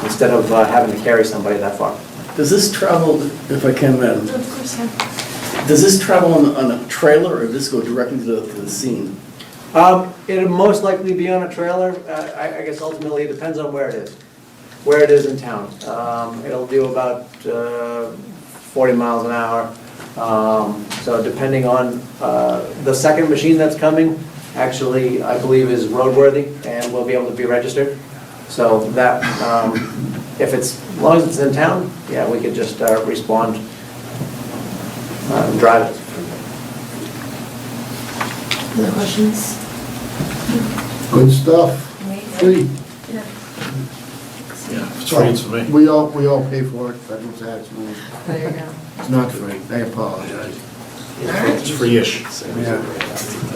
instead of having to carry somebody that far. Does this travel, if I can, madam? Of course, yeah. Does this travel on a trailer, or does this go directly to the scene? It'll most likely be on a trailer. I guess ultimately it depends on where it is in town. It'll do about 40 miles an hour. So depending on the second machine that's coming, actually, I believe, is roadworthy and will be able to be registered. So that, if it's, as long as it's in town, yeah, we could just respond, and drive it. Other questions? Good stuff. Free. Yeah, it's free, it's for me. We all pay for it, federal tax rules. There you go. It's not free, I apologize. It's free-ish. Yeah,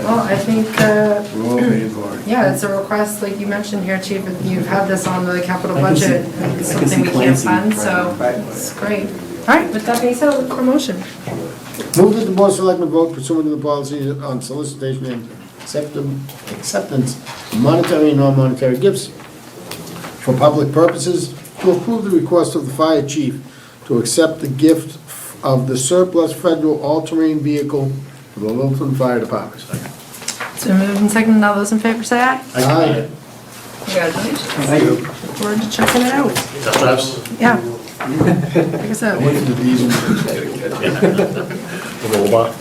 Well, I think, we're all paying for it. yeah, it's a request, like you mentioned here, Chief, you've had this on the capital I can see- budget, and it's I can something see we can't Clancy fund, so Right. it's great. All right, with that being said, look for a motion. Move that the Board of Selectmen vote pursuant to the policy on solicitation and acceptance of monetary and non-monetary gifts for public purposes, to approve the request of the fire chief to accept the gift of the surplus federal all-terrain vehicle for the Littleton Fire Department. It's been moved and seconded, all those in favor say aye. Aye. Congratulations. Thank you. Look forward to checking it out. Tough jobs. Yeah. Like I said. The robot.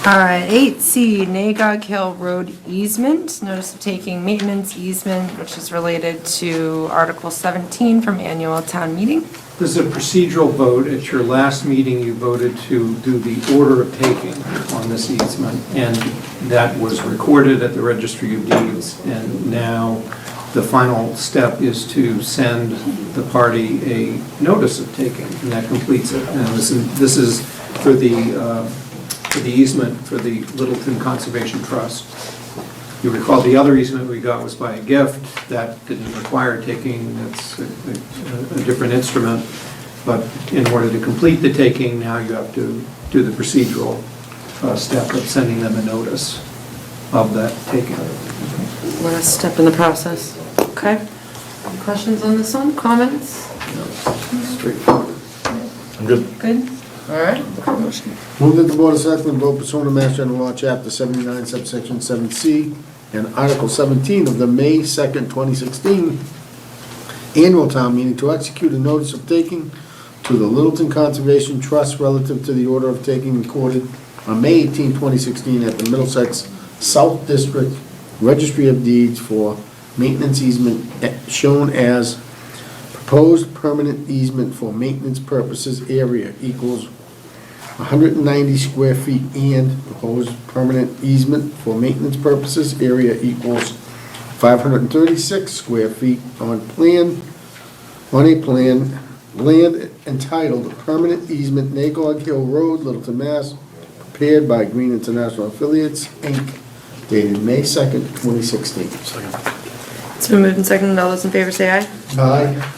All right, 8C, Nagog Hill Road easement, notice of taking maintenance easement, which is related to Article 17 from annual town meeting. This is a procedural vote. At your last meeting, you voted to do the order of taking on this easement, and that was recorded at the Registry of Deeds. And now the final step is to send the party a notice of taking, and that completes it. And this is for the easement for the Littleton Conservation Trust. You recall the other easement we got was by a gift. That didn't require taking, that's a different instrument. But in order to complete the taking, now you have to do the procedural step of sending them a notice of that taking. Last step in the process. Okay. Any questions on this one? Comments? Straightforward. I'm good. Good? All right, look for a motion. Move that the Board of Selectmen vote pursuant to Mass General Law, Chapter 79, subsection 7C, and Article 17 of the May 2nd, 2016 annual town meeting to execute a notice of taking to the Littleton Conservation Trust relative to the order of taking recorded on May 18, 2016 at the Middlesex South District Registry of Deeds for maintenance easement shown as proposed permanent easement for maintenance purposes area equals 190 square feet and proposed permanent easement for maintenance purposes area equals 536 square feet on a plan, land entitled Permanent Easement, Nagog Hill Road, Littleton, Mass., prepared by Green International Affiliates, Inc., dated May 2nd, 2016. It's been moved and seconded, all those in favor say aye. Aye.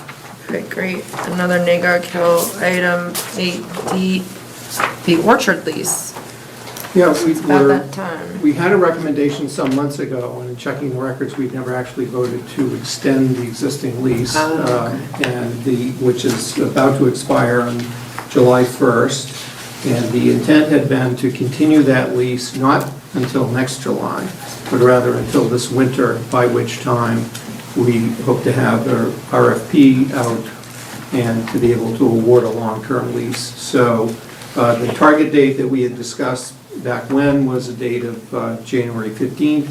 Okay, great. Another Nagog Hill item, 8D, the orchard lease. Yeah, It's about that time. we had a recommendation some months ago, and in checking the records, we've never actually voted to extend the existing lease, which is about to expire on July 1st. And the intent had been to continue that lease, not until next July, but rather until this winter, by which time we hope to have our RFP out and to be able to award a long-term lease. So the target date that we had discussed back when was a date of January 15th,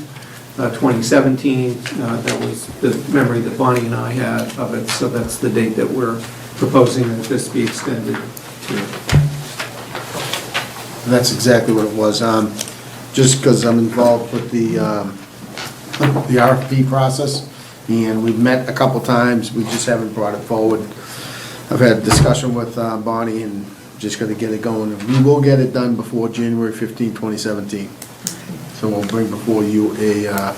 2017. That was the memory that Bonnie and I had of it, so that's the date that we're proposing that this be extended to. That's exactly what it was. Just because I'm involved with the RFP process, and we've met a couple times, we just haven't brought it forward. I've had a discussion with Bonnie, and just gonna get it going. We will get it done before January 15, 2017. So we'll bring before you a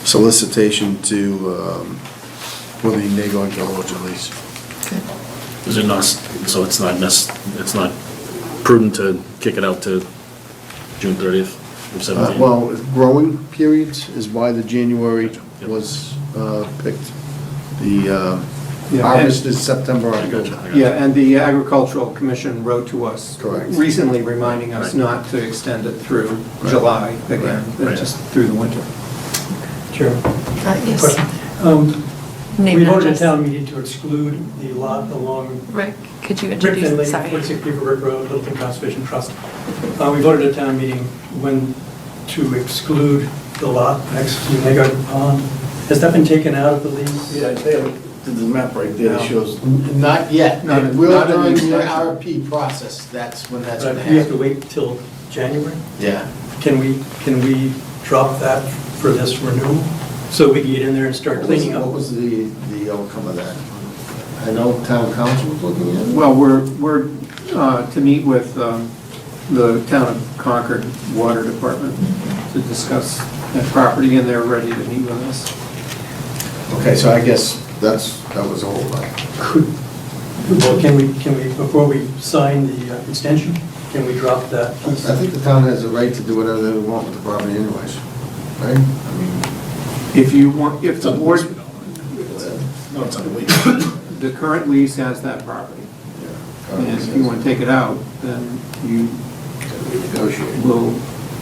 solicitation for the Nagog Hill Orchard lease. Is it not, so it's not prudent to kick it out to June 30th of 17? Well, growing periods is why the January was picked. The harvest is September, October. Yeah, and the Agricultural Commission wrote to us Correct. recently reminding us not to extend it through July again, but just through the winter. Sure. Yes. Question. Name We and voted at address. town meeting to exclude the lot along Rick, could you Rick introduce, Finley, sorry. 46 Beaver Brook Road, Littleton Conservation Trust. We voted at town meeting when to exclude the lot next to Mega Pond. Has that been taken out of the lease? Yeah, they have, there's a map right there that shows. Not yet. Not in- We'll not in during the extension. RFP process, that's when that's But gonna we have to happen. wait till January? Yeah. Can we drop that for this renewal? So we can get in there and start cleaning What up? was the outcome of that? I know town council was looking at it. Well, we're to meet with the town of Concord Water Department to discuss that property, and they're ready to meet with us. Okay, so I guess that was a whole lot. Well, can we, before we sign the extension, can we drop that piece? I think the town has the right to do whatever they want with the property anyways, right? I mean, If you want, if the board, No, it's on the lease. the current lease has that property, and if you want to take it out, then you negotiate. will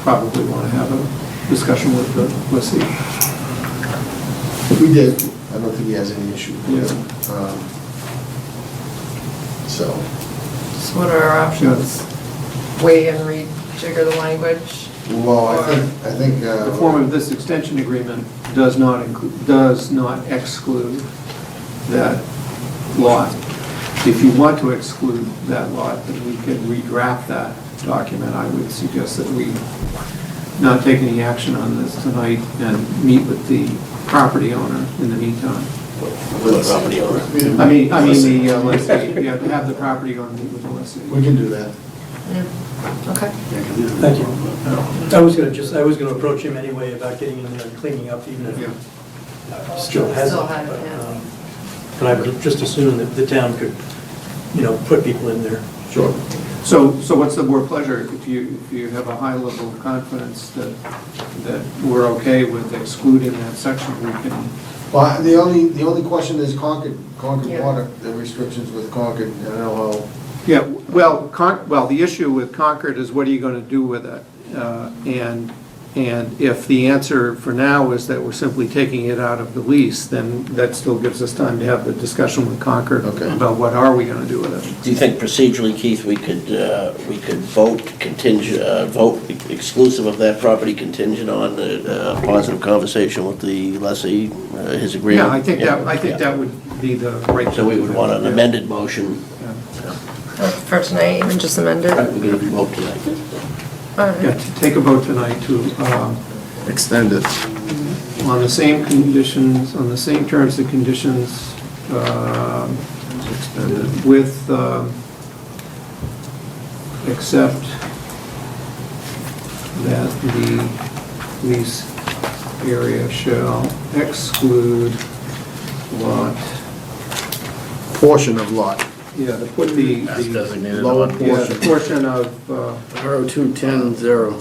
probably want to have a discussion with the lessee. We did. I don't think he has any issue with it. So, So what are our options? Wait and rejigger the language? well, I think. The form of this extension agreement does not exclude that lot. If you want to exclude that lot, then we could redraft that document. I would suggest that we not take any action on this tonight and meet with the property owner in the meantime. With the property owner. I mean, the lessee, you have to have the property owner meet with the lessee. We can do that. Okay. Thank you. I was gonna approach him anyway about getting in there and cleaning up, even if he still hasn't. Still haven't, yeah. But I would just assume that the town could, put people in there. Sure. So what's the board pleasure? If you have a high level of confidence that we're okay with excluding that section, we can. Well, the only question is Concord Yeah. Water, the restrictions with Concord, I don't know how. Yeah, well, the issue with Concord is what are you going to do with it? And if the answer for now is that we're simply taking it out of the lease, then that still gives us time to have the discussion with Concord about what are we going to do with it. Do you think procedurally, Keith, we could vote exclusive of that property contingent on a positive conversation with the lessee, his agreement? Yeah, I think that would be the right. So we would want an amended motion. For tonight, even just amend it? We're going to vote tonight. All right. Yeah, to take a vote tonight to Extend it. on the same conditions, on the same terms and conditions, with, except that the lease area shall exclude lot, Portion of lot. yeah, to put the As designated lower on. yeah, the portion of, R0210-0.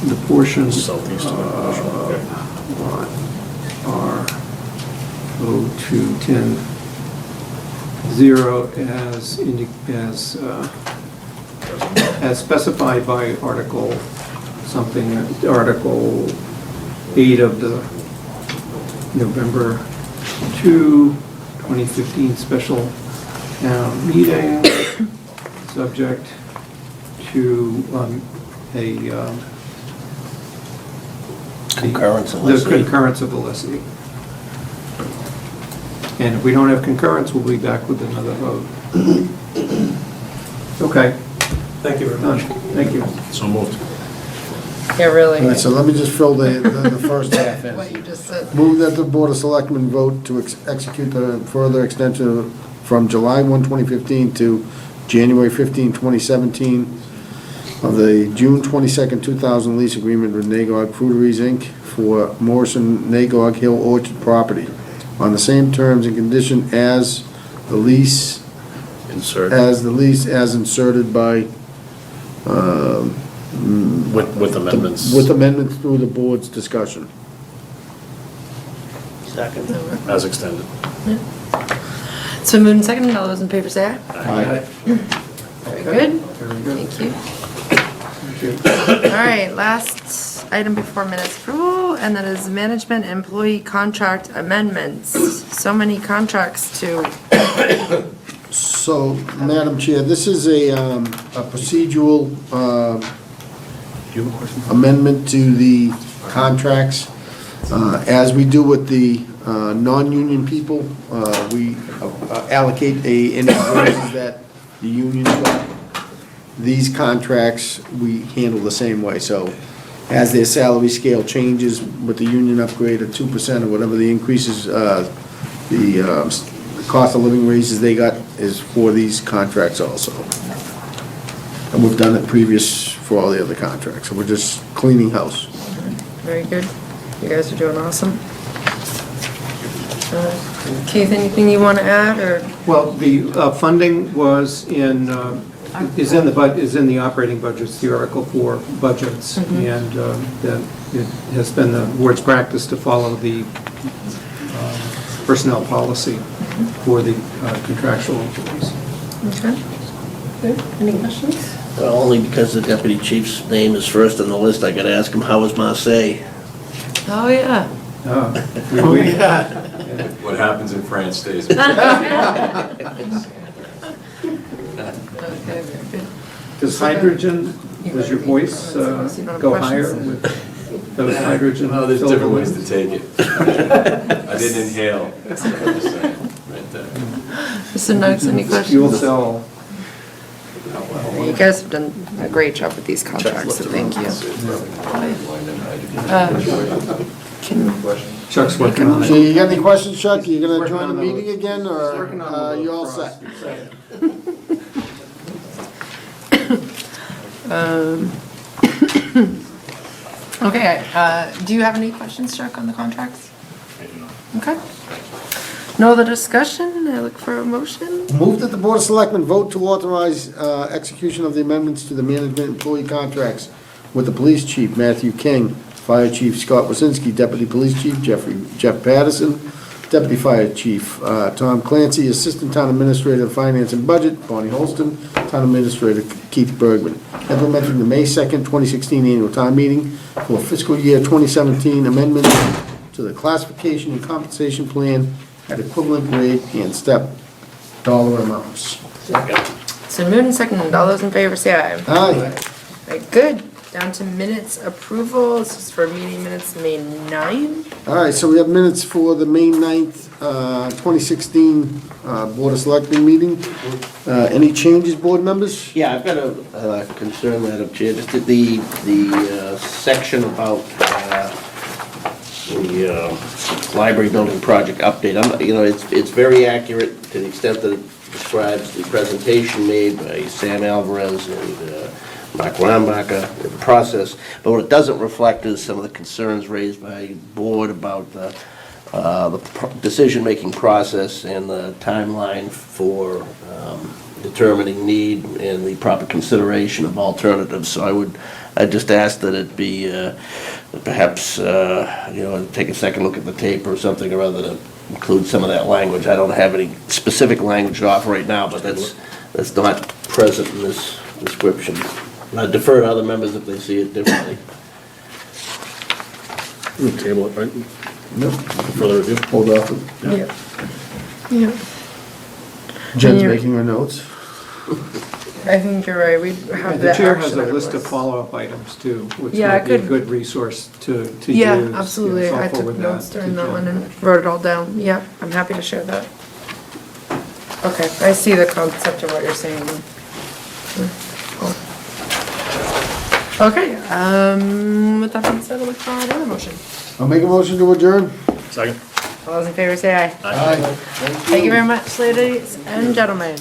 the portion Southeast of it. lot R0210 as specified by Article 8 of the November 2, 2015 special town meeting, subject to Concurrence of the lessee. concurrence of the lessee. And if we don't have concurrence, we'll be back with another vote. Okay, Thank you very done. much. Thank you. So moved. Yeah, really. All right, so let me just fill the first half in. What you just said. Move that the Board of Selectmen vote to execute the further extension from July 1, 2015 to January 15, 2017 of the June 22nd, 2000 lease agreement with Nagog Fruiteries, Inc. for Morrison Nagog Hill Orchard property on the same terms and condition as the lease as inserted by With amendments. with amendments through the board's discussion. Second. As extended. It's been moved and seconded. All those in favor say aye. Aye. Very good. Very good. Thank you. Thank you. All right, last item before minutes approval, and that is management employee contract amendments. So many contracts to So, Madam Chair, this is a procedural amendment to the contracts. As we do with the non-union people, we allocate any raises that the union got. These contracts, we handle the same way. So as their salary scale changes with the union upgrade of 2% or whatever the increases, the cost of living raises they got is for these contracts also. And we've done it previous for all the other contracts, so we're just cleaning house. Very good. You guys are doing awesome. Keith, anything you want to add, or? Well, the funding was is in the operating budgets, the Article 4 budgets, and that it has been the board's practice to follow the personnel policy for the contractual employees. Okay. Good. Any questions? Well, only because the deputy chief's name is first on the list, I gotta ask him, how was Marseille? Oh, yeah. What happens in France stays. Okay, very good. Does hydrogen, does your voice go higher with those hydrogen? Oh, there's different ways to take it. I didn't inhale. I'm just saying, right there. Mr. Knox, any questions? Fuel cell. You guys have done a great job with these contracts, so thank you. Chuck's working on So it. you got any questions, Chuck? You gonna join the meeting again, or you all set? Okay, do you have any questions, Chuck, on the contracts? Okay. No other discussion? I look for a motion. Move that the Board of Selectmen vote to authorize execution of the amendments to the management employee contracts with the Police Chief, Matthew King, Fire Chief Scott Wasinski, Deputy Police Chief Jeff Patterson, Deputy Fire Chief Tom Clancy, Assistant Town Administrator of Finance and Budget Bonnie Holston, Town Administrator Keith Bergman, implementing the May 2nd, 2016 annual town meeting for fiscal year 2017 amendments to the classification and compensation plan at equivalent grade and step dollar amounts. So moved and seconded. All those in favor say aye. Aye. Right, good. Down to minutes approval. This is for meeting minutes May 9. All right, so we have minutes for the May 9th, 2016 Board of Selectmen meeting. Any changes, board members? Yeah, I've got a concern, Madam Chair, just that the section about the library building project update, it's very accurate to the extent that it describes the presentation made by Sam Alvarez and Mark Wambacher, the process, but what it doesn't reflect is some of the concerns raised by the board about the decision-making process and the timeline for determining need and the proper consideration of alternatives. So I'd just ask that it be perhaps, take a second look at the tape or something, or other to include some of that language. I don't have any specific language to offer right now, but that's not present in this description. I defer to other members if they see it differently. We'll table it, right? No. Further review? Hold off. Yeah. Yeah. Jen's making her notes. I think you're right. We have The that. chair has a list of follow-up items too, which Yeah, might be a I could- good resource to use. Yeah, absolutely. It's I helpful took with notes that. during that one and wrote it all down. Yeah, I'm happy to share that. Okay, I see the concept of what you're saying. Cool. Okay, with that being said, I'll look for another motion. I'll make a motion to adjourn. Second. All those in favor say aye. Aye. Thank you very much, ladies and gentlemen.